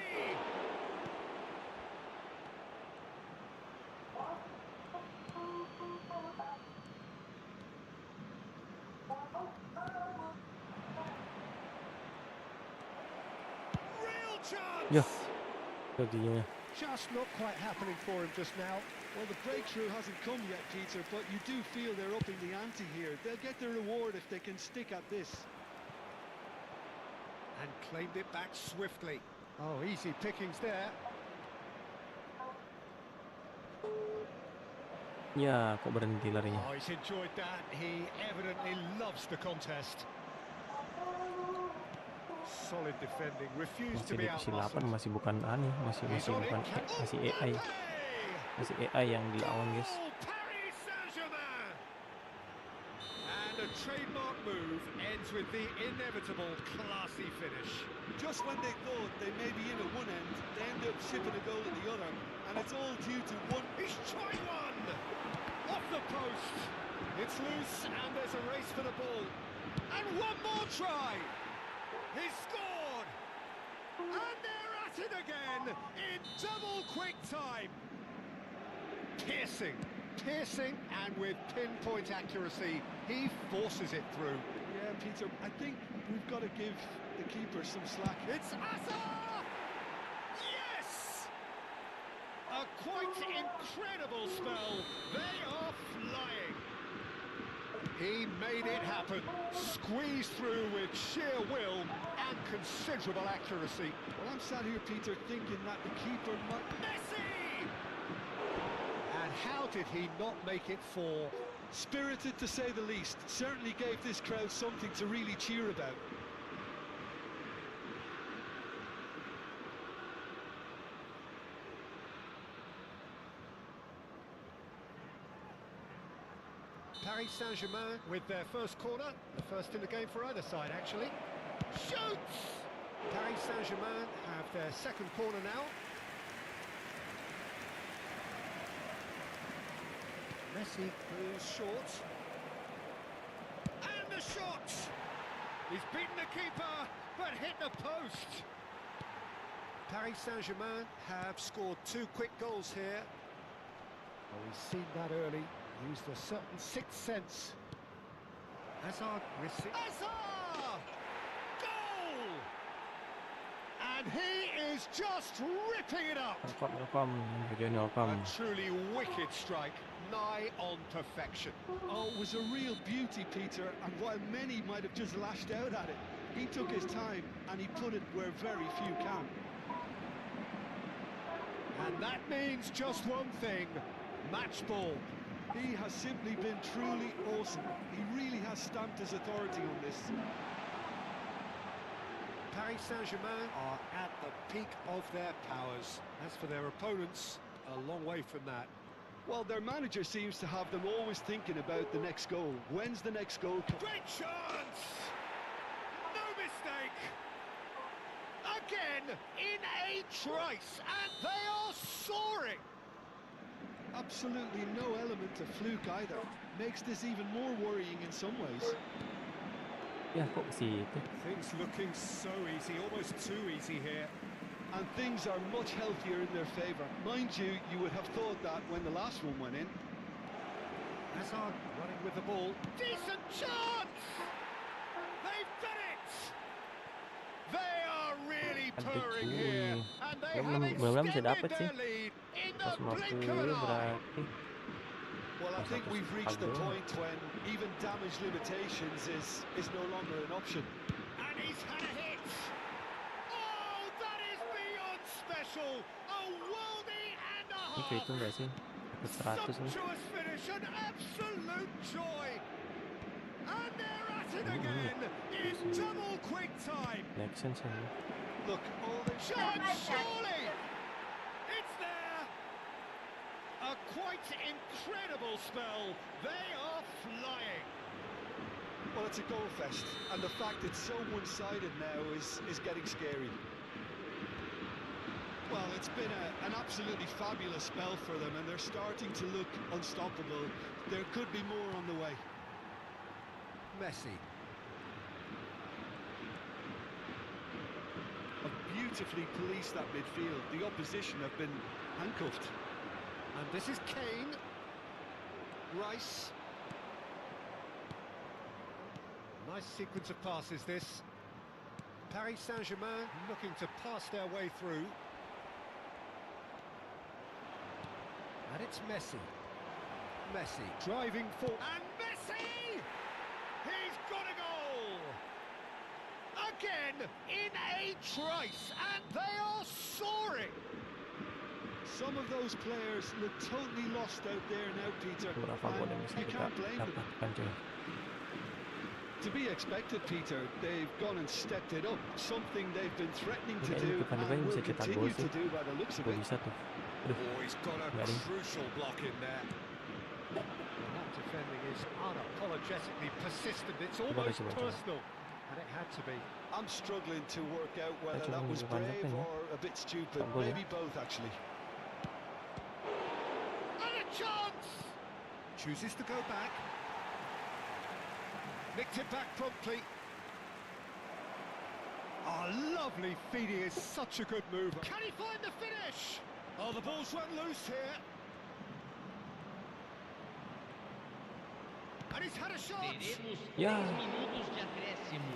S4: Real chance!
S1: Yo. Jadinya.
S4: Just not quite happening for him just now.
S2: Well, the breakthrough hasn't come yet, Peter, but you do feel they're upping the ante here. They'll get their reward if they can stick at this.
S4: And claimed it back swiftly. Oh, easy pickings there.
S1: Ya, kok berhenti larinya.
S4: Oh, he's enjoyed that. He evidently loves the contest. Solid defending, refused to
S1: Masih
S4: be
S1: divisi 8,
S4: outmuscled.
S1: masih bukan aneh, masih bukan masih AI. Masih AI yang dilawan, guys.
S4: Paris Saint-Germain. And a trademark move ends with the inevitable classy finish.
S2: Just when they thought they may be in at one end, they end up shipping a goal at the other, and it's all due to one.
S4: He's tried one! Off the post. It's loose and there's a race for the ball. And one more try. He's scored. And they're at it again in double quick time. Piercing, and with pinpoint accuracy, he forces it through.
S2: Yeah, Peter, I think we've got to give the keeper some slack.
S4: It's Asa! Yes! A quite incredible spell. They are flying. He made it happen. Squeezed through with sheer will and considerable accuracy.
S2: Well, I'm sat here, Peter, thinking that the keeper might...
S4: Messi! And how did he not make it 4?
S2: Spirited, to say the least. Certainly gave this crowd something to really cheer about.
S4: Paris Saint-Germain with their first corner, the first in the game for either side actually. Shoots! Paris Saint-Germain have their second corner now. Messi goes short. And the shot! He's beaten the keeper, but hit the post. Paris Saint-Germain have scored 2 quick goals here. Oh, we've seen that early. Used a certain sixth sense. Hazard receives. Hazard! Goal! And he is just ripping it up. A truly wicked strike, nigh on perfection.
S2: Oh, it was a real beauty, Peter, and while many might have just lashed out at it, he took his time and he put it where very few can.
S4: And that means just one thing, match ball.
S2: He has simply been truly awesome. He really has stamped his authority on this.
S4: Paris Saint-Germain are at the peak of their powers. As for their opponents, a long way from that.
S2: Well, their manager seems to have them always thinking about the next goal. When's the next goal coming?
S4: Great chance! No mistake! Again, in a trice, and they are soaring!
S2: Absolutely no element of fluke either. Makes this even more worrying in some ways.
S1: Ya, kok ke situ?
S4: Things looking so easy, almost too easy here.
S2: And things are much healthier in their favour. Mind you, you would have thought that when the last one went in.
S4: Hazard running with the ball. Decent chance! They've done it! They are really purring here, and they have extended their lead in the blink of an eye.
S2: Well, I think we've reached the point when even damage limitations is no longer an option.
S4: And he's had a hit! Oh, that is beyond special! A worldie and a
S1: Ini kehitung
S4: half!
S1: nggak sih? Dapat 100 nih.
S4: Sumptuous finish, an absolute joy!
S2: it again in double quick time.
S1: Action sih.
S2: Look, all the shots, surely! It's there! A quite incredible spell. They are flying. Well, it's a goal fest, and the fact it's so one-sided now is getting scary. Well, it's been an absolutely fabulous spell for them, and they're starting to look unstoppable. There could be more on the way. Messi. Have beautifully policed that midfield. The opposition have been handcuffed. And this is Kane. Rice. Nice sequence of passes, this. Paris Saint-Germain looking to pass their way through. And it's Messi. Messi driving for... And Messi! He's got a goal! Again, in a trice, and they are soaring! Some of those players look totally lost out there now, Peter.
S1: Berapa gol yang bisa
S2: You
S1: kita
S2: can't blame them.
S1: dapatkan cuy?
S2: To be expected, Peter. They've gone and stepped it up. Something they've been threatening to
S1: Ini
S2: do
S1: depan-depan
S2: and will
S1: bisa cetak gol
S2: continue
S1: sih.
S2: to do by the looks of
S1: Gol
S2: it.
S1: bisa tuh. Aduh,
S2: Oh, he's got a
S1: nggak ding.
S2: crucial block in there. That defending is unapologetically persistent. It's almost
S1: coba.
S2: personal, and it had to be. I'm struggling to work out whether
S1: coba
S2: that was
S1: bukan
S2: brave
S1: apa ya.
S2: or a bit stupid.
S1: Gol ya.
S2: Maybe both, actually. And a chance! Chooses to go back. Nicked it back promptly. Oh, lovely feed. He is such a good mover. Can he find the finish? Oh, the ball's run loose here. And he's had a shot.
S3: Teremos
S1: Ya.
S3: 3 minutos de acréscimo.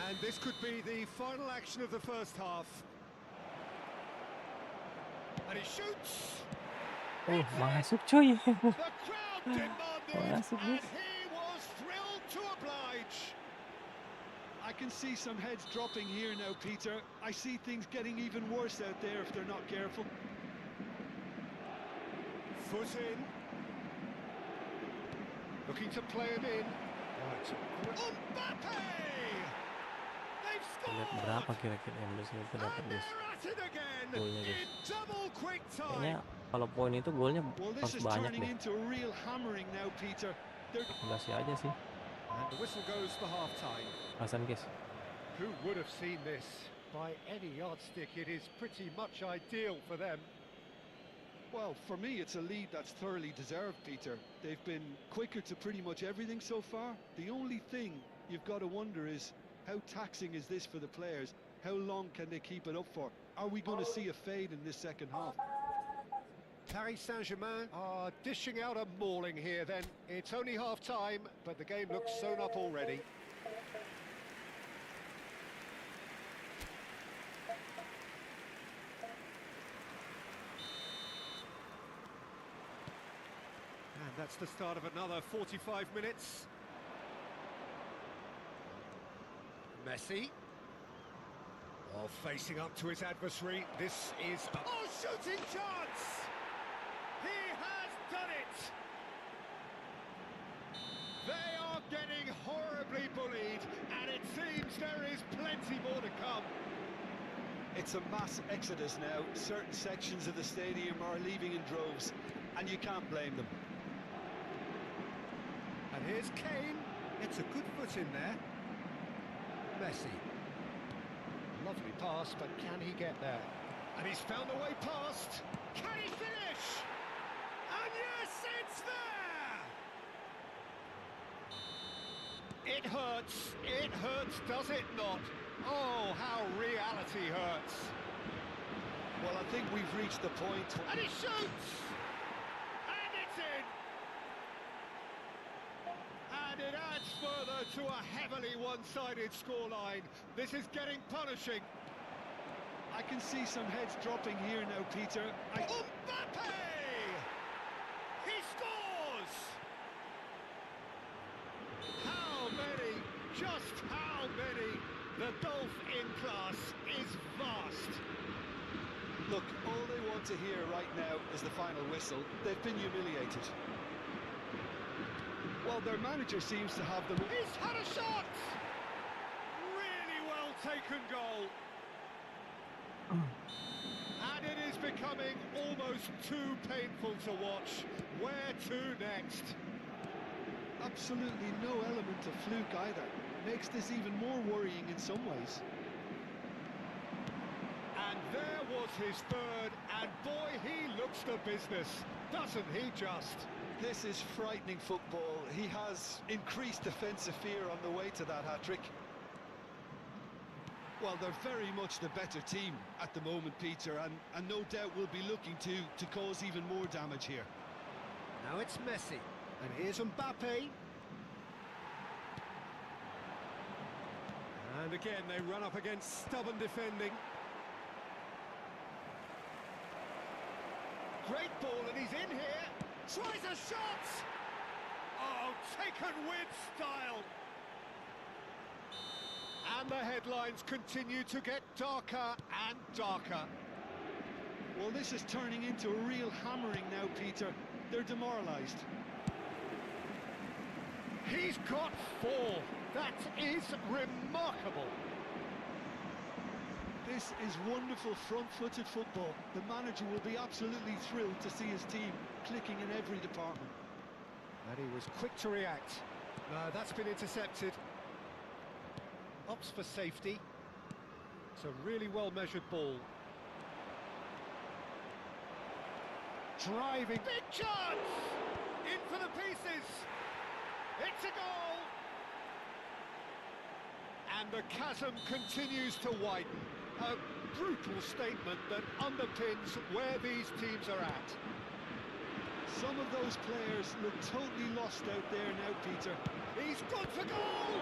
S2: And this could be the final action of the first half. And he shoots.
S1: Masuk cuy.
S2: The crowd demanded,
S1: Masuk,
S2: and
S1: Miss.
S2: he was thrilled to oblige. I can see some heads dropping here now, Peter. I see things getting even worse out there if they're not careful. Foot in. Looking to play it in. Mbappe! They've
S1: Lihat
S2: scored!
S1: berapa kira-kira yang bisa kita dapat
S2: And
S1: guys?
S2: they're at it again
S1: Golnya, guys.
S2: in double quick
S1: Kayaknya
S2: time.
S1: kalau poin itu golnya
S2: Well, this
S1: harus
S2: is
S1: banyak
S2: turning
S1: deh.
S2: into a real hammering now, Peter. They're...
S1: Kasih aja sih.
S2: And the whistle goes for half-time.
S1: Hasan guys.
S2: Who would have seen this? By any yardstick, it is pretty much ideal for them. Well, for me, it's a lead that's thoroughly deserved, Peter. They've been quicker to pretty much everything so far. The only thing you've got to wonder is, how taxing is this for the players? How long can they keep it up for? Are we going to see a fade in this second half? Paris Saint-Germain are dishing out a mauling here then. It's only half-time, but the game looks sewn up already. And that's the start of another 45 minutes. Messi. Oh, facing up to his adversary. This is a... Oh, shooting chance! He has done it! They are getting horribly bullied, and it seems there is plenty more to come. It's a mass exodus now. Certain sections of the stadium are leaving in droves, and you can't blame them. And here's Kane. It's a good foot in there. Messi. Lovely pass, but can he get there? And he's found a way past. Can he finish? And yes, it's there! It hurts, does it not? Oh, how reality hurts. Well, I think we've reached the point. And he shoots! And it's in! And it adds further to a heavily one-sided scoreline. This is getting punishing. I can see some heads dropping here now, Peter. Mbappe! He scores! How many? Just how many? The gulf in class is vast.
S4: Look, all they want to hear right now is the final whistle. They've been humiliated. Well, their manager seems to have them.
S2: He's had a shot! Really well taken goal. And it is becoming almost too painful to watch. Where to next?
S4: Absolutely no element of fluke either. Makes this even more worrying in some ways.
S2: And there was his third, and boy, he looks the business, doesn't he just?
S4: This is frightening football. He has increased defensive fear on the way to that hat-trick. Well, they're very much the better team at the moment, Peter, and no doubt will be looking to cause even more damage here.
S2: Now it's Messi, and here's Mbappe. And again, they run up against stubborn defending. Great ball, and he's in here. Tries a shot! Oh, taken with style. And the headlines continue to get darker and darker.
S4: Well, this is turning into a real hammering now, Peter. They're demoralised.
S2: He's got 4. That is remarkable.
S4: This is wonderful front-footed football. The manager will be absolutely thrilled to see his team clicking in every department.
S2: And he was quick to react. No, that's been intercepted. Opts for safety. It's a really well-measured ball. Driving. Big chance! In for the pieces! It's a goal! And the chasm continues to widen. A brutal statement that underpins where these teams are at.
S4: Some of those players look totally lost out there now, Peter.
S2: He's gone for goal!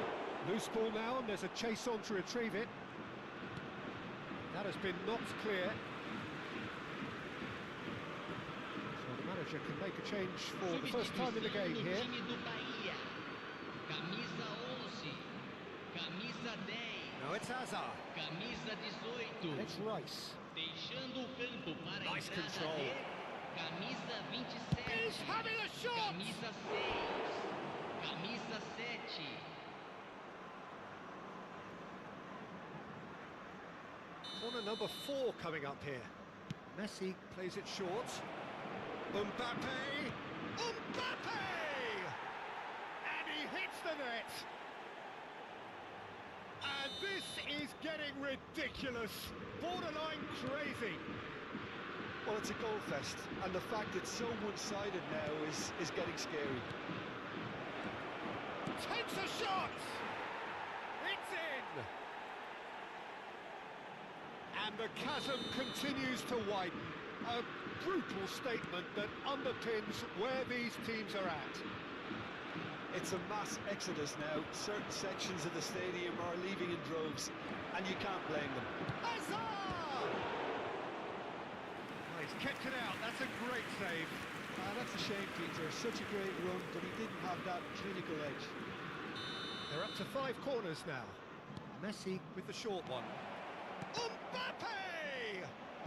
S2: Loose ball now, and there's a chase on to retrieve it. That has been knocked clear. So the manager can make a change for the first time in the game here.
S3: Camisa 11, camisa 10,
S2: Now it's Hazard.
S3: camisa 18.
S2: It's Rice.
S3: Deixando o campo para a
S2: Nice
S3: entrada
S2: control.
S3: de camisa 27.
S2: He's having a shot!
S3: Camisa 6, camisa 7.
S2: Corner number 4 coming up here. Messi plays it short. Mbappe! Mbappe! And he hits the net! And this is getting ridiculous. Borderline crazy.
S4: Well, it's a goal fest, and the fact it's so one-sided now is getting scary.
S2: Takes a shot! It's in! And the chasm continues to widen. A brutal statement that underpins where these teams are at.
S4: It's a mass exodus now. Certain sections of the stadium are leaving in droves, and you can't blame them.
S2: Hazard! Oh, he's kept it out. That's a great save.
S4: That's a shame, Peter. Such a great run, but he didn't have that clinical edge.
S2: They're up to 5 corners now. Messi with the short one. Mbappe!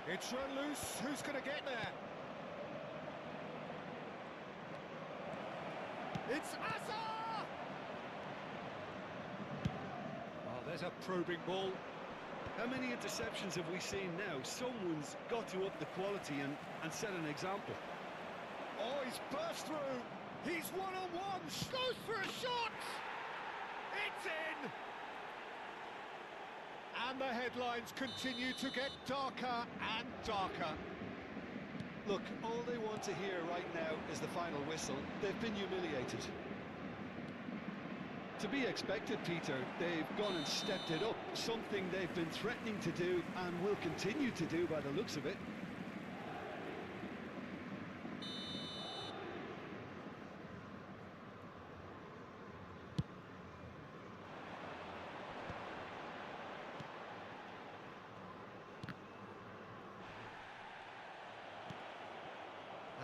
S2: It's run loose. Who's going to get there? It's Hazard! Oh, there's a probing ball.
S4: How many interceptions have we seen now? Someone's got to up the quality and set an example.
S2: Oh, he's burst through. He's one-on-one. Goes for a shot. It's in. And the headlines continue to get darker and darker.
S4: Look, all they want to hear right now is the final whistle. They've been humiliated. To be expected, Peter. They've gone and stepped it up. Something they've been threatening to do and will continue to do by the looks of it.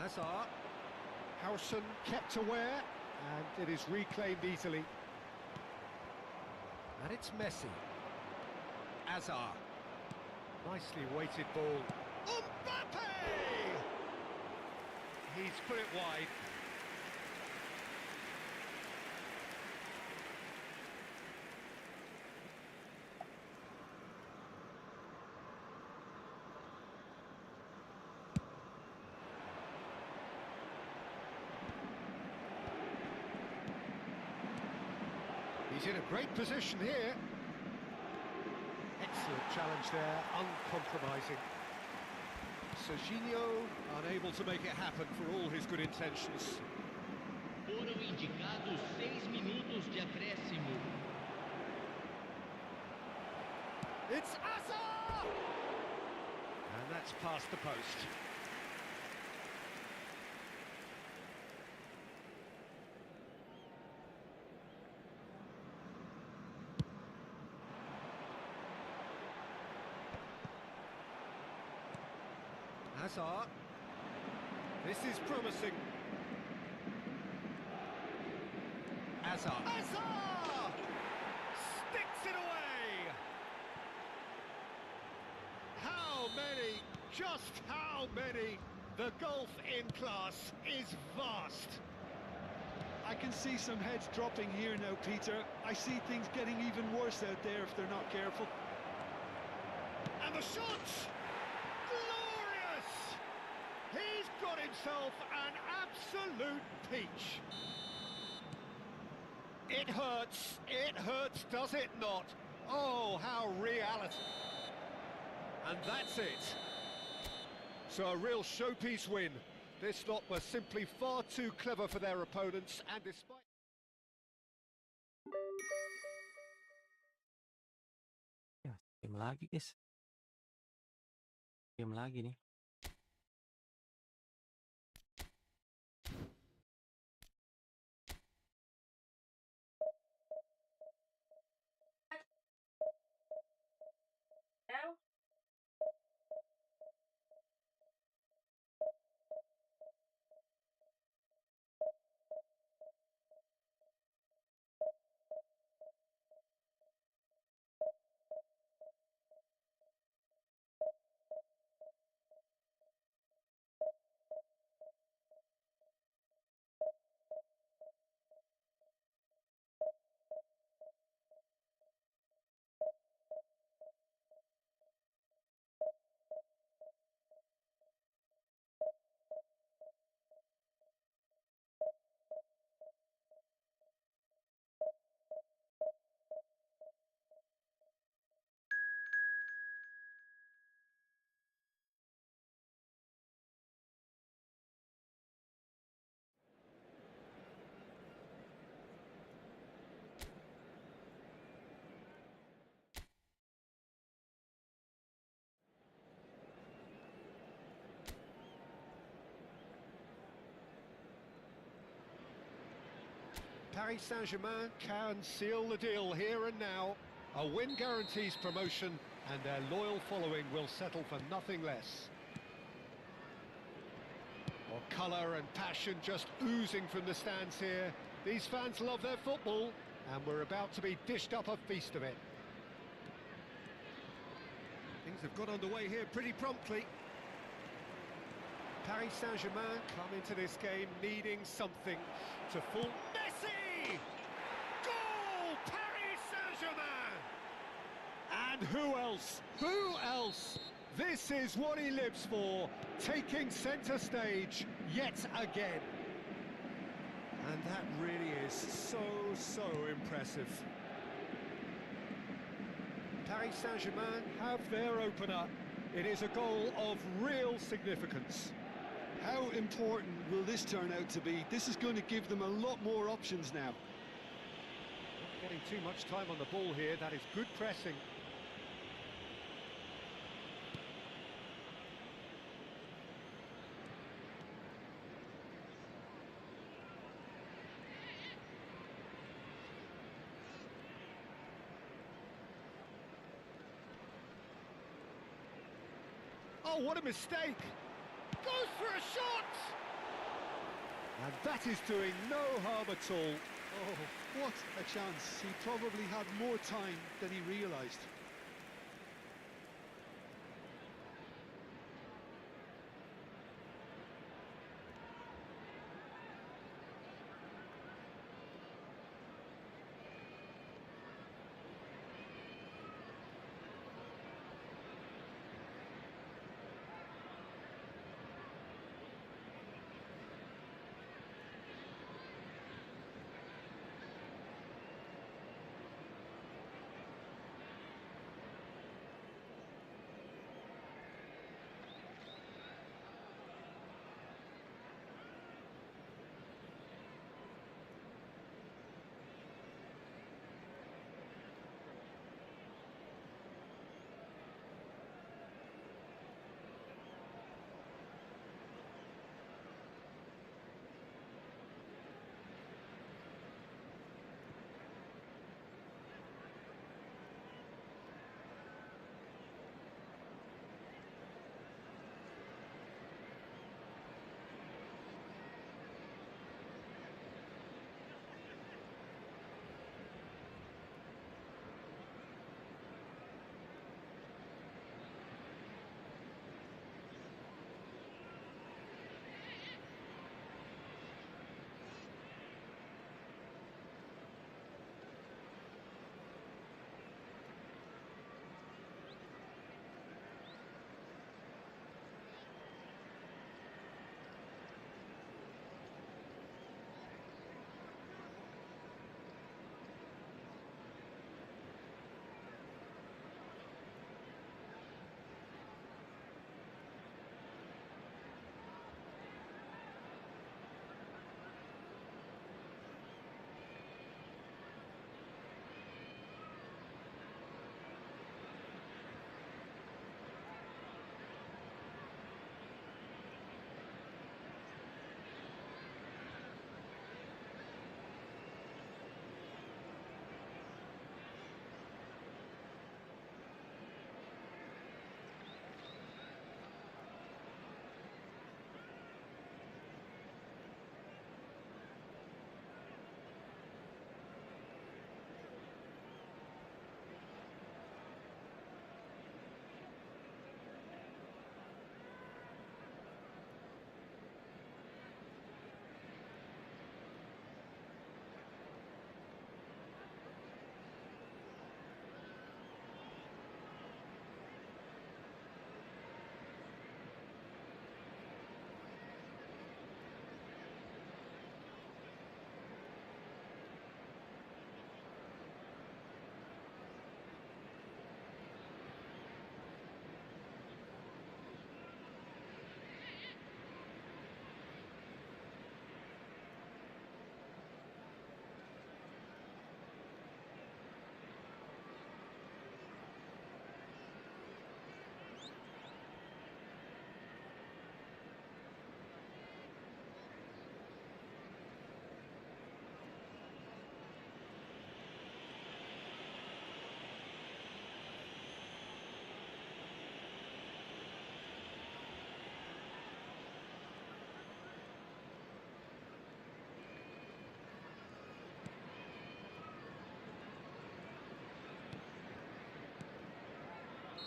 S2: Hazard. Howson kept aware, and it is reclaimed easily. And it's Messi. Hazard. Nicely weighted ball.
S4: Mbappe! He's put it wide. He's in a great position here. Excellent challenge there, uncompromising. Serginho unable to make it happen for all his good intentions.
S3: Foram indicados 6 minutos de acréscimo.
S4: It's Asa! And that's past the post. Hazard. This is promising. Hazard. Hazard! Sticks it away! How many? Just how many? The gulf in class is vast.
S2: I can see some heads dropping here now, Peter. I see things getting even worse out there if they're not careful.
S4: And the shot! Glorious! He's got himself an absolute peach. It hurts, does it not? Oh, how reality. And that's it. So a real showpiece win. This lot were simply far too clever for their opponents, and despite...
S1: Ya, game lagi guys. Game lagi nih.
S4: Paris Saint-Germain can seal the deal here and now. A win guarantees promotion, and their loyal following will settle for nothing less. Well, colour and passion just oozing from the stands here. These fans love their football, and we're about to be dished up a feast of it. Things have got underway here pretty promptly. Paris Saint-Germain come into this game needing something to full... Messi! Goal! Paris Saint-Germain! And who else? Who else? This is what he lives for, taking centre stage yet again. And that really is so impressive. Paris Saint-Germain have their opener. It is a goal of real significance.
S2: How important will this turn out to be? This is going to give them a lot more options now.
S4: Not getting too much time on the ball here. That is good pressing. Oh, what a mistake! Goes for a shot! And that is doing no harm at all.
S2: Oh, what a chance. He probably had more time than he realised.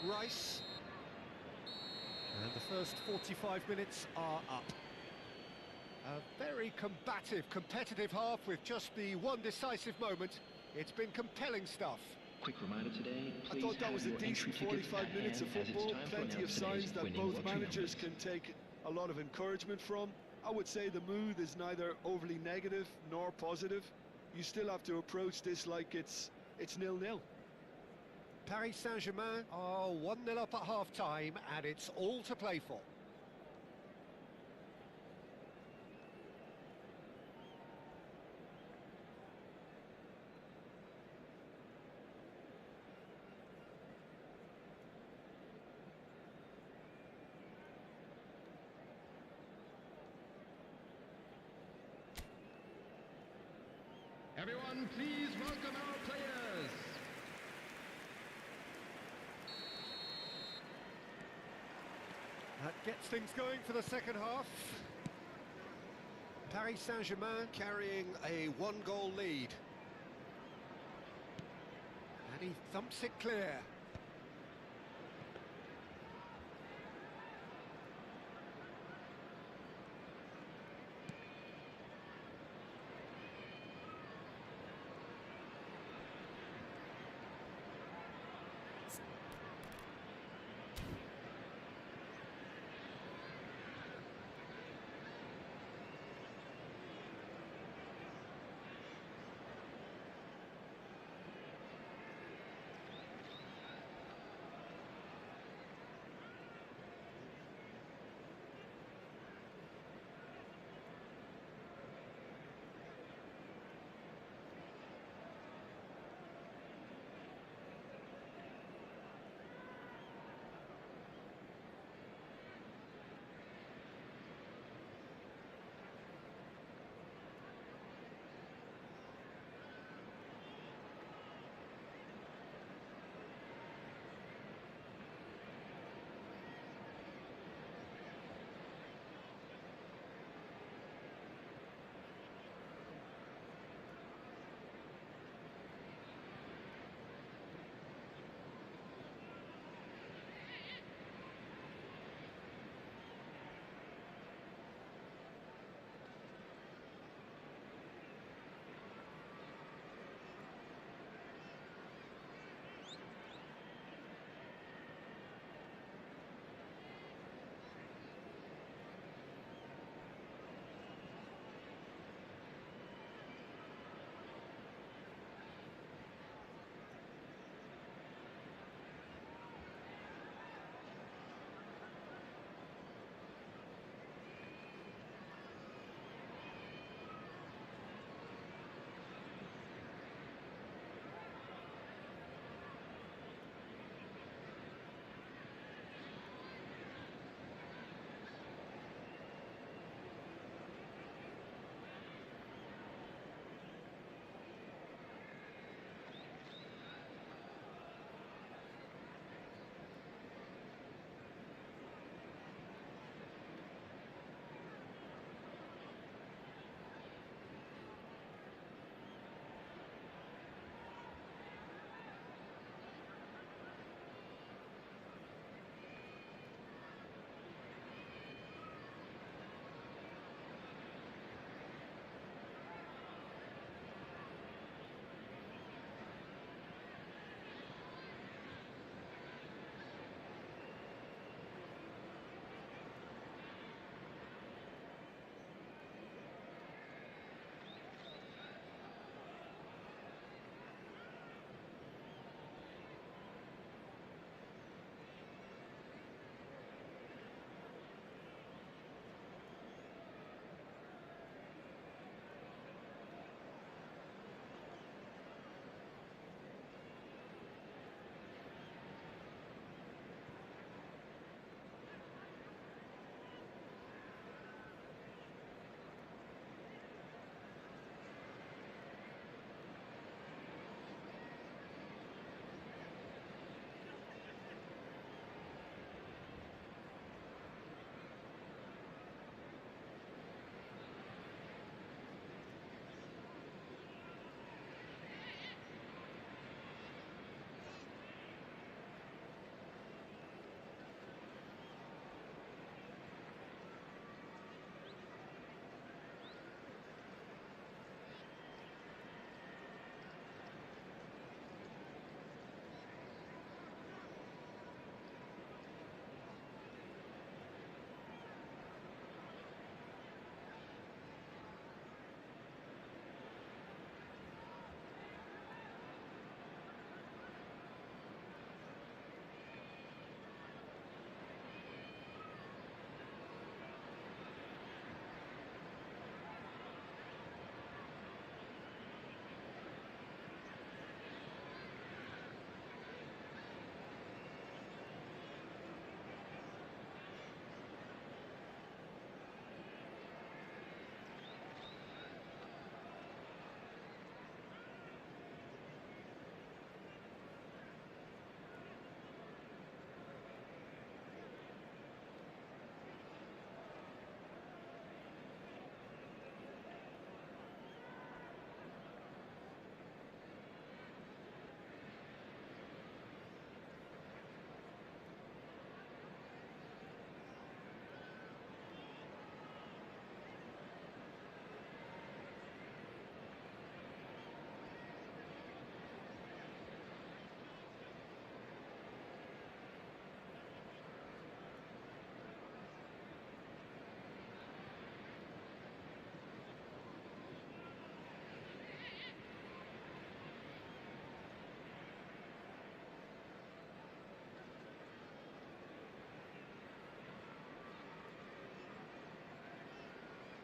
S4: Rice. And the first 45 minutes are up. A very combative, competitive half with just the one decisive moment. It's been compelling stuff.
S6: Quick reminder today,
S2: I thought that was a decent 45 minutes of football. Plenty of signs that both managers can take a lot of encouragement from. I would say the mood is neither overly negative nor positive. You still have to approach this like it's 0-0.
S4: Paris Saint-Germain are 1-0 up at half-time, and it's all to play for.
S3: Everyone, please welcome our players.
S4: That gets things going for the second half. Paris Saint-Germain carrying a one-goal lead. And he thumps it clear.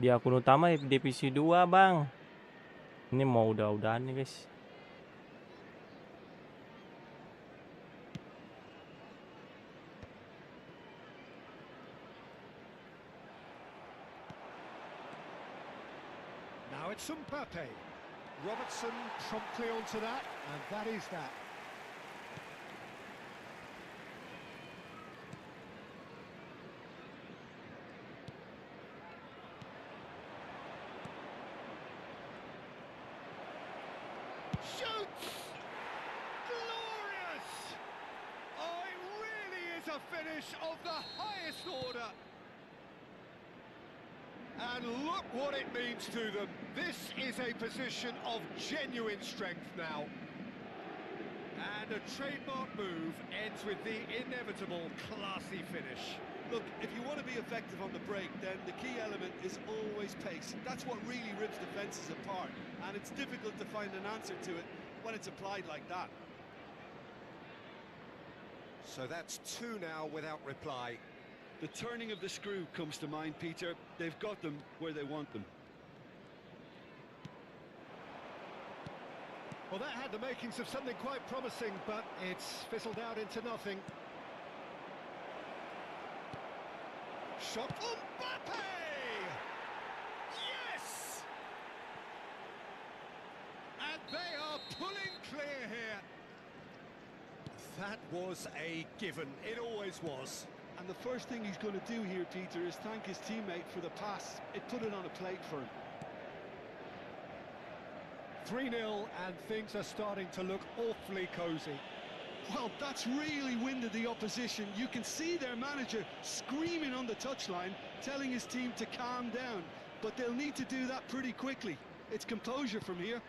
S1: Di akun utama divisi 2 bang. Ini mau udah-udahan nih guys.
S2: Now it's Mbappe. Robertson promptly onto that, and that is that. Shoots! Glorious! Oh, it really is a finish of the highest order. And look what it means to them. This is a position of genuine strength now. And a trademark move ends with the inevitable classy finish.
S4: Look, if you want to be effective on the break, then the key element is always pace. That's what really rips defences apart, and it's difficult to find an answer to it when it's applied like that.
S2: So that's two now without reply.
S4: The turning of the screw comes to mind, Peter. They've got them where they want them.
S2: Well, that had the makings of something quite promising, but it's fizzled out into nothing. Shot. Mbappe! Yes! And they are pulling clear here. That was a given. It always was.
S4: And the first thing he's going to do here, Peter, is thank his teammate for the pass. It put it on a plate for him.
S2: 3-0, and things are starting to look awfully cosy.
S4: Well, that's really winded the opposition. You can see their manager screaming on the touchline, telling his team to calm down. But they'll need to do that pretty quickly. It's composure from here.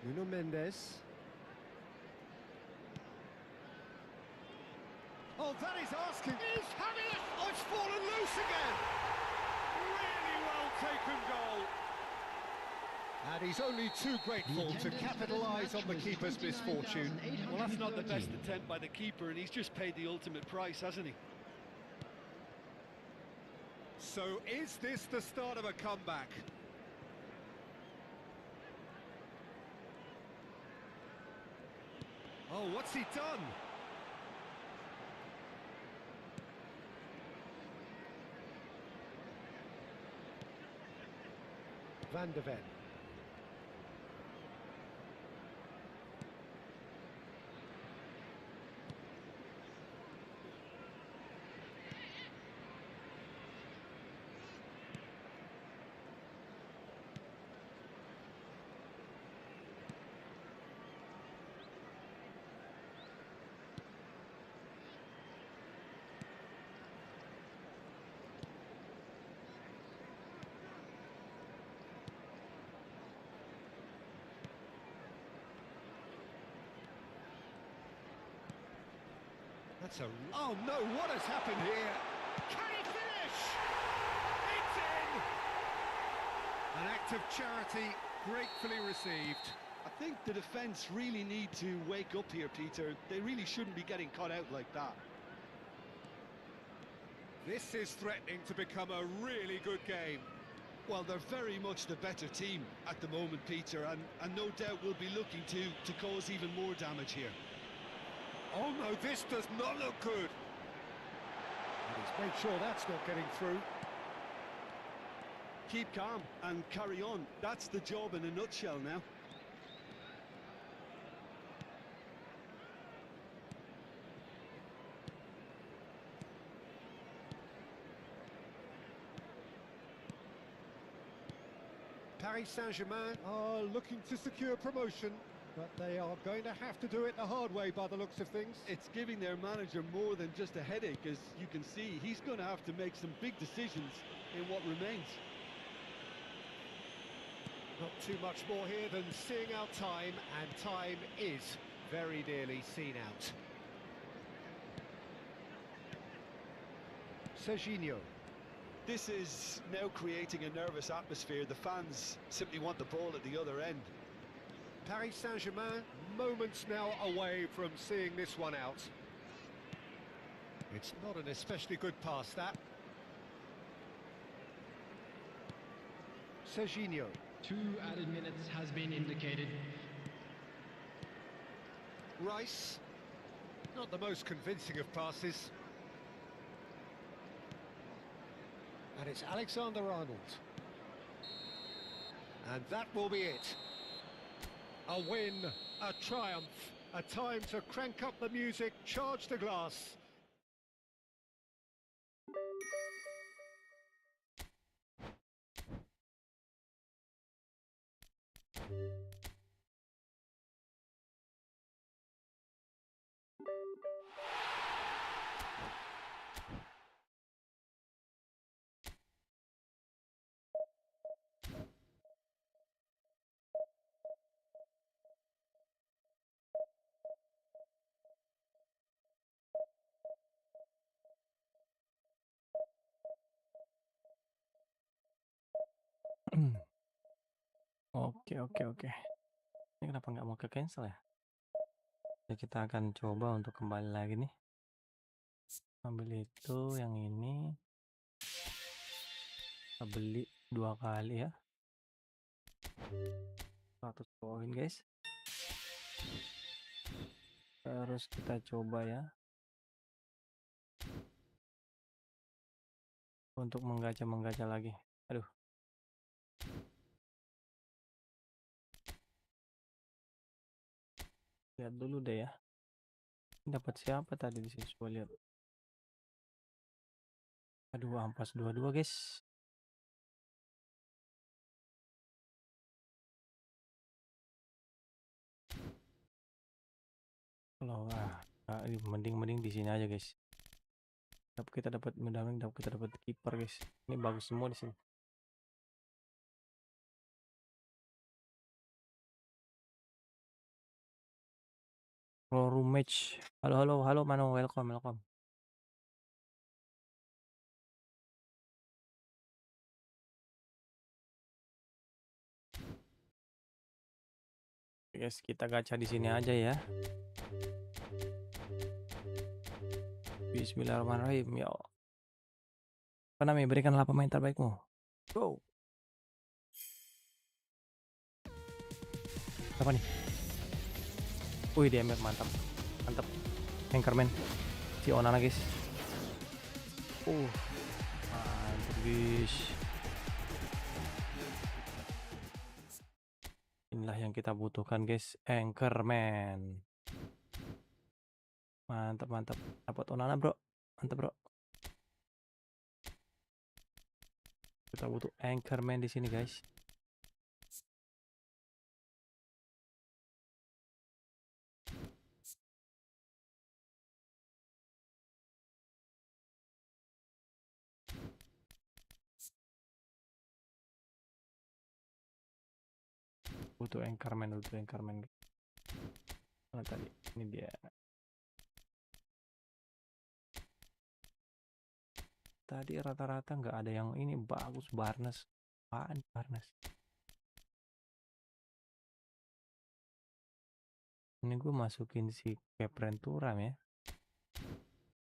S2: Nuno Mendes. Oh, that is asking. He's having it. Oh, it's fallen loose again. Really well taken goal. And he's only too grateful to capitalise on the keeper's misfortune.
S4: Well, that's not the best attempt by the keeper, and he's just paid the ultimate price, hasn't he?
S2: So is this the start of a comeback? Oh, what's he done? Van de Ven. That's a... Oh no, what has happened here? Can he finish? It's in! An act of charity, gratefully received.
S4: I think the defence really need to wake up here, Peter. They really shouldn't be getting caught out like that.
S2: This is threatening to become a really good game.
S4: Well, they're very much the better team at the moment, Peter, and no doubt will be looking to cause even more damage here.
S2: Oh no, this does not look good. And he's made sure that's not getting through.
S4: Keep calm and carry on. That's the job in a nutshell now.
S2: Paris Saint-Germain are looking to secure promotion.
S4: But they are going to have to do it the hard way by the looks of things.
S2: It's giving their manager more than just a headache, as you can see. He's going to have to make some big decisions in what remains.
S4: Not too much more here than seeing out time, and time is very nearly seen out. Serginho.
S2: This is now creating a nervous atmosphere. The fans simply want the ball at the other end.
S4: Paris Saint-Germain, moments now away from seeing this one out. It's not an especially good pass, that. Serginho.
S3: 2 added minutes has been indicated.
S4: Rice. Not the most convincing of passes. And it's Alexander-Arnold. And that will be it. A win, a triumph, a time to crank up the music, charge the glass.
S1: Oke. Ini kenapa nggak mau ke cancel ya? Jadi kita akan coba untuk kembali lagi nih. Ambil itu, yang ini. Kita beli 2 kali ya. 100 poin guys. Terus kita coba ya. Untuk menggacha lagi. Aduh. Lihat dulu deh ya. Dapat siapa tadi di sini? Coba lihat. Aduh, ampas 22 guys. Kalau mending di sini aja guys. Kita dapat kiper guys. Ini bagus semua di sini. Room match. Halo Mano, welcome. Guys, kita gacha di sini aja ya. Bismillahirrahmanirrahim. Ya. Apa namanya? Berikanlah pemain terbaikmu. Go. Apa nih? Wih, DMF mantap. Anchorman. Si Onana guys. Mantap guys. Inilah yang kita butuhkan guys, Anchorman. Mantap. Dapat Onana bro. Mantap bro. Kita butuh Anchorman di sini guys. Butuh Anchorman. Mana tadi? Ini dia. Tadi rata-rata nggak ada yang ini bagus. Barnes. Apaan Barnes? Ini gue masukin si Kepren Turam ya.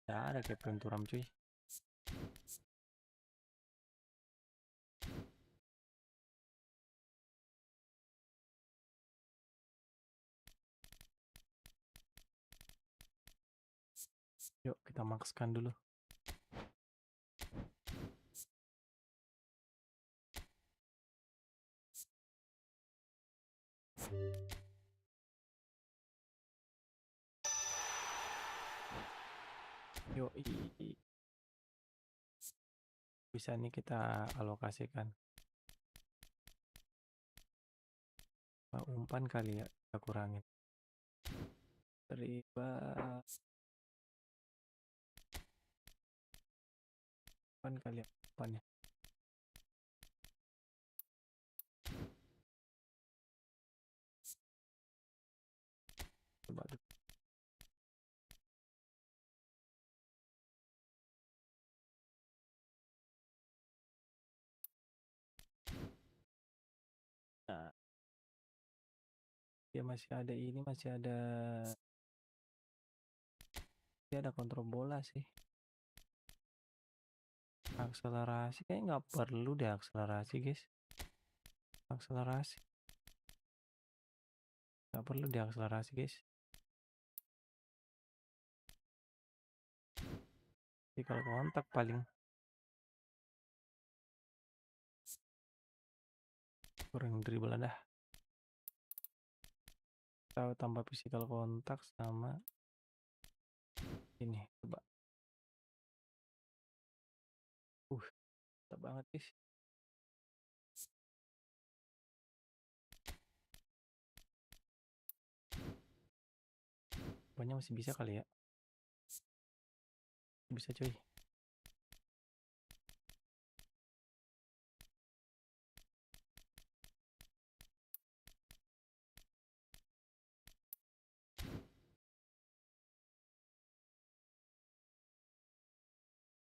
S1: Nggak ada Kepren Turam cuy. Yuk kita makskan dulu. Yuk, bisa nih kita alokasikan. Umpan kali ya. kita kurangin. Dribble kan kali ya depannya. Coba dulu. Nah, dia masih ada ini, masih ada kontrol bola sih. Akselerasi kayaknya nggak perlu deh akselerasi guys. Akselerasi nggak perlu deh akselerasi guys. Jadi kalau kontak paling kurang dribble dah. Kita tambah physical kontak sama ini coba. Mantap banget guys. Banyak masih bisa kali ya. Bisa coy.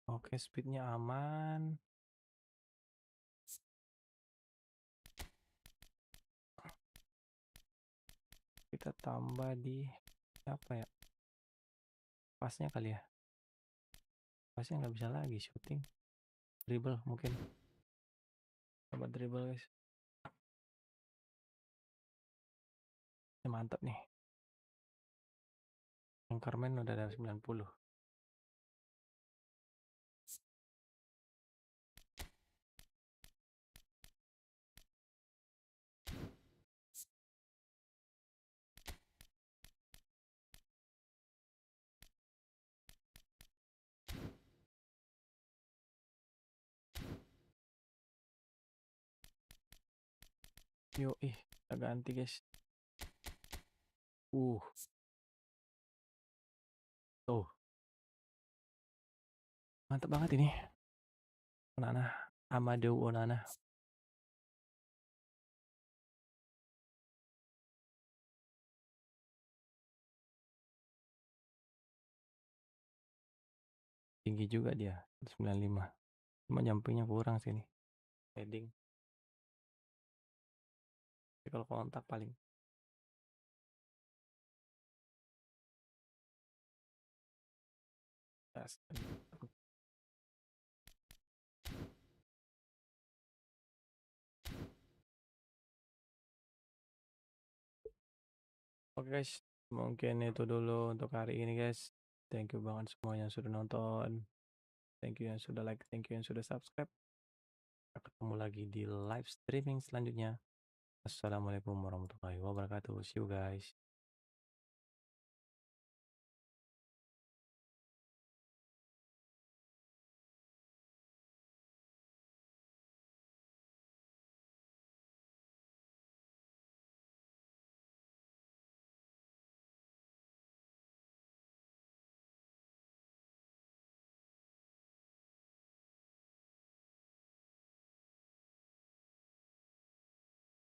S1: Oke, speednya aman. Kita tambah di apa ya? Pasnya kali ya. Pasnya nggak bisa lagi shooting. Dribble mungkin. Coba dribble guys. Ini mantap nih. Yang Carmen udah ada 90. Yo, kita ganti guys. Tuh. Mantap banget ini. Onana, Amadou Onana. Tinggi juga dia, 95. Cuma jumpingnya kurang sini. Heading. Tapi kalau kontak paling gas. Oke guys, mungkin itu dulu untuk hari ini guys. Thank you banget semua yang sudah nonton. Thank you yang sudah like, thank you yang sudah subscribe. Kita ketemu lagi di live streaming selanjutnya. Assalamualaikum warahmatullahi wabarakatuh. See you guys.